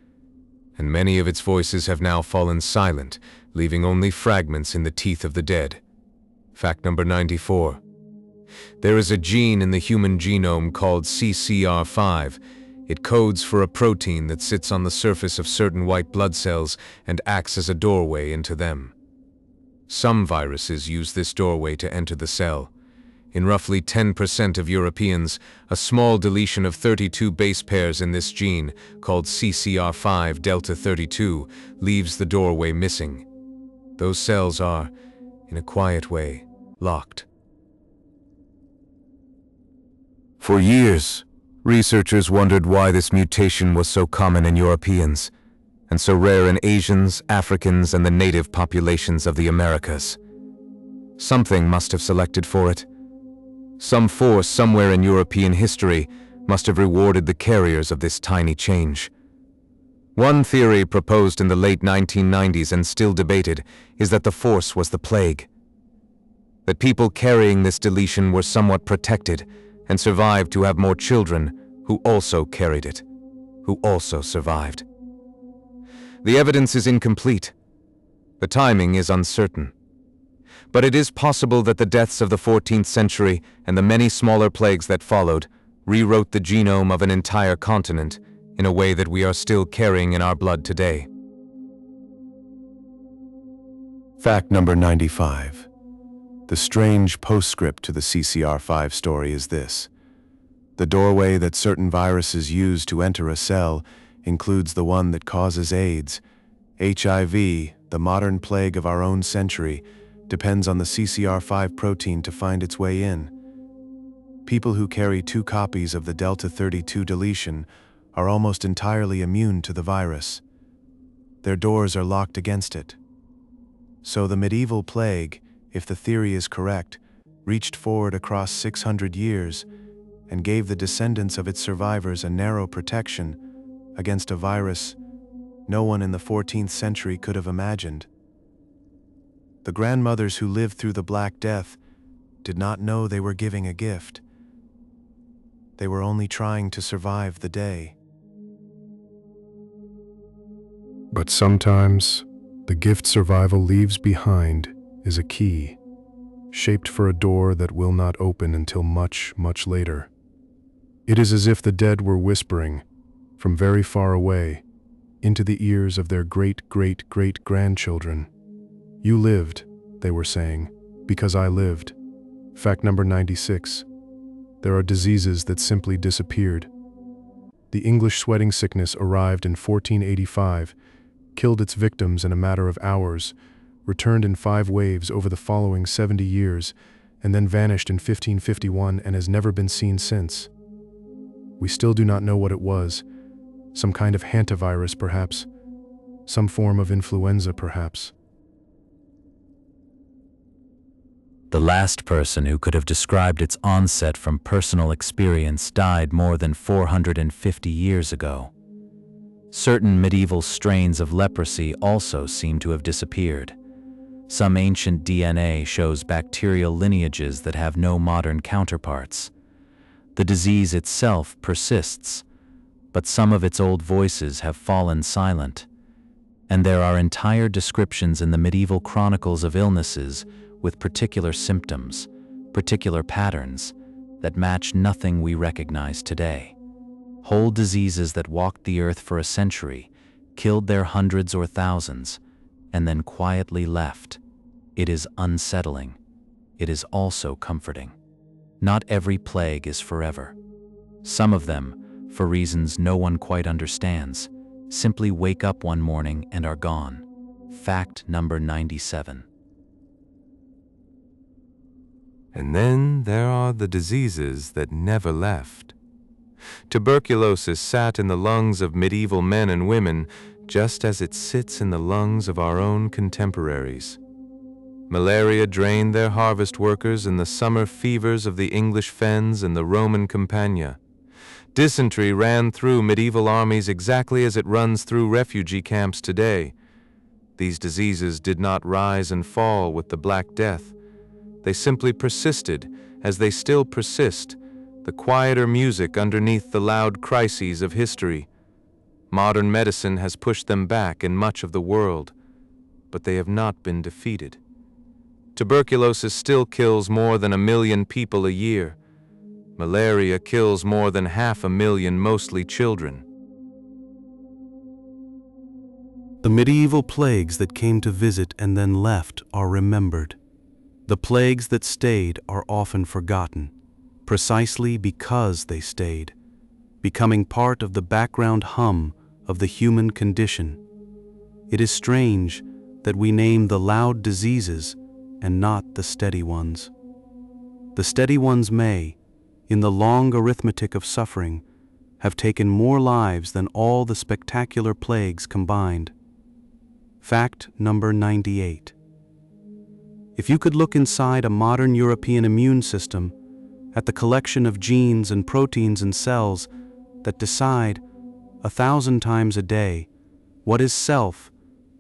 And many of its voices have now fallen silent, leaving only fragments in the teeth of the dead. Fact number 94. There is a gene in the human genome called CCR5. It codes for a protein that sits on the surface of certain white blood cells and acts as a doorway into them. Some viruses use this doorway to enter the cell. In roughly 10% of Europeans, a small deletion of 32 base pairs in this gene, called CCR5 delta 32, leaves the doorway missing. Those cells are, in a quiet way, locked. For years, researchers wondered why this mutation was so common in Europeans, and so rare in Asians, Africans, and the native populations of the Americas. Something must have selected for it. Some force somewhere in European history must have rewarded the carriers of this tiny change. One theory proposed in the late 1990s and still debated is that the force was the plague. That people carrying this deletion were somewhat protected and survived to have more children who also carried it, who also survived. The evidence is incomplete. The timing is uncertain. But it is possible that the deaths of the 14th century and the many smaller plagues that followed rewrote the genome of an entire continent in a way that we are still carrying in our blood today. Fact number 95. The strange postscript to the CCR5 story is this. The doorway that certain viruses use to enter a cell includes the one that causes AIDS. HIV, the modern plague of our own century, depends on the CCR5 protein to find its way in. People who carry 2 copies of the delta 32 deletion are almost entirely immune to the virus. Their doors are locked against it. So the medieval plague, if the theory is correct, reached forward across 600 years and gave the descendants of its survivors a narrow protection against a virus no one in the 14th century could have imagined. The grandmothers who lived through the Black Death did not know they were giving a gift. They were only trying to survive the day. But sometimes, the gift survival leaves behind is a key, shaped for a door that will not open until much, much later. It is as if the dead were whispering, from very far away, into the ears of their great-great-great-grandchildren. You lived, they were saying, because I lived. Fact number 96. There are diseases that simply disappeared. The English sweating sickness arrived in 1485, killed its victims in a matter of hours, returned in 5 waves over the following 70 years, and then vanished in 1551 and has never been seen since. We still do not know what it was. Some kind of hantavirus, perhaps. Some form of influenza, perhaps. The last person who could have described its onset from personal experience died more than 450 years ago. Certain medieval strains of leprosy also seem to have disappeared. Some ancient DNA shows bacterial lineages that have no modern counterparts. The disease itself persists, but some of its old voices have fallen silent, and there are entire descriptions in the medieval chronicles of illnesses with particular symptoms, particular patterns, that match nothing we recognize today. Whole diseases that walked the earth for a century, killed their hundreds or thousands, and then quietly left. It is unsettling. It is also comforting. Not every plague is forever. Some of them, for reasons no one quite understands, simply wake up one morning and are gone. Fact number 97. And then there are the diseases that never left. Tuberculosis sat in the lungs of medieval men and women just as it sits in the lungs of our own contemporaries. Malaria drained their harvest workers in the summer fevers of the English fens and the Roman Campagna. Dysentery ran through medieval armies exactly as it runs through refugee camps today. These diseases did not rise and fall with the Black Death. They simply persisted, as they still persist, the quieter music underneath the loud crises of history. Modern medicine has pushed them back in much of the world, but they have not been defeated. Tuberculosis still kills more than 1 million people a year. Malaria kills more than 500,000, mostly children. The medieval plagues that came to visit and then left are remembered. The plagues that stayed are often forgotten, precisely because they stayed, becoming part of the background hum of the human condition. It is strange that we name the loud diseases and not the steady ones. The steady ones may, in the long arithmetic of suffering, have taken more lives than all the spectacular plagues combined. Fact number 98. If you could look inside a modern European immune system, at the collection of genes and proteins and cells that decide 1,000 times a day what is self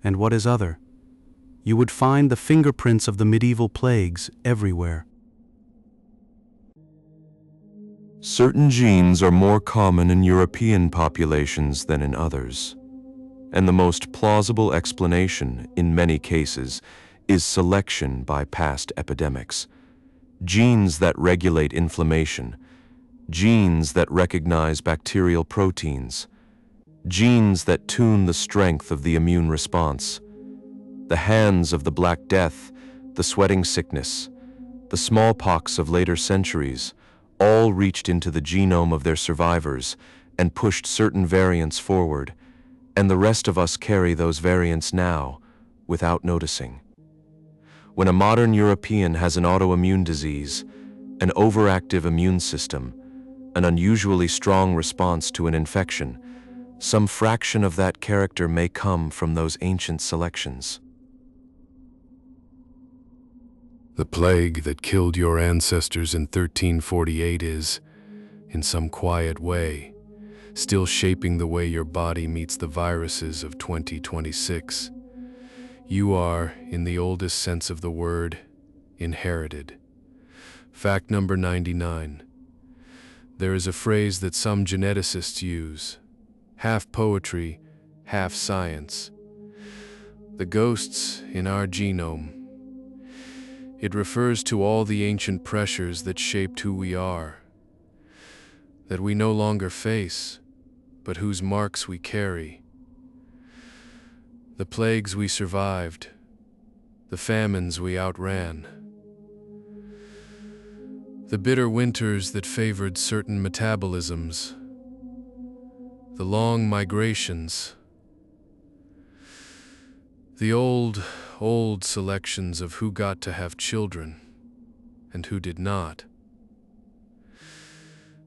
and what is other, you would find the fingerprints of the medieval plagues everywhere. Certain genes are more common in European populations than in others, and the most plausible explanation, in many cases, is selection by past epidemics. Genes that regulate inflammation, genes that recognize bacterial proteins, genes that tune the strength of the immune response. The hands of the Black Death, the sweating sickness, the smallpox of later centuries, all reached into the genome of their survivors and pushed certain variants forward, and the rest of us carry those variants now without noticing. When a modern European has an autoimmune disease, an overactive immune system, an unusually strong response to an infection, some fraction of that character may come from those ancient selections. The plague that killed your ancestors in 1348 is, in some quiet way, still shaping the way your body meets the viruses of 2026. You are, in the oldest sense of the word, inherited. Fact number 99. There is a phrase that some geneticists use, half poetry, half science. The ghosts in our genome. It refers to all the ancient pressures that shaped who we are, that we no longer face, but whose marks we carry. The plagues we survived, the famines we outran, the bitter winters that favored certain metabolisms, the long migrations, the old selections of who got to have children and who did not.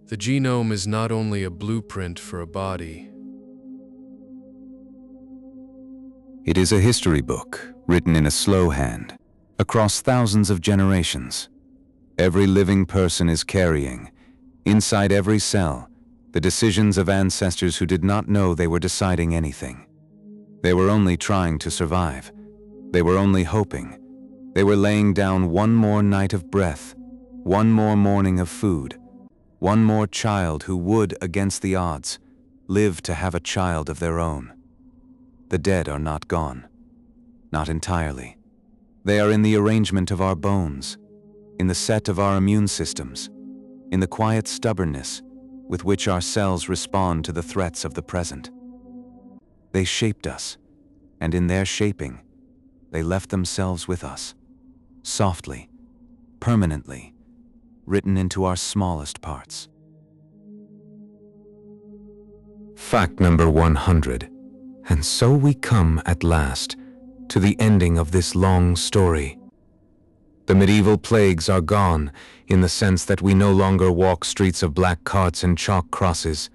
The genome is not only a blueprint for a body. It is a history book written in a slow hand, across thousands of generations. Every living person is carrying, inside every cell, the decisions of ancestors who did not know they were deciding anything. They were only trying to survive. They were only hoping. They were laying down one more night of breath, one more morning of food, one more child who would, against the odds, live to have a child of their own. The dead are not gone. Not entirely. They are in the arrangement of our bones, in the set of our immune systems, in the quiet stubbornness with which our cells respond to the threats of the present. They shaped us, and in their shaping, they left themselves with us, softly, permanently, written into our smallest parts. Fact number 100. And so we come at last to the ending of this long story. The medieval plagues are gone, in the sense that we no longer walk streets of black carts and chalk crosses.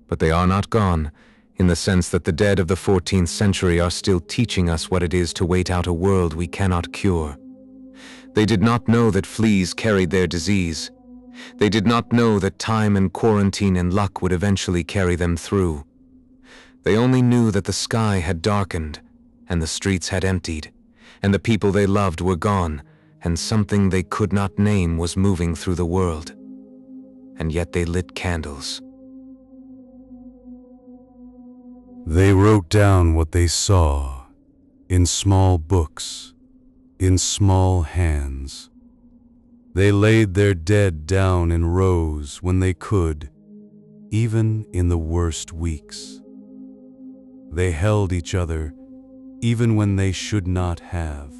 But they are not gone, in the sense that the dead of the 14th century are still teaching us what it is to wait out a world we cannot cure. They did not know that fleas carried their disease. They did not know that time and quarantine and luck would eventually carry them through. They only knew that the sky had darkened, and the streets had emptied, and the people they loved were gone, and something they could not name was moving through the world. And yet they lit candles. They wrote down what they saw in small books, in small hands. They laid their dead down in rows when they could, even in the worst weeks. They held each other even when they should not have.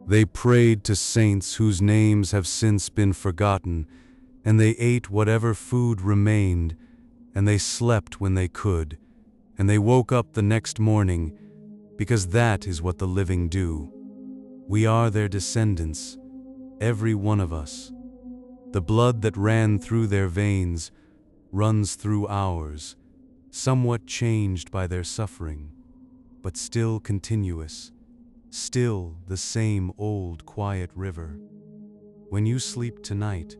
They prayed to saints whose names have since been forgotten, and they ate whatever food remained, and they slept when they could, and they woke up the next morning, because that is what the living do. We are their descendants, every one of us. The blood that ran through their veins runs through ours, somewhat changed by their suffering, but still continuous, still the same old quiet river. When you sleep tonight,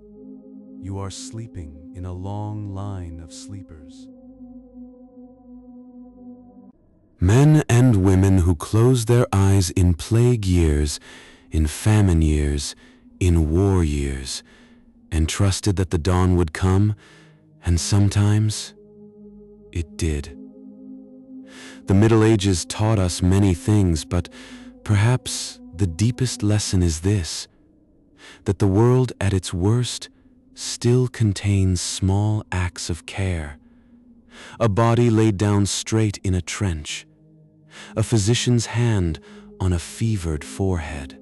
you are sleeping in a long line of sleepers. Men and women who closed their eyes in plague years, in famine years, in war years, and trusted that the dawn would come, and sometimes it did. The Middle Ages taught us many things, but perhaps the deepest lesson is this, that the world at its worst still contains small acts of care. A body laid down straight in a trench, a physician's hand on a fevered forehead,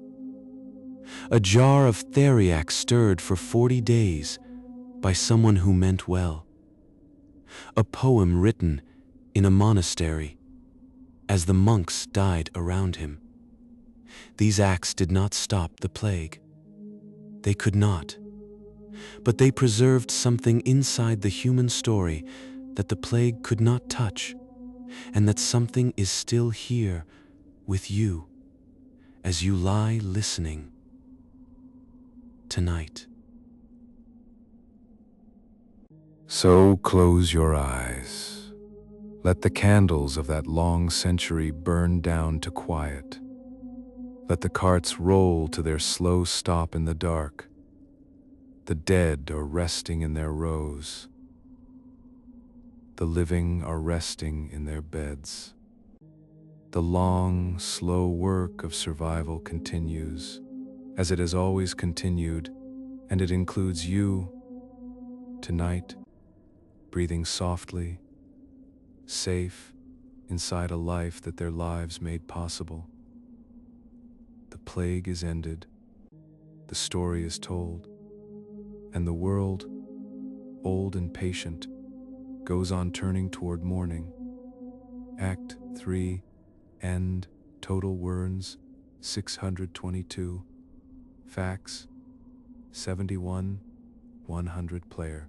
a jar of theriac stirred for 40 days by someone who meant well, a poem written in a monastery as the monks died around him. These acts did not stop the plague. They could not. But they preserved something inside the human story that the plague could not touch, and that something is still here with you as you lie listening tonight. So close your eyes. Let the candles of that long century burn down to quiet. Let the carts roll to their slow stop in the dark. The dead are resting in their rows. The living are resting in their beds. The long, slow work of survival continues, as it has always continued, and it includes you, tonight, breathing softly, safe, inside a life that their lives made possible. The plague is ended, the story is told, and the world, old and patient, goes on turning toward morning. Act 3, End, total words, 622, facts, 71, 100 player.